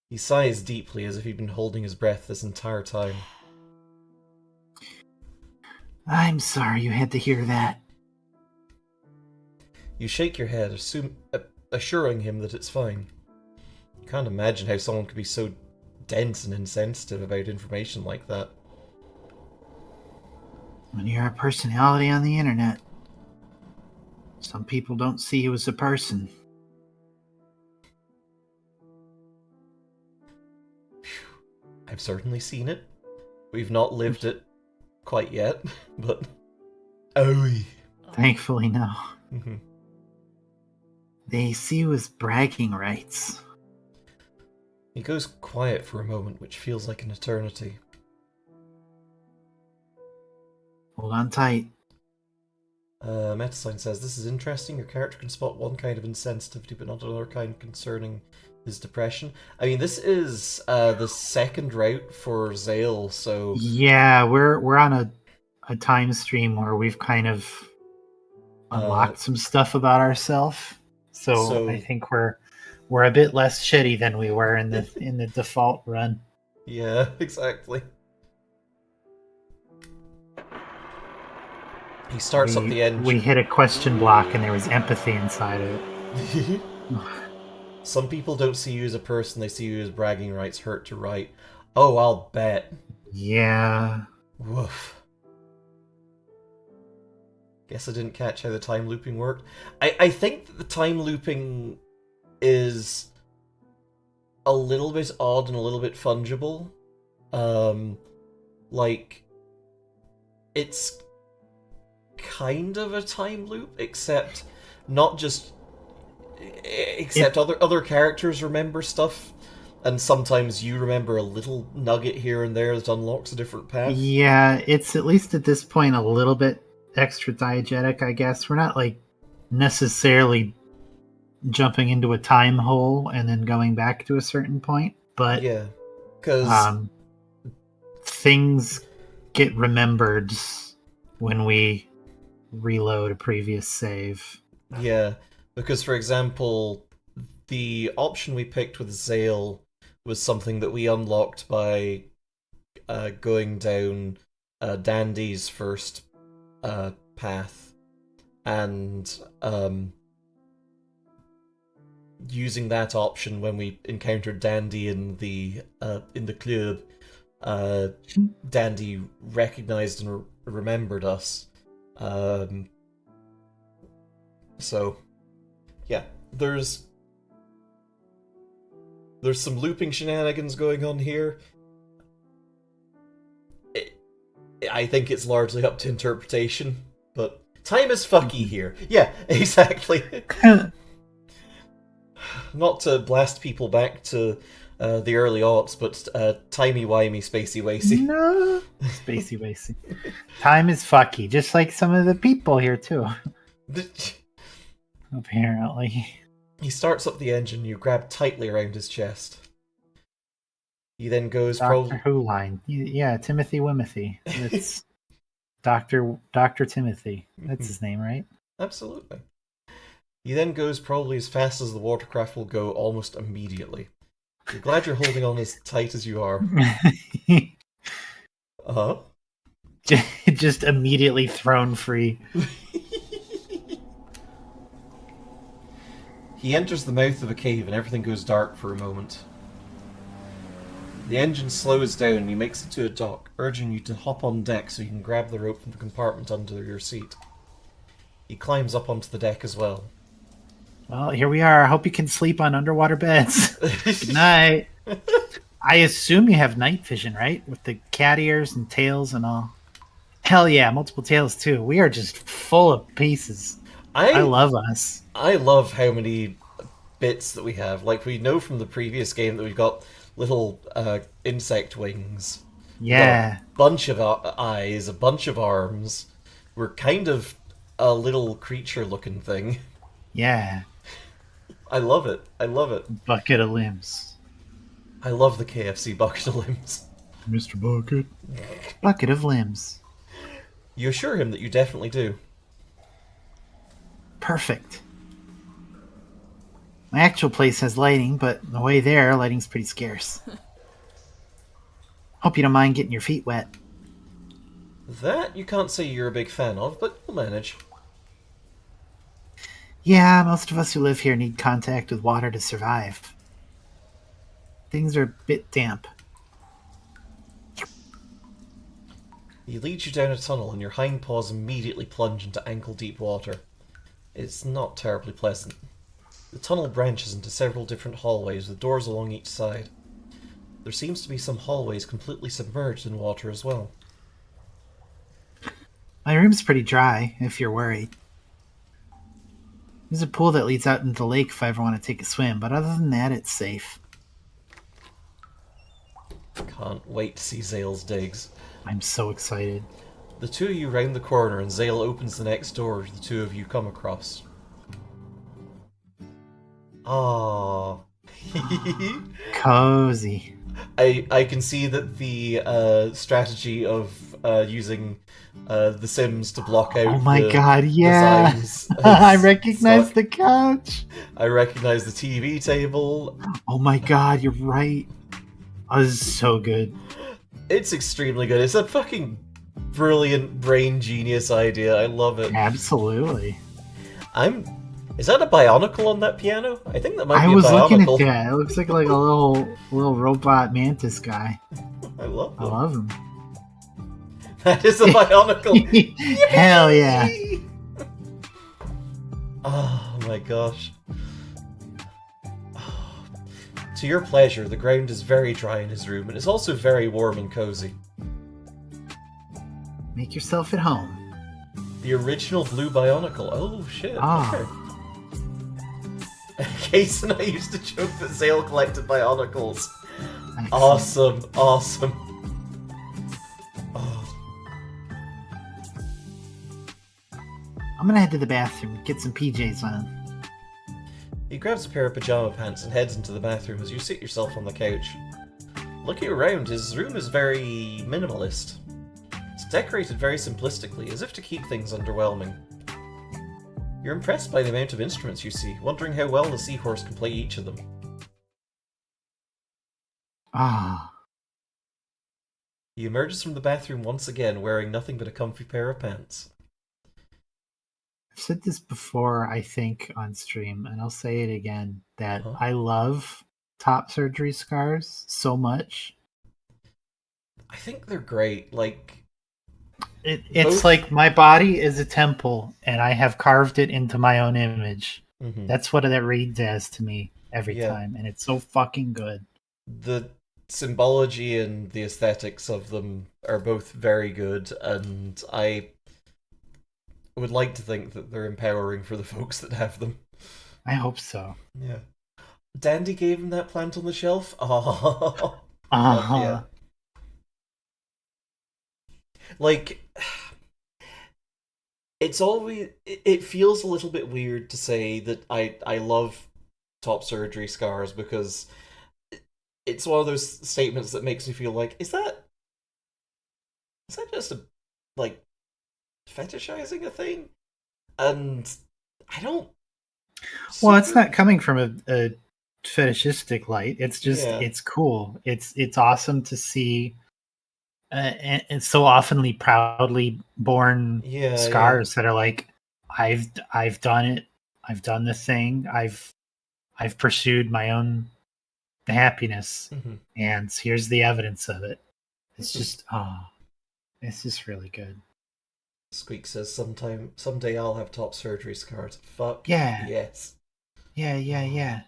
He sighs deeply as if he'd been holding his breath this entire time. I'm sorry you had to hear that. You shake your head, assuring him that it's fine. You can't imagine how someone could be so dense and insensitive about information like that. When you're a personality on the internet, some people don't see you as a person. I've certainly seen it. We've not lived it quite yet, but... Oh. Thankfully, no. Mm-hmm. They see you as bragging rights. He goes quiet for a moment, which feels like an eternity. Hold on tight. Metasign says, this is interesting. Your character can spot one kind of insensitivity, but not another kind concerning his depression. I mean, this is the second route for Zale, so... Yeah, we're on a time stream where we've kind of unlocked some stuff about ourselves. So I think we're a bit less shitty than we were in the default run. Yeah, exactly. He starts up the engine. We hit a question block and there was empathy inside of it. Some people don't see you as a person, they see you as bragging rights hurt to write. Oh, I'll bet. Yeah. Woof. Guess I didn't catch how the time looping worked. I think that the time looping is a little bit odd and a little bit fungible. Like, it's kind of a time loop, except not just... Except other characters remember stuff, and sometimes you remember a little nugget here and there that unlocks a different path. Yeah, it's at least at this point a little bit extra diegetic, I guess. We're not like necessarily jumping into a time hole and then going back to a certain point, but yeah, because things get remembered when we reload a previous save. Yeah, because for example, the option we picked with Zale was something that we unlocked by going down Dandy's first path and using that option when we encountered Dandy in the club. Dandy recognized and remembered us. So, yeah, there's some looping shenanigans going on here. I think it's largely up to interpretation, but time is fucky here. Yeah, exactly. Not to blast people back to the early aughts, but timey-wimey, spacey-wacy. No. Spacey wacy. Time is fucky, just like some of the people here, too. Apparently. He starts up the engine, you grab tightly around his chest. He then goes Doctor Who line. Yeah, Timothy Wimothy. It's Dr. Timothy. That's his name, right? Absolutely. He then goes probably as fast as the watercraft will go almost immediately. You're glad you're holding on as tight as you are. Uh-huh. Just immediately thrown free. He enters the mouth of a cave and everything goes dark for a moment. The engine slows down and he makes it to a dock, urging you to hop on deck so you can grab the rope from the compartment under your seat. He climbs up onto the deck as well. Well, here we are. I hope you can sleep on underwater beds. Good night. I assume you have night vision, right? With the cat ears and tails and all. Hell yeah, multiple tails too. We are just full of pieces. I love us. I love how many bits that we have. Like, we know from the previous game that we've got little insect wings. Yeah. A bunch of eyes, a bunch of arms. We're kind of a little creature-looking thing. Yeah. I love it. I love it. Bucket of limbs. I love the KFC bucket of limbs. Mr. Bucket. Bucket of limbs. You assure him that you definitely do. Perfect. My actual place has lighting, but on the way there, lighting's pretty scarce. Hope you don't mind getting your feet wet. That you can't say you're a big fan of, but you'll manage. Yeah, most of us who live here need contact with water to survive. Things are a bit damp. He leads you down a tunnel and your hind paws immediately plunge into ankle-deep water. It's not terribly pleasant. The tunnel branches into several different hallways with doors along each side. There seems to be some hallways completely submerged in water as well. My room's pretty dry, if you're worried. There's a pool that leads out into the lake if I ever want to take a swim, but other than that, it's safe. Can't wait to see Zale's digs. I'm so excited. The two of you round the corner and Zale opens the next door the two of you come across. Ah, Cozy. I can see that the strategy of using The Sims to block out Oh my the god, yeah! designs I has recognize stuck. the couch! I recognize the TV table. Oh my god, you're right. Oh, this is so good. It's extremely good. It's a fucking brilliant brain genius idea. I love it. Absolutely. Is that a bionicle on that piano? I think that might I be a was looking at bionicle. that. It looks like a little robot mantis guy. I love I them. love him. That is a bionicle. Hell yeah. Oh my gosh. To your pleasure, the ground is very dry in his room, and it's also very warm and cozy. Make yourself at home. The original blue bionicle. Oh shit. Ah. Okay. Case and I used to joke that Zale collected bionicles. Excellent. Awesome, awesome. Oh. I'm gonna head to the bathroom, get some PJs on. He grabs a pair of pajama pants and heads into the bathroom as you sit yourself on the couch. Looking around, his room is very minimalist. It's decorated very simplistically, as if to keep things underwhelming. You're impressed by the amount of instruments you see, wondering how well the seahorse can play each of them. Ah. He emerges from the bathroom once again, wearing nothing but a comfy pair of pants. I've said this before, I think, on stream, and I'll say it again, that Huh? I love top surgery scars so much. I think they're great, like... It's Both- like my body is a temple, and I have carved it into my own image. mhm. That's what that reads as to me every Yeah. time, and it's so fucking good. The symbology and the aesthetics of them are both very good, and I would like to think that they're empowering for the folks that have them. I hope so. Yeah. Dandy gave him that plant on the shelf. Oh, Uh-huh. yeah. Like, it's always it feels a little bit weird to say that I love top surgery scars, because it's one of those statements that makes me feel like, is that just a, like, fetishizing a thing? And I don't Well, it's super, not coming from a fetishistic light. It's just yeah, it's cool. It's awesome to see, and so oftenly proudly born yeah, yeah. scars that are like, I've done it. I've done the thing. I've pursued my own happiness, Mhm. and here's the evidence of it. It's just it's just really good. Squeak says someday I'll have top surgery scars. Fuck Yeah, yes. yeah.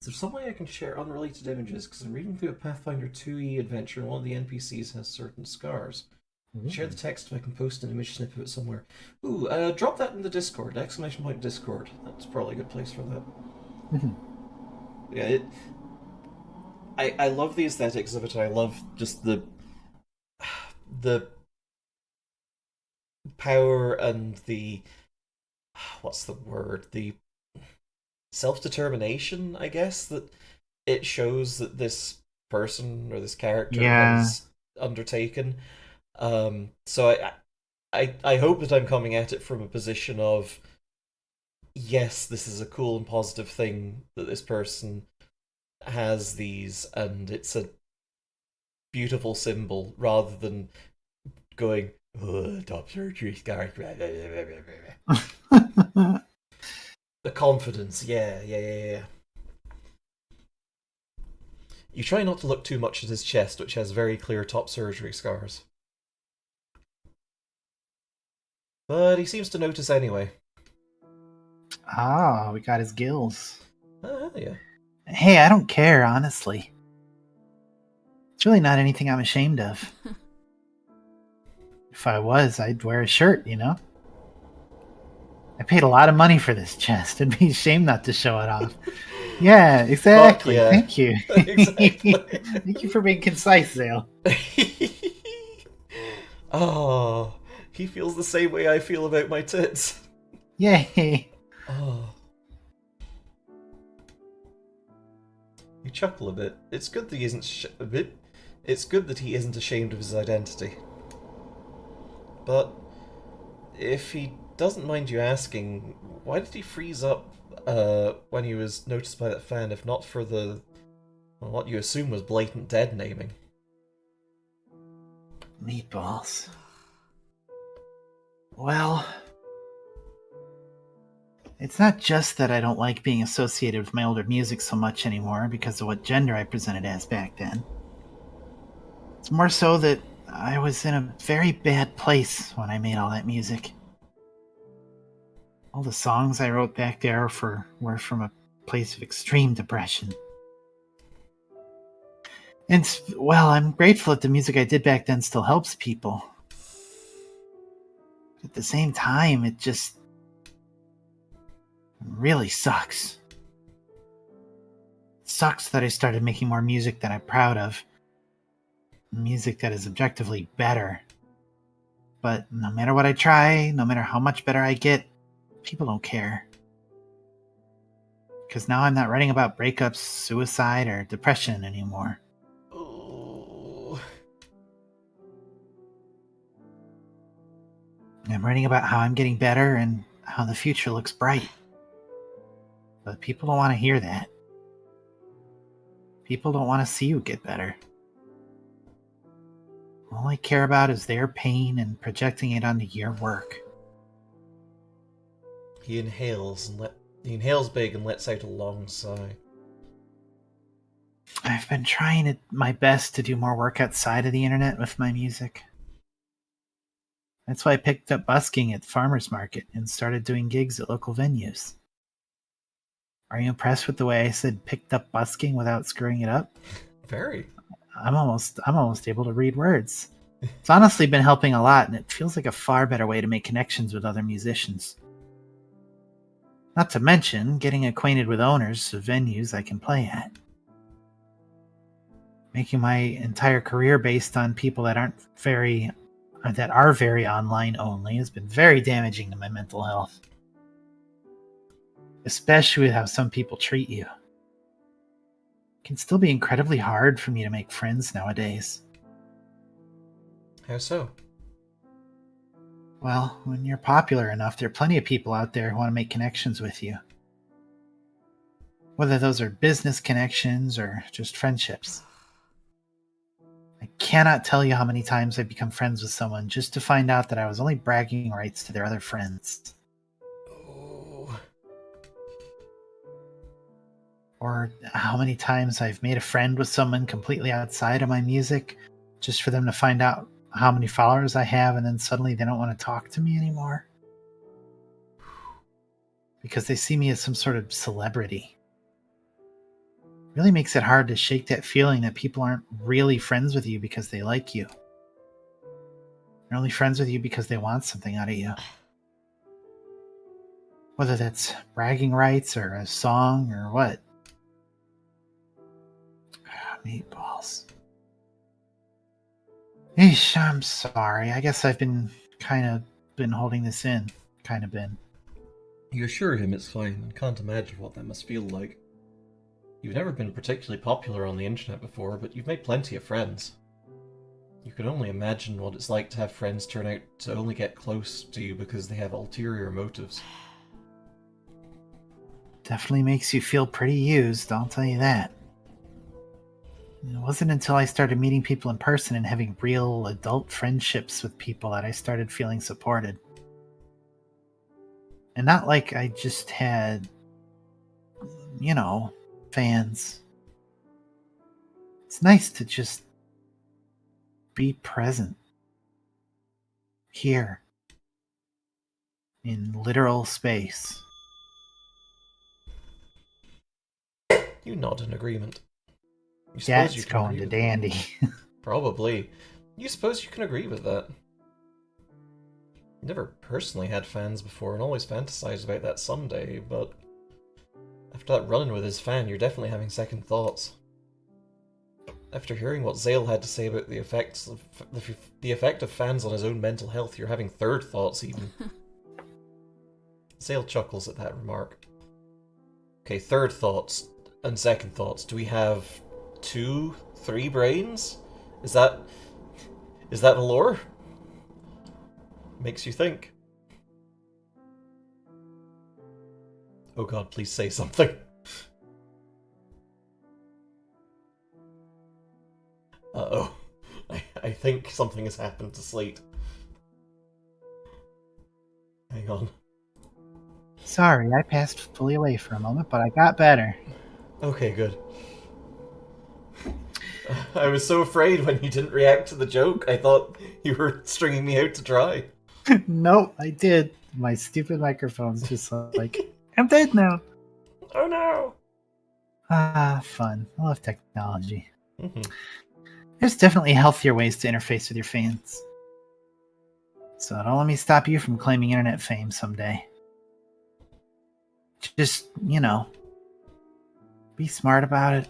Is there some way I can share unrelated images? Because I'm reading through a Pathfinder 2e adventure and one of the NPCs has certain scars. Share the text if I can post an image snippet of it somewhere. Ooh, drop that in the Discord. Exclamation point Discord. That's probably a good place for that. Mhm. Yeah, I love the aesthetics of it. I love just the power and the, what's the word? The self-determination, I guess, that it shows that this person or this character Yeah, has undertaken. So I hope that I'm coming at it from a position of, yes, this is a cool and positive thing that this person has these, and it's a beautiful symbol, rather than going, top surgery scar. The confidence, yeah. You try not to look too much at his chest, which has very clear top surgery scars. But he seems to notice anyway. we got his gills. Yeah. Hey, I don't care, honestly. It's really not anything I'm ashamed of. If I was, I'd wear a shirt, you know? I paid a lot of money for this chest. It'd be a shame not to show it off. Yeah, exactly. Yeah. Thank you. Exactly. Thank you for being concise, Zale. Oh, he feels the same way I feel about my tits. Yay. Oh. You chuckle a bit. It's good that he isn't a bit. It's good that he isn't ashamed of his identity. But if he doesn't mind you asking, why did he freeze up when he was noticed by that fan, if not for the, well, what you assume was blatant dead naming? Meatballs. Well, it's not just that I don't like being associated with my older music so much anymore because of what gender I presented as back then. It's more so that I was in a very bad place when I made all that music. All the songs I wrote back there were from a place of extreme depression. And, well, I'm grateful that the music I did back then still helps people. At the same time, it just really sucks. It sucks that I started making more music that I'm proud of. Music that is objectively better. But no matter what I try, no matter how much better I get, people don't care. Because now I'm not writing about breakups, suicide, or depression anymore. Oh. I'm writing about how I'm getting better and how the future looks bright. But people don't want to hear that. People don't want to see you get better. All I care about is their pain and projecting it onto your work. He inhales big and lets out a long sigh. I've been trying my best to do more work outside of the internet with my music. That's why I picked up busking at the farmer's market and started doing gigs at local venues. Are you impressed with the way I said picked up busking without screwing it up? Very. I'm almost able to read words. It's honestly been helping a lot, and it feels like a far better way to make connections with other musicians. Not to mention getting acquainted with owners of venues I can play at. Making my entire career based on people that are very online only has been very damaging to my mental health. Especially with how some people treat you. It can still be incredibly hard for me to make friends nowadays. How so? Well, when you're popular enough, there are plenty of people out there who want to make connections with you. Whether those are business connections or just friendships. I cannot tell you how many times I've become friends with someone just to find out that I was only bragging rights to their other friends. Oh. Or how many times I've made a friend with someone completely outside of my music just for them to find out how many followers I have and then suddenly they don't want to talk to me anymore. Because they see me as some sort of celebrity. It really makes it hard to shake that feeling that people aren't really friends with you because they like you. They're only friends with you because they want something out of you. Whether that's bragging rights or a song or what. Meatballs. Eesh, I'm sorry. I guess I've been holding this in. You assure him it's fine and can't imagine what that must feel like. You've never been particularly popular on the internet before, but you've made plenty of friends. You can only imagine what it's like to have friends turn out to only get close to you because they have ulterior motives. Definitely makes you feel pretty used, I'll tell you that. It wasn't until I started meeting people in person and having real adult friendships with people that I started feeling supported. And not like I just had, fans. It's nice to just be present. Here. In literal space. You nod in agreement. You suppose That's you can going agree to with dandy. Probably. You suppose you can agree with that? Never personally had fans before and always fantasized about that someday, but after that run-in with his fan, you're definitely having second thoughts. After hearing what Zale had to say about the effect of fans on his own mental health, you're having third thoughts even. Zale chuckles at that remark. Okay, third thoughts and second thoughts. Do we have 2, 3 brains? Is that the lore? Makes you think. Oh god, please say something. Uh-oh. I think something has happened to Slate. Hang on. Sorry, I passed fully away for a moment, but I got better. Okay, good. I was so afraid when you didn't react to the joke. I thought you were stringing me out to dry. Nope, I did. My stupid microphone's just like, I'm dead now. Oh no! Ah, fun. I love technology. Mm-hmm. There's definitely healthier ways to interface with your fans. So don't let me stop you from claiming internet fame someday. Just, be smart about it.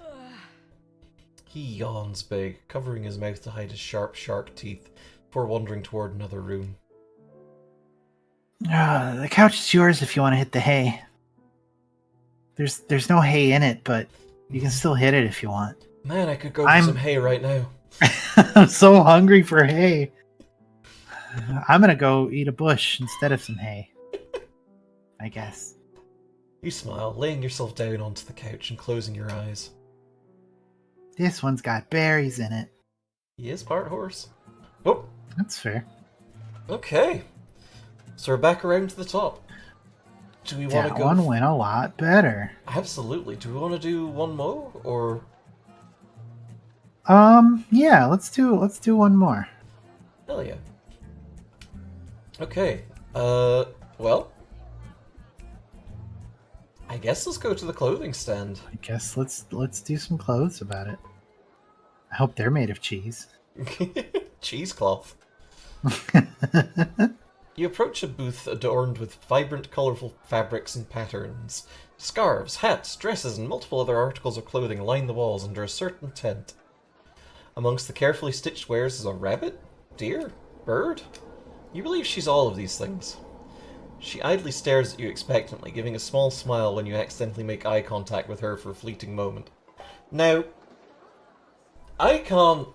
He yawns big, covering his mouth to hide his sharp shark teeth, before wandering toward another room. The couch is yours if you want to hit the hay. There's no hay in it, but you can still hit it if you want. Man, I could go for some hay right now. I'm so hungry for hay. I'm gonna go eat a bush instead of some hay. I guess. You smile, laying yourself down onto the couch and closing your eyes. This one's got berries in it. He is part horse. Oh, That's fair. okay. So we're back around to the top. Do we want to That go? one went a lot better. Absolutely. Do we want to do one more, or? Yeah, let's do one more. Hell yeah. Okay. Well. I guess let's go to the clothing stand. I guess let's do some clothes about it. I hope they're made of cheese. Cheesecloth. You approach a booth adorned with vibrant, colourful fabrics and patterns. Scarves, hats, dresses, and multiple other articles of clothing line the walls under a certain tent. Amongst the carefully stitched wares is a rabbit, deer, bird. You believe she's all of these things. She idly stares at you expectantly, giving a small smile when you accidentally make eye contact with her for a fleeting moment. Now, I can't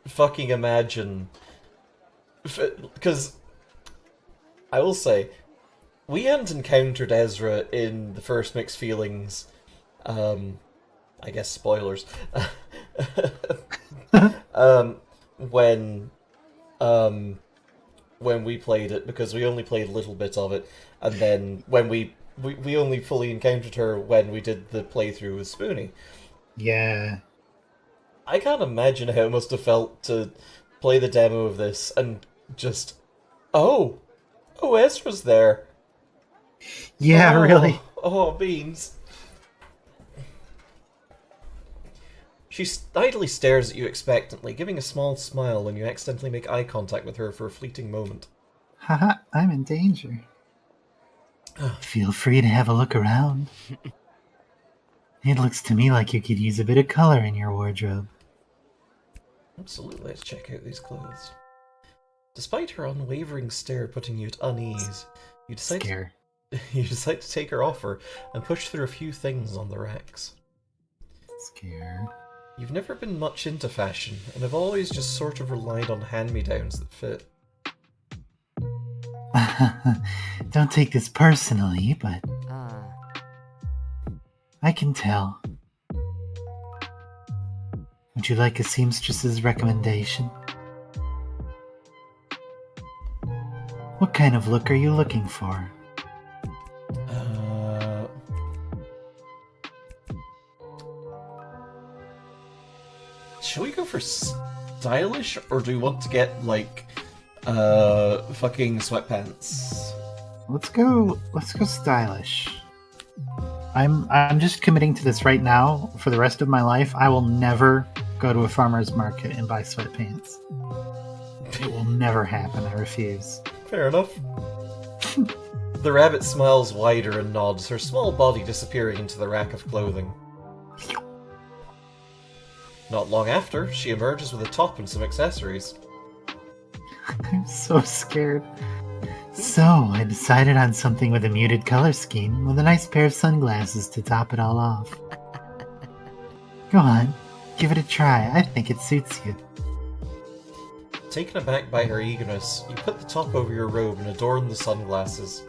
fucking imagine... Because, I will say, we hadn't encountered Ezra in the first Mixed Feelings, I guess spoilers, when we played it, because we only played a little bit of it, and then when we only fully encountered her when we did the playthrough with Spoonie. Yeah. I can't imagine how it must have felt to play the demo of this and just, oh, Ezra's there. Yeah, really. Oh, beans. She idly stares at you expectantly, giving a small smile when you accidentally make eye contact with her for a fleeting moment. Haha, I'm in danger. Feel free to have a look around. It looks to me like you could use a bit of color in your wardrobe. Absolutely, let's check out these clothes. Despite her unwavering stare putting you at unease, you decide to take her offer and push through a few things on the racks. Scare. You've never been much into fashion, and have always just sort of relied on hand-me-downs that fit. Don't take this personally, but I can tell. Would you like a seamstress's recommendation? What kind of look are you looking for? Should we go for stylish, or do we want to get, like, fucking sweatpants? Let's go stylish. I'm just committing to this right now. For the rest of my life, I will never go to a farmer's market and buy sweatpants. It will never happen, I refuse. Fair enough. The rabbit smiles wider and nods, her small body disappearing into the rack of clothing. Not long after, she emerges with a top and some accessories. I'm so scared. So, I decided on something with a muted color scheme, with a nice pair of sunglasses to top it all off. Go on, give it a try. I think it suits you. Taken aback by her eagerness, you put the top over your robe and adorn the sunglasses.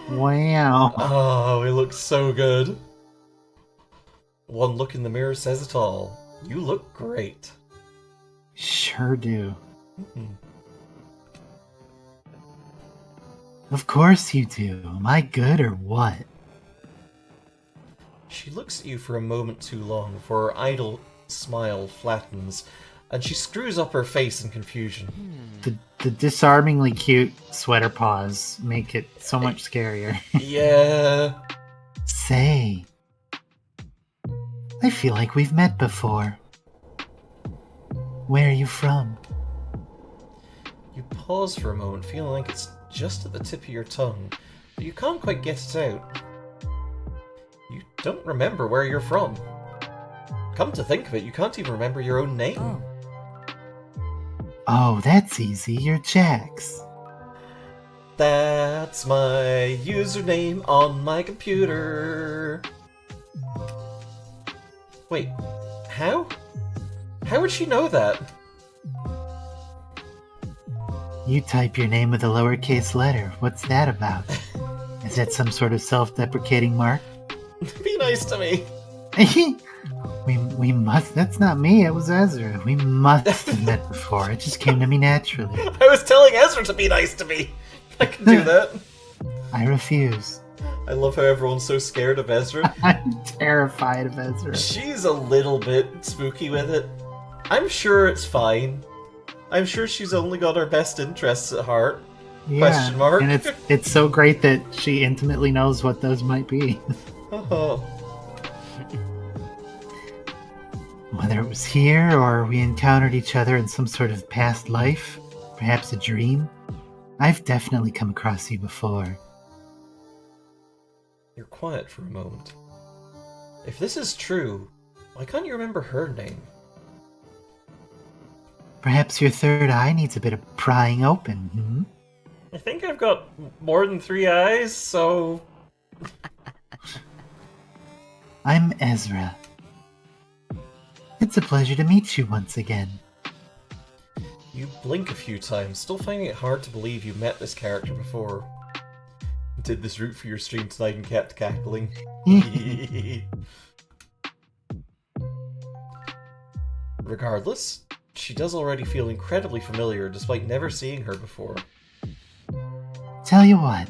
Wow. Oh, it looks so good. One look in the mirror says it all. You look great. Sure do. Mm-hmm. Of course you do. Am I good or what? She looks at you for a moment too long before her idle smile flattens, and she screws up her face in confusion. The disarmingly cute sweater paws make it so much scarier. Yeah. Say, I feel like we've met before. Where are you from? You pause for a moment, feeling like it's just at the tip of your tongue, but you can't quite get it out. You don't remember where you're from. Come to think of it, you can't even remember your own name. Oh, that's easy. You're Jax. That's my username on my computer. Wait, how? How would she know that? You type your name with a lowercase letter. What's that about? Is that some sort of self-deprecating mark? Be nice to me. We must. That's not me. It was Ezra. We must have met before. It just came to me naturally. I was telling Ezra to be nice to me. I can do that. I refuse. I love how everyone's so scared of Ezra. I'm terrified of Ezra. She's a little bit spooky with it. I'm sure it's fine. I'm sure she's only got our best interests at heart. Yeah, Question mark. and it's so great that she intimately knows what those might be. Oh. Whether it was here or we encountered each other in some sort of past life, perhaps a dream, I've definitely come across you before. You're quiet for a moment. If this is true, why can't you remember her name? Perhaps your third eye needs a bit of prying open, hmm? I think I've got more than 3 eyes, so... I'm Ezra. It's a pleasure to meet you once again. You blink a few times, still finding it hard to believe you met this character before. Did this root for your stream tonight and kept cackling. Regardless, she does already feel incredibly familiar despite never seeing her before. Tell you what.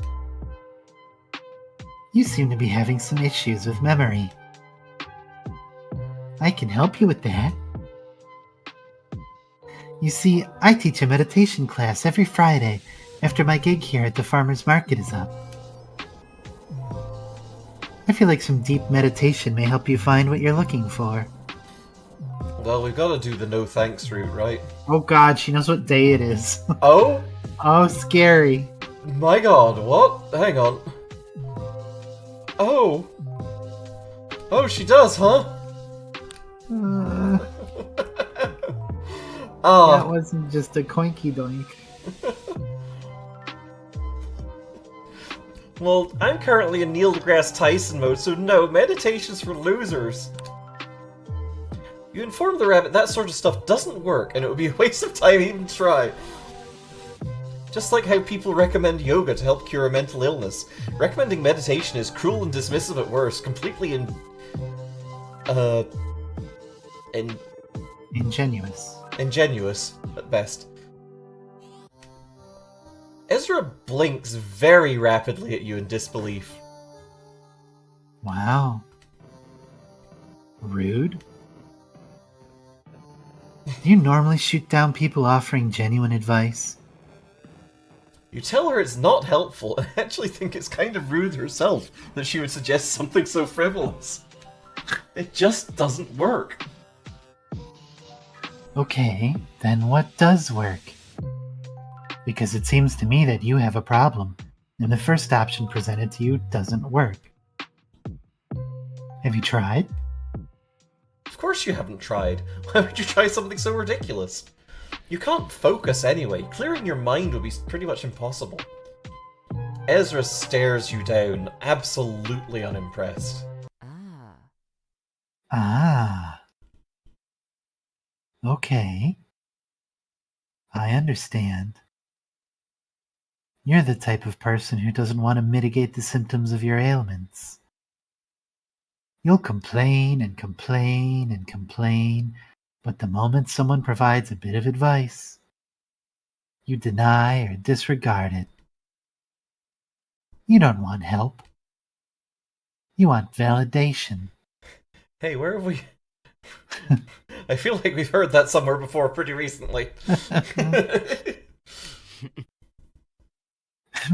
You seem to be having some issues with memory. I can help you with that. You see, I teach a meditation class every Friday after my gig here at the farmer's market is up. I feel like some deep meditation may help you find what you're looking for. Well, we've got to do the no thanks route, right? Oh god, she knows what day it is. Oh? Oh, scary. My god, what? Hang on. Oh. Oh, she does, huh? That Oh. wasn't just a coinky doink. Well, I'm currently in Neil deGrasse Tyson mode, so no, meditation's for losers. You inform the rabbit that sort of stuff doesn't work, and it would be a waste of time even to try. Just like how people recommend yoga to help cure a mental illness, recommending meditation is cruel and dismissive at worst, completely Ingenuous. ingenuous at best. Ezra blinks very rapidly at you in disbelief. Wow. Rude? Do you normally shoot down people offering genuine advice? You tell her it's not helpful, and actually think it's kind of rude herself that she would suggest something so frivolous. It just doesn't work. Okay, then what does work? Because it seems to me that you have a problem, and the first option presented to you doesn't work. Have you tried? Of course you haven't tried. Why would you try something so ridiculous? You can't focus anyway. Clearing your mind would be pretty much impossible. Ezra stares you down, absolutely unimpressed. Ah. Okay. I understand. You're the type of person who doesn't want to mitigate the symptoms of your ailments. You'll complain and complain and complain, but the moment someone provides a bit of advice, you deny or disregard it. You don't want help. You want validation. Hey, where have we... I feel like we've heard that somewhere before pretty recently.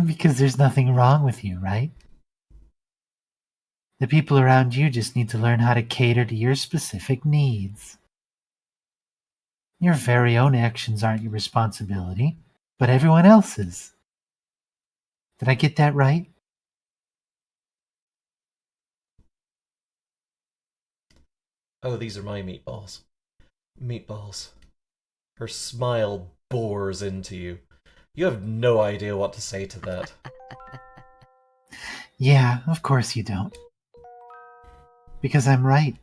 Because there's nothing wrong with you, right? The people around you just need to learn how to cater to your specific needs. Your very own actions aren't your responsibility, but everyone else's. Did I get that right? Oh, these are my meatballs. Meatballs. Her smile bores into you. You have no idea what to say to that. Yeah, of course you don't. Because I'm right.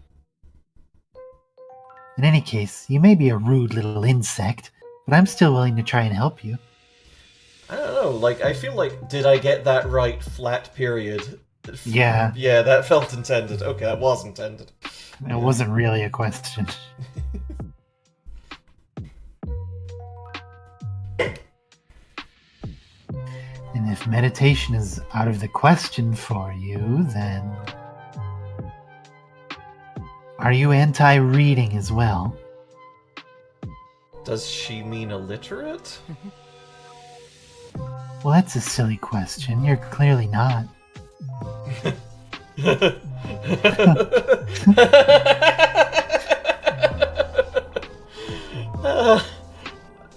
In any case, you may be a rude little insect, but I'm still willing to try and help you. I don't know, like, I feel like, did I get that right, flat period? Yeah. Yeah, that felt intended. Okay, that was intended. It wasn't really a question. And if meditation is out of the question for you, then... Are you anti-reading as well? Does she mean illiterate? Well, that's a silly question. You're clearly not. The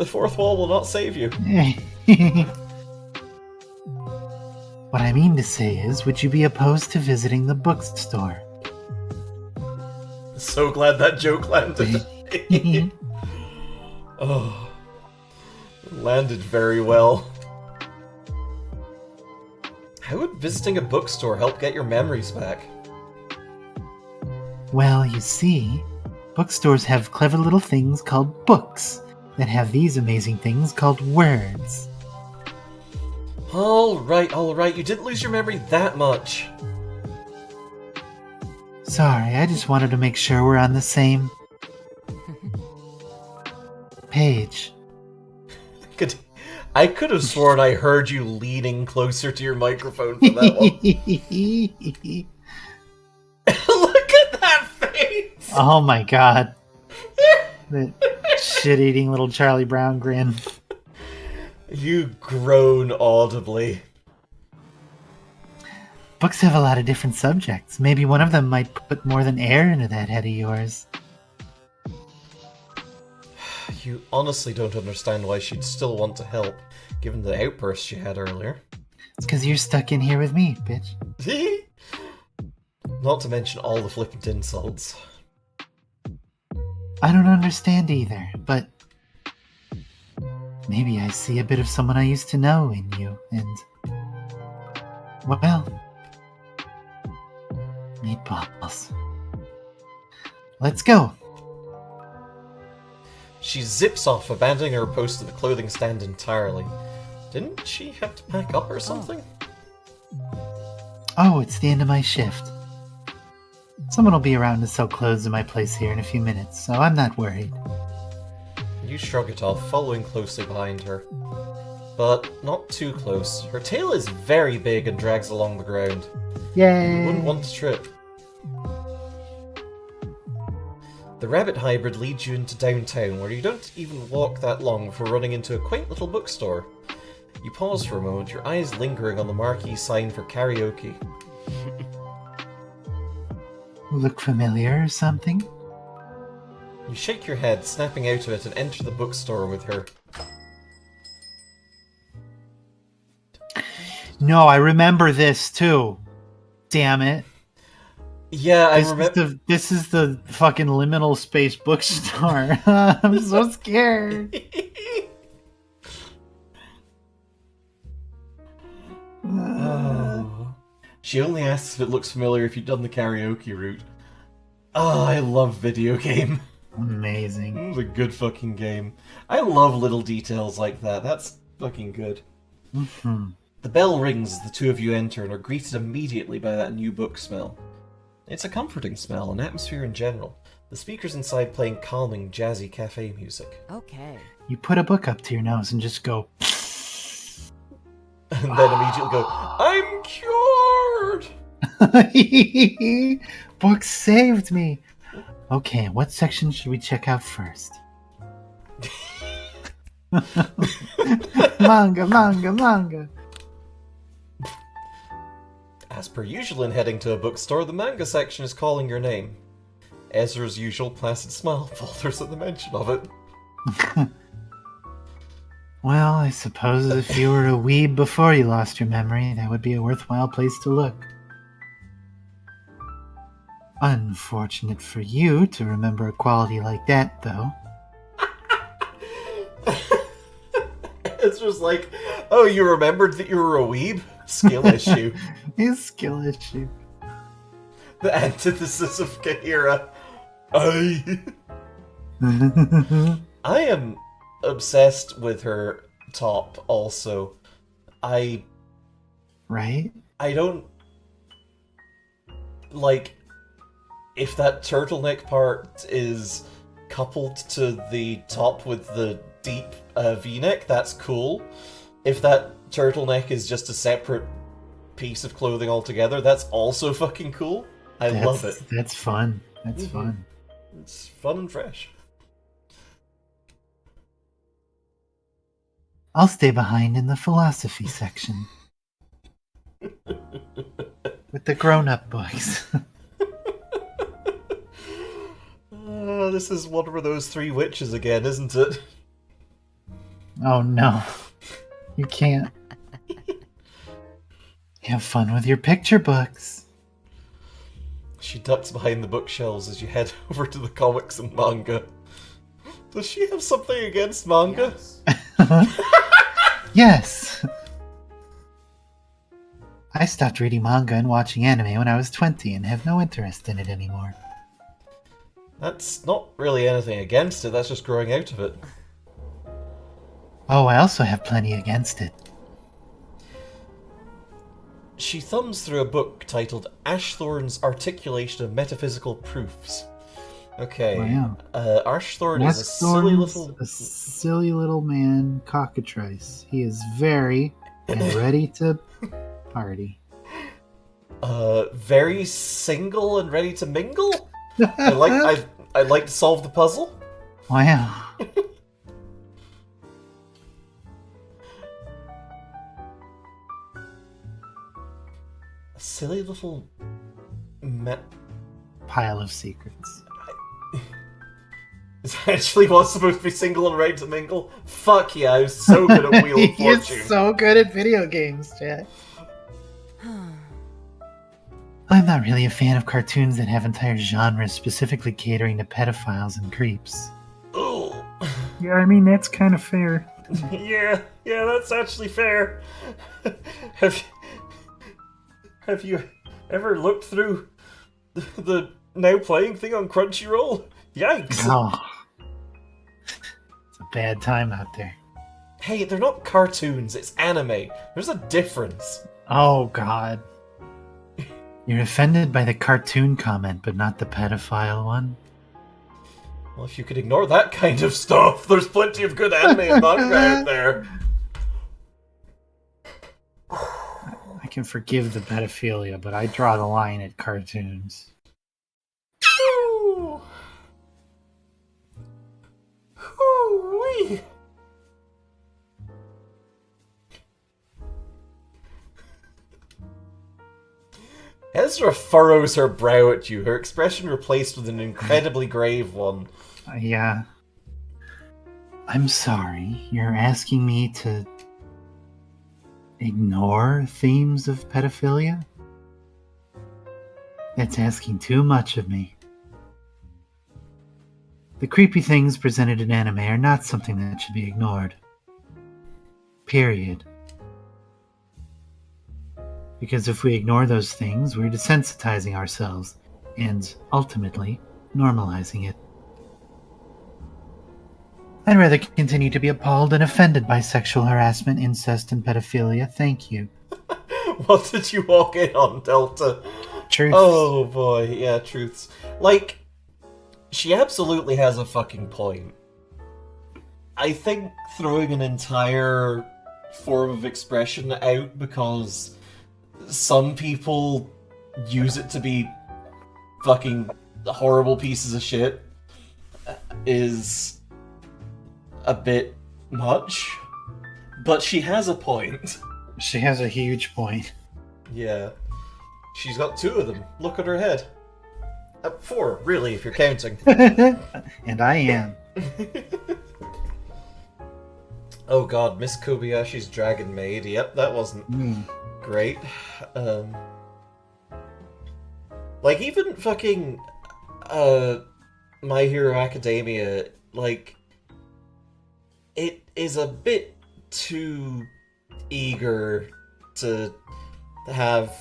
fourth wall will not save you. What I mean to say is, would you be opposed to visiting the bookstore? So glad that joke landed. Oh, landed very well. How would visiting a bookstore help get your memories back? Well, you see, bookstores have clever little things called books that have these amazing things called words. Alright, you didn't lose your memory that much. Sorry, I just wanted to make sure we're on the same page. I could have sworn I heard you leaning closer to your microphone for that one. Look at that face! Oh my god. That shit-eating little Charlie Brown grin. You groan audibly. Books have a lot of different subjects. Maybe one of them might put more than air into that head of yours. You honestly don't understand why she'd still want to help, given the outburst she had earlier. It's because you're stuck in here with me, bitch. Not to mention all the flippant insults. I don't understand either, but maybe I see a bit of someone I used to know in you, and well, meatballs. Let's go. She zips off, abandoning her post at the clothing stand entirely. Didn't she have to pack up or something? Oh, it's the end of my shift. Someone will be around to sell clothes in my place here in a few minutes, so I'm not worried. You shrug it off, following closely behind her. But not too close. Her tail is very big and drags along the ground. Yay! You wouldn't want to trip. The rabbit hybrid leads you into downtown, where you don't even walk that long before running into a quaint little bookstore. You pause for a moment, your eyes lingering on the marquee sign for karaoke. Look familiar or something? You shake your head, snapping out of it, and enter the bookstore with her. No, I remember this too. Damn it. Yeah, I remember. This is the fucking liminal space bookstore. I'm so scared. Oh. She only asks if it looks familiar if you've done the karaoke route. Oh, I love video game. Amazing. It was a good fucking game. I love little details like that. That's fucking good. Mm-hmm. The bell rings as the two of you enter and are greeted immediately by that new book smell. It's a comforting smell, an atmosphere in general. The speakers inside playing calming, jazzy cafe music. Okay. You put a book up to your nose and just go... And then immediately go, I'm cured! Book saved me! Okay, what section should we check out first? Manga. As per usual in heading to a bookstore, the manga section is calling your name. Ezra's usual placid smile falters at the mention of it. Well, I suppose if you were a weeb before you lost your memory, that would be a worthwhile place to look. Unfortunate for you to remember a quality like that, though. Ezra's like, oh, you remembered that you were a weeb? Skill issue. His skill issue. The antithesis of Kahira. I am obsessed with her top also. Right? I don't like if that turtleneck part is coupled to the top with the deep V-neck, that's cool. If that turtleneck is just a separate piece of clothing altogether, that's also fucking cool. I love it. That's fun. That's fun. It's fun and fresh. I'll stay behind in the philosophy section with the grown-up books. This is one of those three witches again, isn't it? Oh no. You can't. Have fun with your picture books. She ducks behind the bookshelves as you head over to the comics and manga. Does she have something against manga? Yes. Yes. I stopped reading manga and watching anime when I was 20 and have no interest in it anymore. That's not really anything against it, that's just growing out of it. Oh, I also have plenty against it. She thumbs through a book titled Ashthorn's Articulation of Metaphysical Proofs. Okay. Wow. Ashthorn is a silly little... a silly little man cockatrice. He is very and ready to party. Very single and ready to mingle? I'd like to solve the puzzle. Wow. A silly little... Pile of secrets. Is that actually what's supposed to be single and ready to mingle? Fuck yeah, I was so good at Wheel of You're Fortune. so good at video games, Jack. I'm not really a fan of cartoons that have entire genres specifically catering to pedophiles and creeps. Ugh. Yeah, I mean, that's kind of fair. Yeah, that's actually fair. Have you ever looked through the now playing thing on Crunchyroll? Yikes! Oh. It's a bad time out there. Hey, they're not cartoons, it's anime. There's a difference. Oh, God. You're offended by the cartoon comment, but not the pedophile one? Well, if you could ignore that kind of stuff, there's plenty of good anime and manga out there. I can forgive the pedophilia, but I draw the line at cartoons. Whew. Whew-wee. Ezra furrows her brow at you, her expression replaced with an incredibly grave one. Yeah. I'm sorry. You're asking me to ignore themes of pedophilia? That's asking too much of me. The creepy things presented in anime are not something that should be ignored. Period. Because if we ignore those things, we're desensitizing ourselves and, ultimately, normalizing it. I'd rather continue to be appalled and offended by sexual harassment, incest, and pedophilia. Thank you. What did you walk in on, Delta? Truth. Oh boy, yeah, truths. Like, she absolutely has a fucking point. I think throwing an entire form of expression out because some people use it to be fucking horrible pieces of shit is a bit much. But she has a point. She has a huge point. Yeah. She's got two of them. Look at her head. Four, really, if you're counting. And I am. Oh god, Miss Kobayashi's Dragon Maid. Yep, that wasn't great. Like, even fucking My Hero Academia, like, it is a bit too eager to have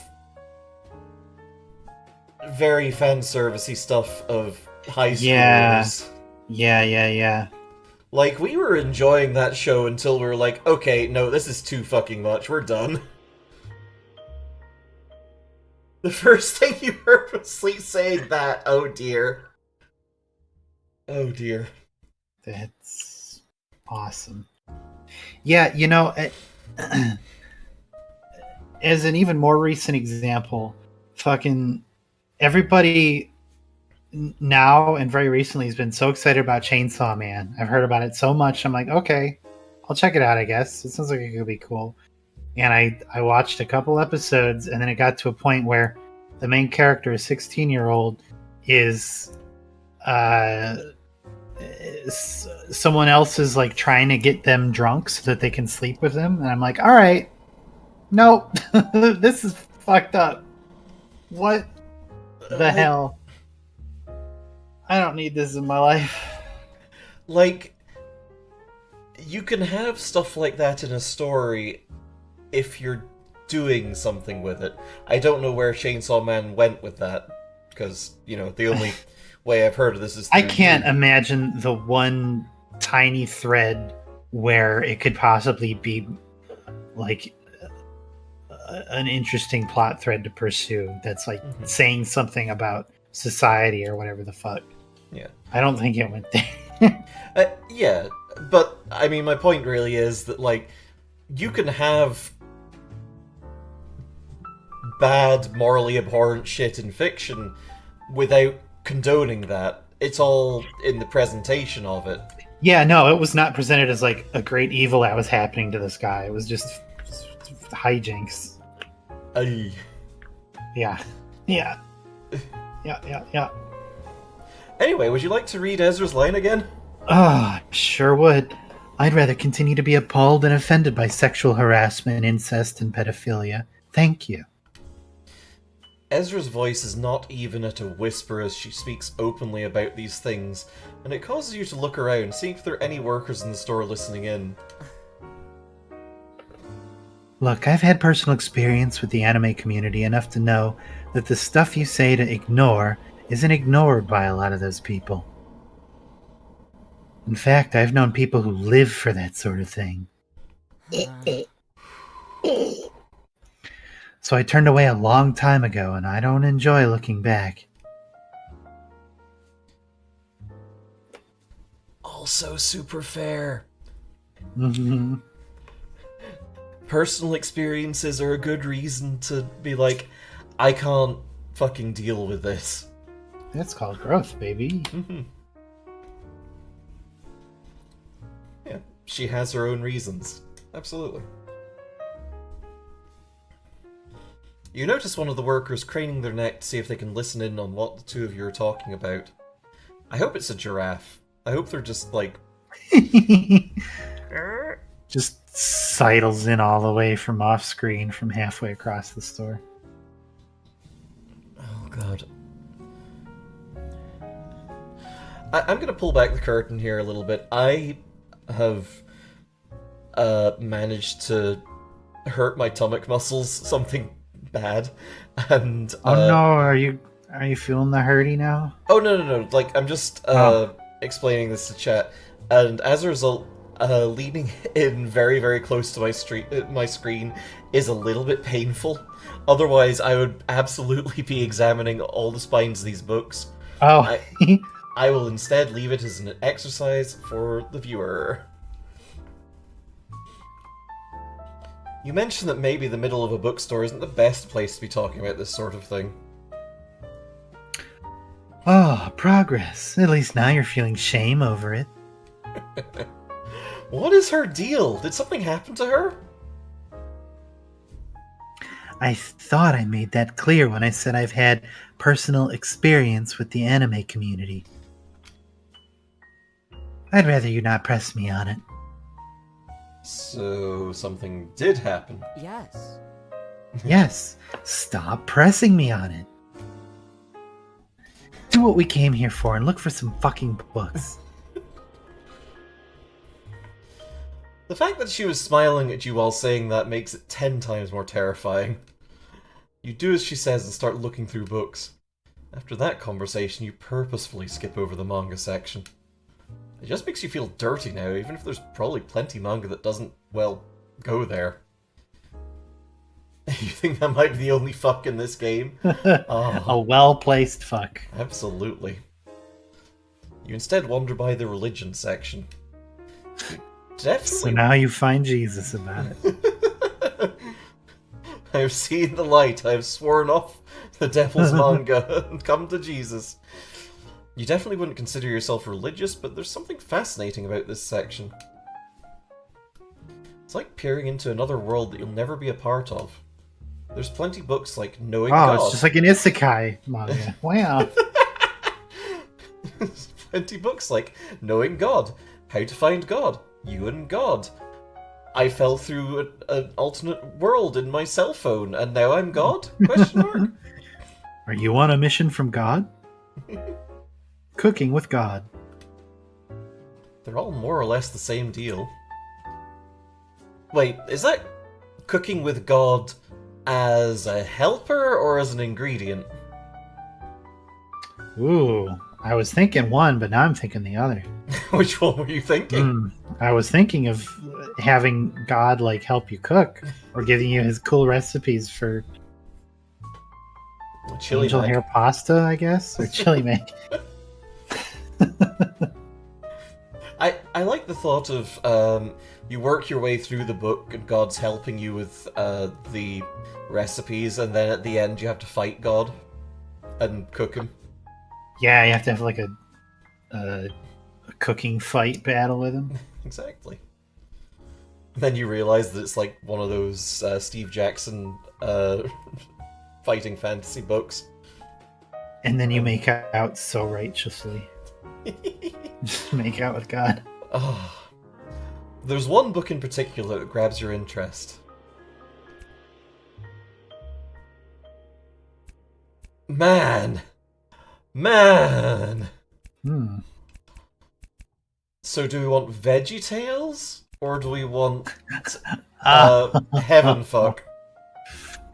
very fan servicey stuff of high schoolers. Yeah. Like, we were enjoying that show until we were like, okay, no, this is too fucking much, we're done. The first thing you heard was Sleep saying that, oh dear. Oh dear. That's awesome. Yeah, you know, as an even more recent example, fucking everybody now and very recently has been so excited about Chainsaw Man. I've heard about it so much. I'm like, okay, I'll check it out. I guess it sounds like it could be cool. And I watched a couple episodes, and then it got to a point where the main character, a 16-year-old, is someone else is like trying to get them drunk so that they can sleep with them, and I'm like, all right, nope, this is fucked up. What the hell? I don't need this in my life. Like, you can have stuff like that in a story if you're doing something with it. I don't know where Chainsaw Man went with that, because, you know, the only way I've heard of this is I can't imagine the one tiny thread where it could possibly be like an interesting plot thread to pursue that's like saying something about society or whatever the fuck. Yeah. I don't think it went there. Yeah, but, I mean, my point really is that, like, you can have bad, morally abhorrent shit in fiction without condoning that. It's all in the presentation of it. Yeah, no, it was not presented as like a great evil that was happening to this guy. It was just hijinks. Aye. Yeah. Anyway, would you like to read Ezra's line again? Sure would. I'd rather continue to be appalled and offended by sexual harassment, incest, and pedophilia. Thank you. Ezra's voice is not even at a whisper as she speaks openly about these things, and it causes you to look around, seeing if there are any workers in the store listening in. Look, I've had personal experience with the anime community enough to know that the stuff you say to ignore isn't ignored by a lot of those people. In fact, I've known people who live for that sort of thing. So I turned away a long time ago, and I don't enjoy looking back. Also super fair. Mm-hmm. Personal experiences are a good reason to be like, I can't fucking deal with this. That's called growth, baby. Yeah, she has her own reasons. Absolutely. You notice one of the workers craning their neck to see if they can listen in on what the two of you are talking about. I hope it's a giraffe. I hope they're just like... Just sidles in all the way from off screen from halfway across the store. Oh, God. I'm going to pull back the curtain here a little bit. I have managed to hurt my stomach muscles, something bad, and Oh no, are you feeling the hurty now? Oh no, like I'm just explaining this to chat, and as a result, leaning in very, very close to my screen is a little bit painful. Otherwise, I would absolutely be examining all the spines of these books. Oh. I will instead leave it as an exercise for the viewer. You mentioned that maybe the middle of a bookstore isn't the best place to be talking about this sort of thing. Oh, progress. At least now you're feeling shame over it. What is her deal? Did something happen to her? I thought I made that clear when I said I've had personal experience with the anime community. I'd rather you not press me on it. So, something did happen. Yes. Yes, stop pressing me on it. Do what we came here for and look for some fucking books. The fact that she was smiling at you while saying that makes it 10 times more terrifying. You do as she says and start looking through books. After that conversation, you purposefully skip over the manga section. It just makes you feel dirty now, even if there's probably plenty manga that doesn't, well, go there. You think that might be the only fuck in this game? Oh, A well-placed fuck. absolutely. You instead wander by the religion section. Definitely. So now you find Jesus about it. I have seen the light. I have sworn off the devil's manga and come to Jesus. You definitely wouldn't consider yourself religious, but there's something fascinating about this section. It's like peering into another world that you'll never be a part of. There's plenty books like Knowing Oh, God. it's just like an isekai manga. Wow. There's plenty books like Knowing God, How to Find God, You and God. I fell through an alternate world in my cell phone, and now I'm God? Question mark. Are you on a mission from God? Cooking with God. They're all more or less the same deal. Wait, is that cooking with God as a helper or as an ingredient? Ooh, I was thinking one, but now I'm thinking the other. Which one were you thinking? I was thinking of having God like help you cook, or giving you his cool recipes for Chili angel mac. hair pasta, I guess, or chili mac. I like the thought of you work your way through the book and God's helping you with the recipes, and then at the end you have to fight God and cook him. Yeah, you have to have like a cooking fight battle with him. Exactly. Then you realize that it's like one of those Steve Jackson fighting fantasy books. And then you make out so righteously. Just make out with God. Oh. There's one book in particular that grabs your interest. Man! So do we want Veggie Tales? Or do we want Heaven Fuck?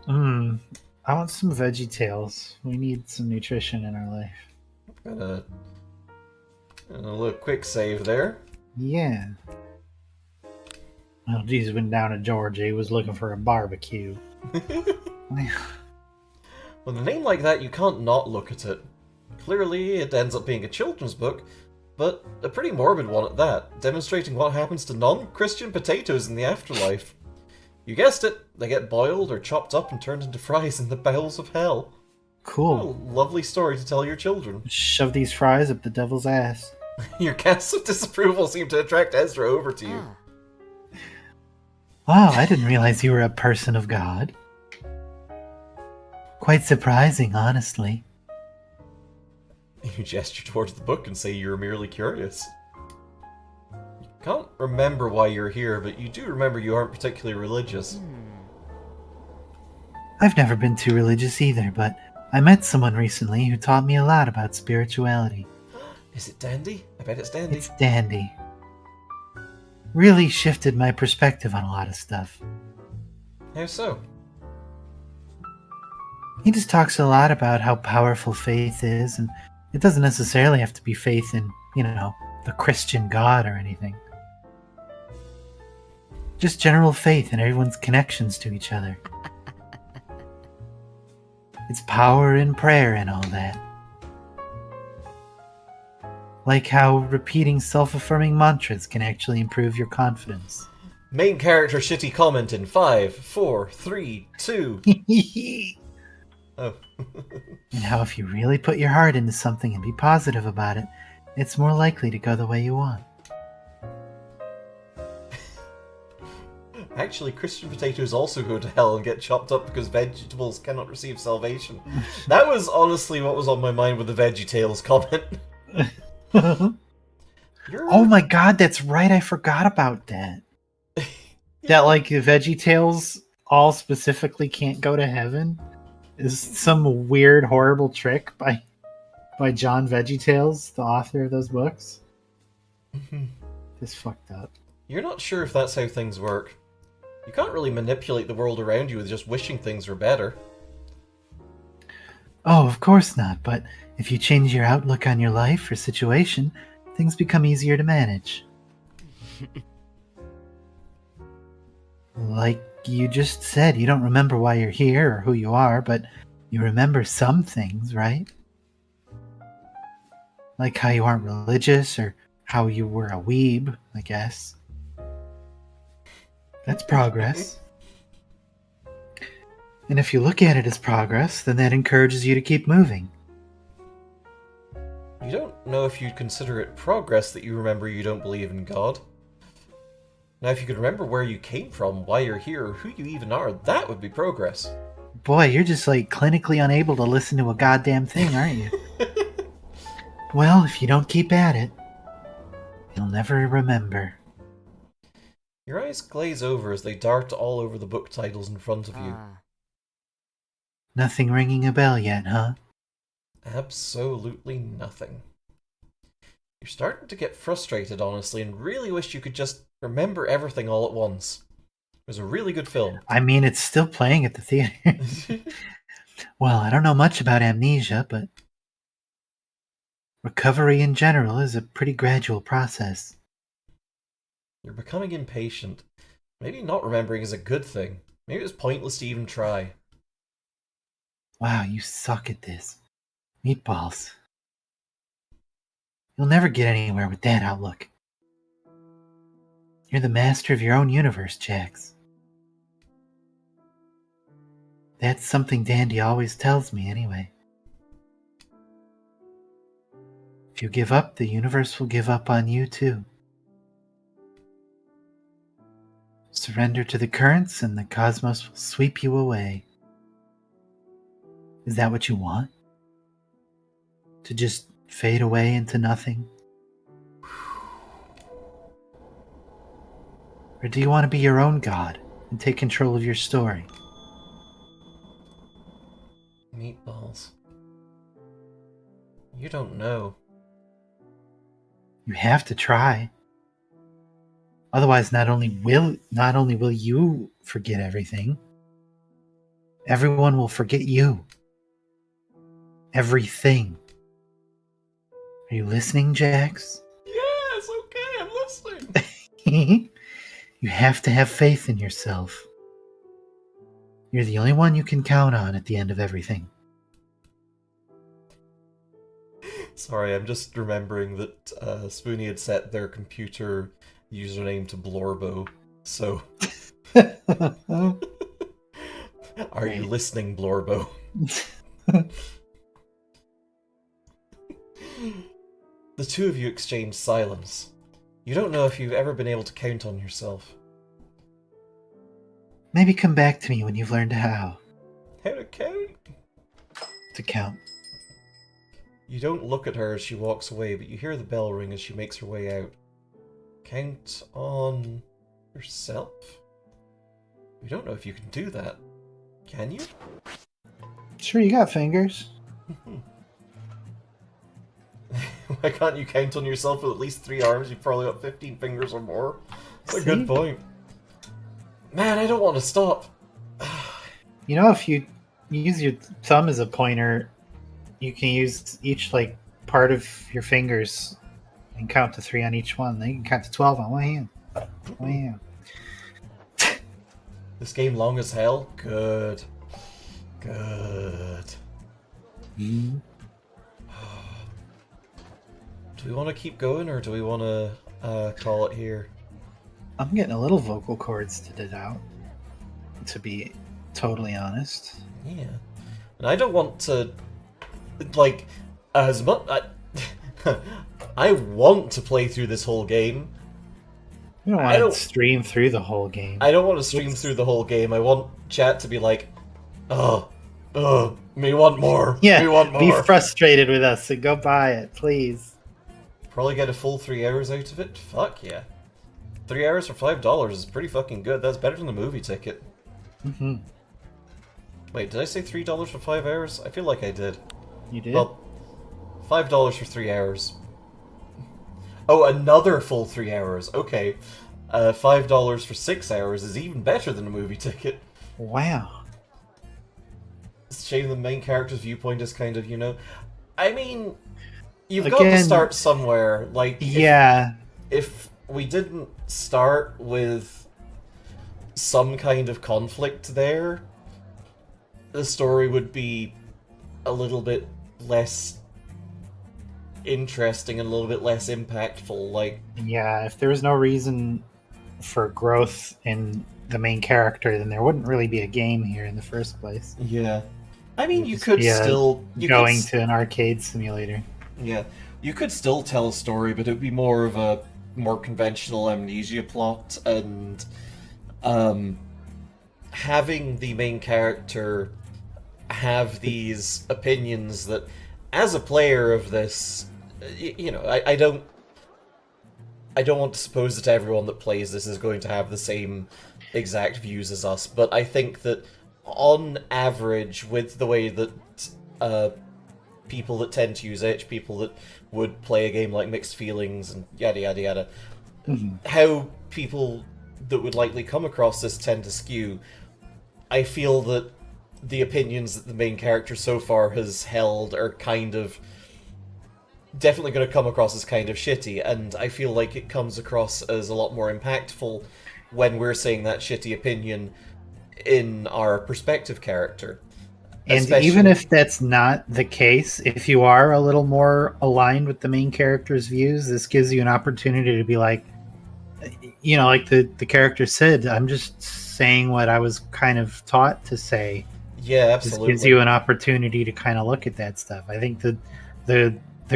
I want some Veggie Tales. We need some nutrition in our life. Gonna a little quick save there. Yeah. Well, Jesus went down to Georgia. He was looking for a barbecue. With a name like that, you can't not look at it. Clearly, it ends up being a children's book, but a pretty morbid one at that, demonstrating what happens to non-Christian potatoes in the afterlife. You guessed it, they get boiled or chopped up and turned into fries in the bowels of hell. Cool. What a lovely story to tell your children. Shove these fries up the devil's ass. Your casts of disapproval seem to attract Ezra over to you. Wow, I didn't realize you were a person of God. Quite surprising, honestly. You gesture towards the book and say you're merely curious. You can't remember why you're here, but you do remember you aren't particularly religious. I've never been too religious either, but I met someone recently who taught me a lot about spirituality. Is it Dandy? I bet it's Dandy. It's Dandy. Really shifted my perspective on a lot of stuff. How so? He just talks a lot about how powerful faith is, and it doesn't necessarily have to be faith in, the Christian God or anything. Just general faith in everyone's connections to each other. It's power in prayer and all that. Like how repeating self-affirming mantras can actually improve your confidence. Main character shitty comment in 5, 4, 3, 2. Oh. And how if you really put your heart into something and be positive about it, it's more likely to go the way you want. Actually, Christian potatoes also go to hell and get chopped up because vegetables cannot receive salvation. That was honestly what was on my mind with the VeggieTales comment. Oh my god, that's right, I forgot about that. That, like, the VeggieTales all specifically can't go to heaven is some weird, horrible trick by John VeggieTales, the author of those books. It's fucked up. You're not sure if that's how things work. You can't really manipulate the world around you with just wishing things were better. Oh, of course not, but if you change your outlook on your life or situation, things become easier to manage. Like you just said, you don't remember why you're here or who you are, but you remember some things, right? Like how you aren't religious or how you were a weeb, I guess. That's progress. And if you look at it as progress, then that encourages you to keep moving. You don't know if you'd consider it progress that you remember you don't believe in God. Now, if you could remember where you came from, why you're here, who you even are, that would be progress. Boy, you're just like clinically unable to listen to a goddamn thing, aren't you? Well, if you don't keep at it, you'll never remember. Your eyes glaze over as they dart all over the book titles in front of you. Nothing ringing a bell yet, huh? Absolutely nothing. You're starting to get frustrated, honestly, and really wish you could just remember everything all at once. It was a really good film. I mean, it's still playing at the theater. Well, I don't know much about amnesia, but recovery in general is a pretty gradual process. You're becoming impatient. Maybe not remembering is a good thing. Maybe it's pointless to even try. Wow, you suck at this. Meatballs. You'll never get anywhere with that outlook. You're the master of your own universe, Jax. That's something Dandy always tells me, anyway. If you give up, the universe will give up on you, too. Surrender to the currents, and the cosmos will sweep you away. Is that what you want? To just fade away into nothing? Or do you want to be your own god and take control of your story? Meatballs. You don't know. You have to try. Otherwise, not only will you forget everything, everyone will forget you. Everything. Are you listening, Jax? Yes, okay, I'm listening. You have to have faith in yourself. You're the only one you can count on at the end of everything. Sorry, I'm just remembering that Spoonie had set their computer username to Blorbo, so... Are you listening, Blorbo? The two of you exchange silence. You don't know if you've ever been able to count on yourself. Maybe come back to me when you've learned how How to count? to count. You don't look at her as she walks away, but you hear the bell ring as she makes her way out. Count on yourself? We don't know if you can do that. Can you? Sure, you got fingers. Why can't you count on yourself with at least 3 arms? You've probably got 15 fingers or more. That's a good point. Man, I don't want to stop. You know, if you use your thumb as a pointer, you can use each part of your fingers and count to 3 on each one. Then you can count to 12 on one hand. One hand. This game long as hell? Good. Good. Mm-hmm. Do we want to keep going, or do we want to call it here? I'm getting a little vocal cords to it out, to be totally honest. Yeah. And I don't want to, as much... I want to play through this whole game. You don't want to stream through the whole game. I don't want to stream through the whole game. I want chat to be like, me want more. Yeah, me want more. Be frustrated with us and go buy it, please. Probably get a full 3 hours out of it. Fuck yeah. 3 hours for $5 is pretty fucking good. That's better than the movie ticket. Mm-hmm. Wait, did I say $3 for 5 hours? I feel like I did. You did? Well, $5 for 3 hours. Oh, another full 3 hours. Okay. $5 for 6 hours is even better than a movie ticket. Wow. It's a shame the main character's viewpoint is kind of, I mean, you've got to start somewhere. If we didn't start with some kind of conflict there, the story would be a little bit less interesting and a little bit less impactful. Yeah, if there was no reason for growth in the main character, then there wouldn't really be a game here in the first place. Yeah. I mean, you could still... to an arcade simulator. Yeah. You could still tell a story, but it would be more of a more conventional amnesia plot, and having the main character have these opinions that, as a player of this, I don't want to suppose that everyone that plays this is going to have the same exact views as us, but I think that on average, with the way that people that tend to use itch, people that would play a game like Mixed Feelings and yada yada yada, how people that would likely come across this tend to skew. I feel that the opinions that the main character so far has held are kind of definitely going to come across as kind of shitty, and I feel like it comes across as a lot more impactful when we're saying that shitty opinion in our perspective character. And even if that's not the case, if you are a little more aligned with the main character's views, this gives you an opportunity to be like, like the character said, I'm just saying what I was kind of taught to say. Yeah, absolutely. This gives you an opportunity to kind of look at that stuff. I think the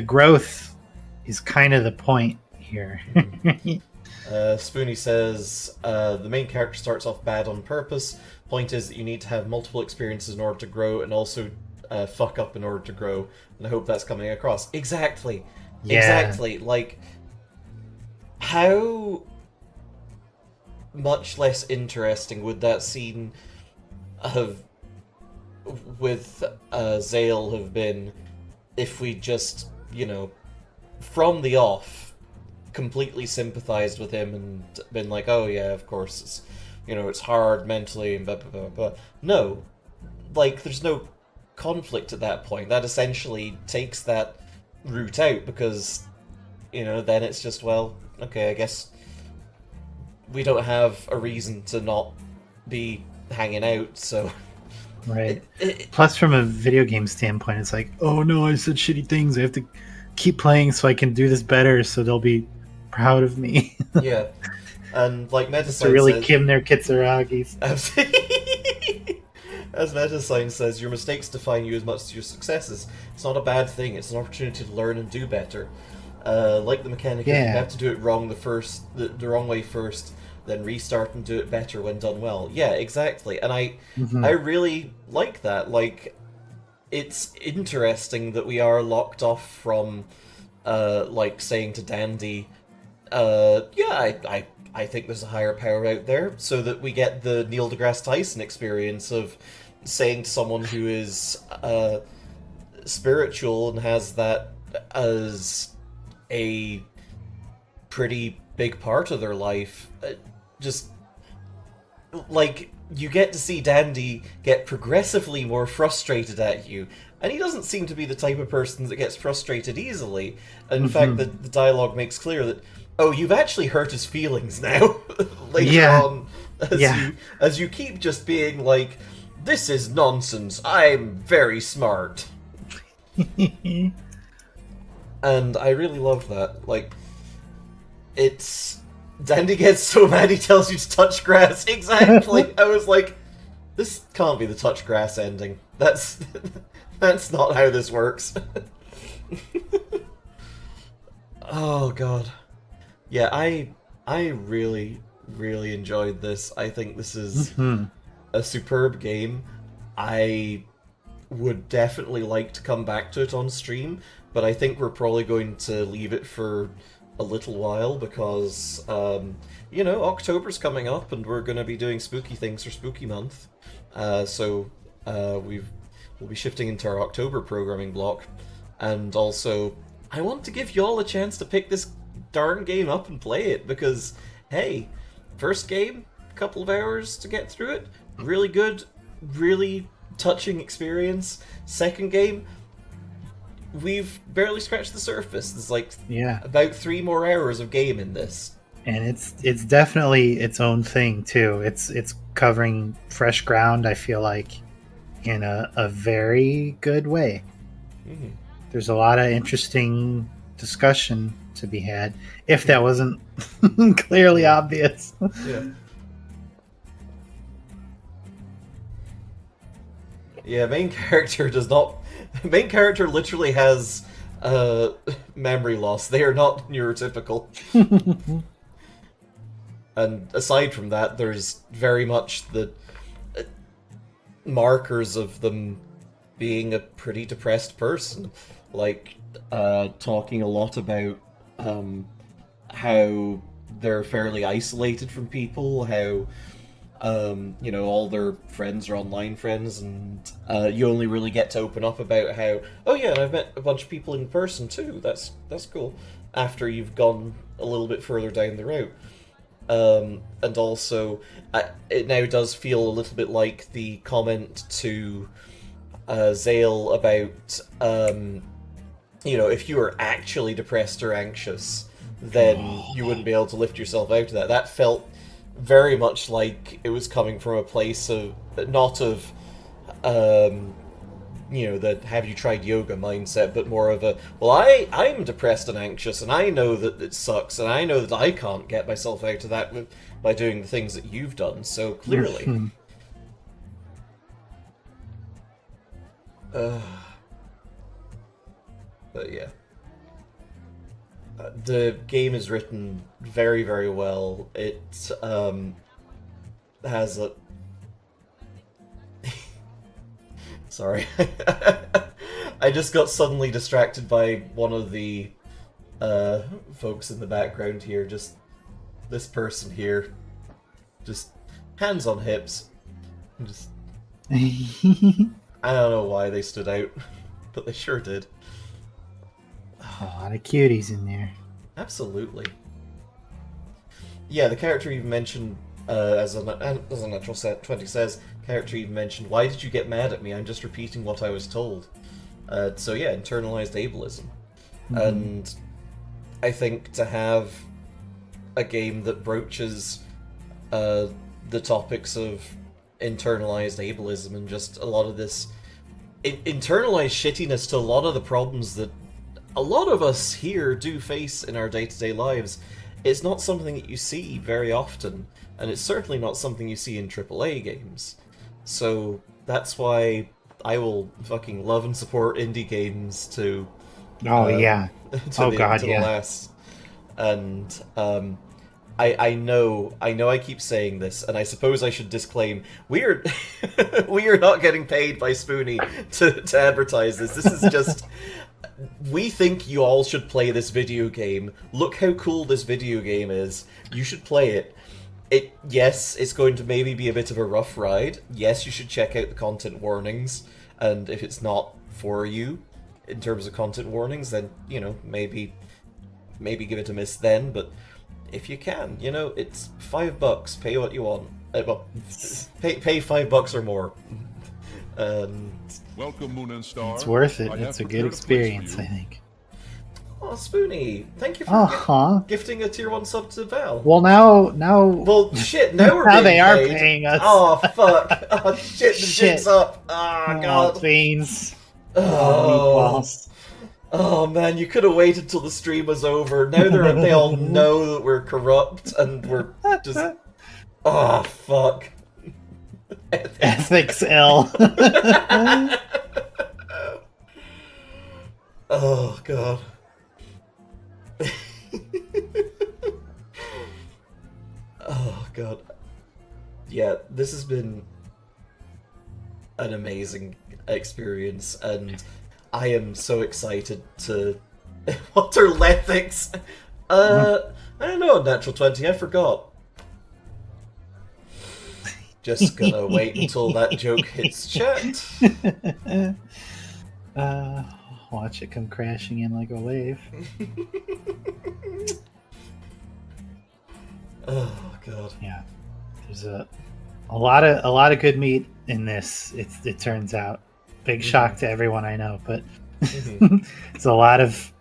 growth is kind of the point here. Spoonie says, the main character starts off bad on purpose. Point is that you need to have multiple experiences in order to grow, and also fuck up in order to grow. And I hope that's coming across. Exactly. Yeah. Exactly. Like, how much less interesting would that scene with Zale have been if we just, from the off, completely sympathized with him and been like, oh yeah, of course, it's, it's hard mentally and blah, blah, blah, blah. No. Like, there's no conflict at that point. That essentially takes that route out because, then it's just, well, okay, I guess we don't have a reason to not be hanging out, so... Right. Plus, from a video game standpoint, it's like, oh no, I said shitty things. I have to keep playing so I can do this better, so they'll be proud of me. Yeah. And like Metasign to really kim their kitsuragis. As Metasign says, your mistakes define you as much as your successes. It's not a bad thing. It's an opportunity to learn and do better. Like the mechanic, you have to do it wrong the wrong way first, then restart and do it better when done well. Yeah, exactly. And I really like that. Like, it's interesting that we are locked off from, like, saying to Dandy, I think there's a higher power out there, so that we get the Neil deGrasse Tyson experience of saying to someone who is spiritual and has that as a pretty big part of their life, just like, you get to see Dandy get progressively more frustrated at you, and he doesn't seem to be the type of person that gets frustrated easily. And in fact, the dialogue makes clear that, oh, you've actually hurt his feelings now. Later on, as you keep just being like, this is nonsense, I'm very smart. And I really love that. Like, it's... Dandy gets so mad he tells you to touch grass. Exactly! I was like, this can't be the touch grass ending. That's not how this works. Oh, God. Yeah, I really, really enjoyed this. I think this is a superb game. I would definitely like to come back to it on stream, but I think we're probably going to leave it for a little while because, October's coming up and we're going to be doing spooky things for Spooky Month. So we'll be shifting into our October programming block. And also, I want to give y'all a chance to pick this darn game up and play it because, hey, first game, a couple of hours to get through it, really good, really touching experience. Second game, we've barely scratched the surface. There's like about 3 more hours of game in this, and it's definitely its own thing too. It's covering fresh ground, I feel like, in a very good way. There's a lot of interesting discussion to be had, if that wasn't clearly obvious. Main character does not. Main character literally has memory loss. They are not neurotypical. And aside from that, there's very much the markers of them being a pretty depressed person. Like, talking a lot about how they're fairly isolated from people, how all their friends are online friends, and you only really get to open up about how, oh yeah, and I've met a bunch of people in person too. That's cool. After you've gone a little bit further down the route, and also it now does feel a little bit like the comment to Zale about if you were actually depressed or anxious, then you wouldn't be able to lift yourself out of that. That felt very much like it was coming from a place of not of the have you tried yoga mindset, but more of a, well, I'm depressed and anxious, and I know that it sucks, and I know that I can't get myself out of that by doing the things that you've done, so clearly. But yeah. The game is written very, very well. It has a... Sorry. I just got suddenly distracted by one of the folks in the background here. Just this person here. Just hands on hips. Just... I don't know why they stood out, but they sure did. A lot of cuties in there. Absolutely. Yeah, the character you mentioned, as a natural 20 says, character you mentioned, why did you get mad at me? I'm just repeating what I was told. So yeah, internalized ableism. Mm-hmm. And I think to have a game that broaches the topics of internalized ableism and just a lot of this internalized shittiness to a lot of the problems that a lot of us here do face in our day-to-day lives, it's not something that you see very often, and it's certainly not something you see in AAA games. So that's why I will fucking love and support indie games to yeah. to the last. And I know I keep saying this, and I suppose I should disclaim, we are not getting paid by Spoony to advertise this. This is just, we think you all should play this video game. Look how cool this video game is. You should play it. Yes, it's going to maybe be a bit of a rough ride. Yes, you should check out the content warnings, and if it's not for you in terms of content warnings, then, maybe give it a miss then, but if you can, it's $5, pay what you want. Well, pay $5 or more. Welcome, Moon and Star. It's worth it. It's a good experience, I think. Oh, Spoony, thank you for gifting a tier 1 sub to Val. Well, now. Well, shit. Now we're now they are paid. paying us. Oh fuck! Oh shit! The jig's up. Oh god. Beans. Oh man, you could have waited till the stream was over. Now they all know that we're corrupt and we're just... Oh, fuck. Ethics L. Oh, God. Oh, God. Yeah, this has been an amazing experience, and I am so excited to... What are lethics? I don't know, Natural 20, I forgot. Just gonna wait until that joke hits chat. Watch it come crashing in like a wave. Oh, God. Yeah. There's a lot of good meat in this, it turns out. Big shock to everyone I know, but it's a lot of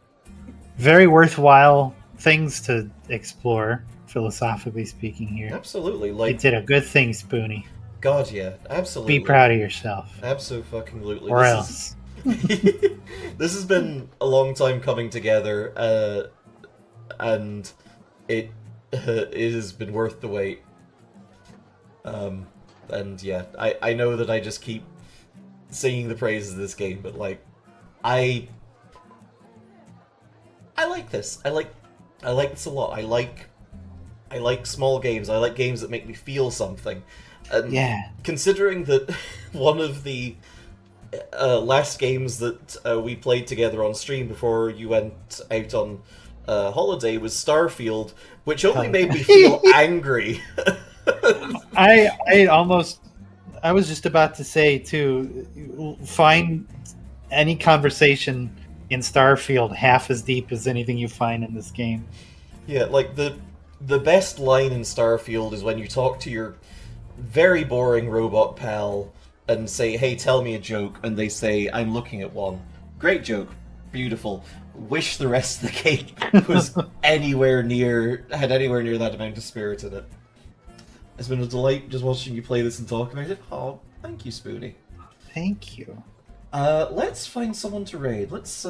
very worthwhile things to explore, philosophically speaking here. Absolutely. You did a good thing, Spoony. God, yeah, absolutely. Be proud of yourself. Absolutely. Or else. This has been a long time coming together, and it has been worth the wait. And yeah, I know that I just keep singing the praises of this game, but like, I like this. I like this a lot. I like small games. I like games that make me feel something. And Yeah. considering that one of the last games that we played together on stream before you went out on holiday was Starfield, which only made me feel angry. I was just about to say too, find any conversation in Starfield half as deep as anything you find in this game. Yeah, like the best line in Starfield is when you talk to your very boring robot pal and say, "Hey, tell me a joke," and they say, "I'm looking at one." Great joke, beautiful. Wish the rest of the game was had anywhere near that amount of spirit in it. It's been a delight just watching you play this and talk about it. Oh, thank you, Spoonie. Thank you. Let's find someone to raid. Let's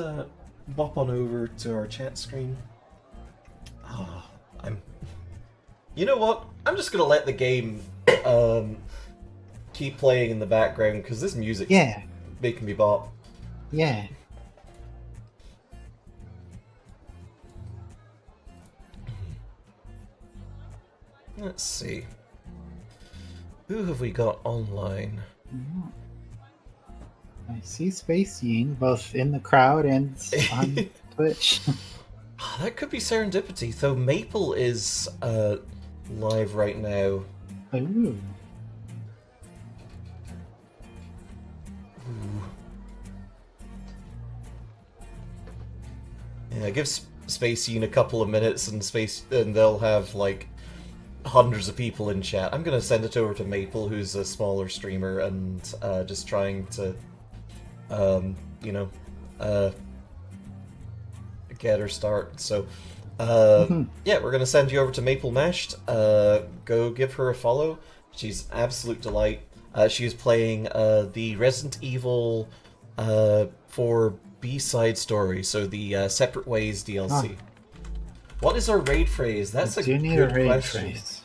bop on over to our chat screen. Oh, You know what? I'm just gonna let the game keep playing in the background because this music's making me bop. Yeah. Let's see. Who have we got online? I see Space Ying both in the crowd and on Twitch. That could be serendipity, though Maple is live right now. Ooh. Yeah, give Spacey a couple of minutes and they'll have like hundreds of people in chat. I'm gonna send it over to Maple, who's a smaller streamer, and just trying to, get her start. So, yeah, we're gonna send you over to Maple Mashed. Go give her a follow. She's absolute delight. She's playing the Resident Evil 4 B-side story, so the Separate Ways DLC. What is our raid phrase? That's a good question. Phrase.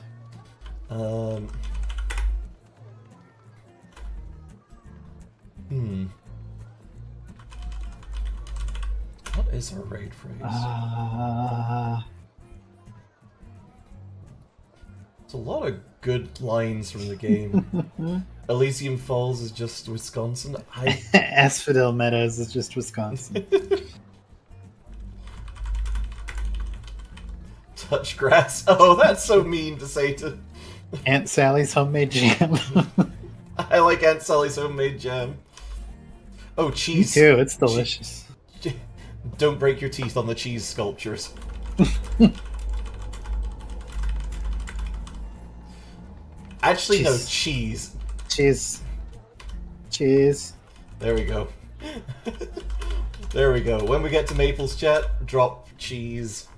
What is our raid phrase? It's a lot of good lines from the game. Elysium Falls is just Wisconsin. Asphodel Meadows is just Wisconsin. Touch grass. Oh, that's so mean to say to Aunt Sally's homemade jam. I like Aunt Sally's homemade jam. Oh, Me cheese. too, it's delicious. Don't break your teeth on the cheese sculptures. Actually, no, cheese. Cheese. Cheese. There we go. There we go. When we get to Maple's chat, drop cheese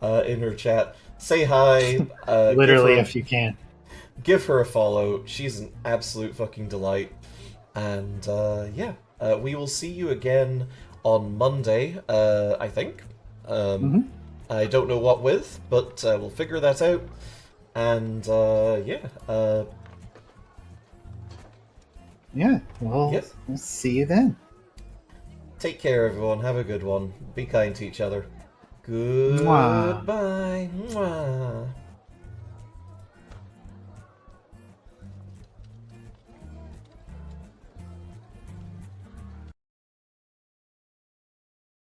in her chat. Say hi. Literally, if you can. Give her a follow. She's an absolute fucking delight. And yeah, we will see you again on Monday, I think. I don't know what with, but we'll figure that out. And yeah. Yeah, well, Yep. we'll see you then. Take care, everyone. Have a good one. Be kind to each other. Mwah. Goodbye. Mwah.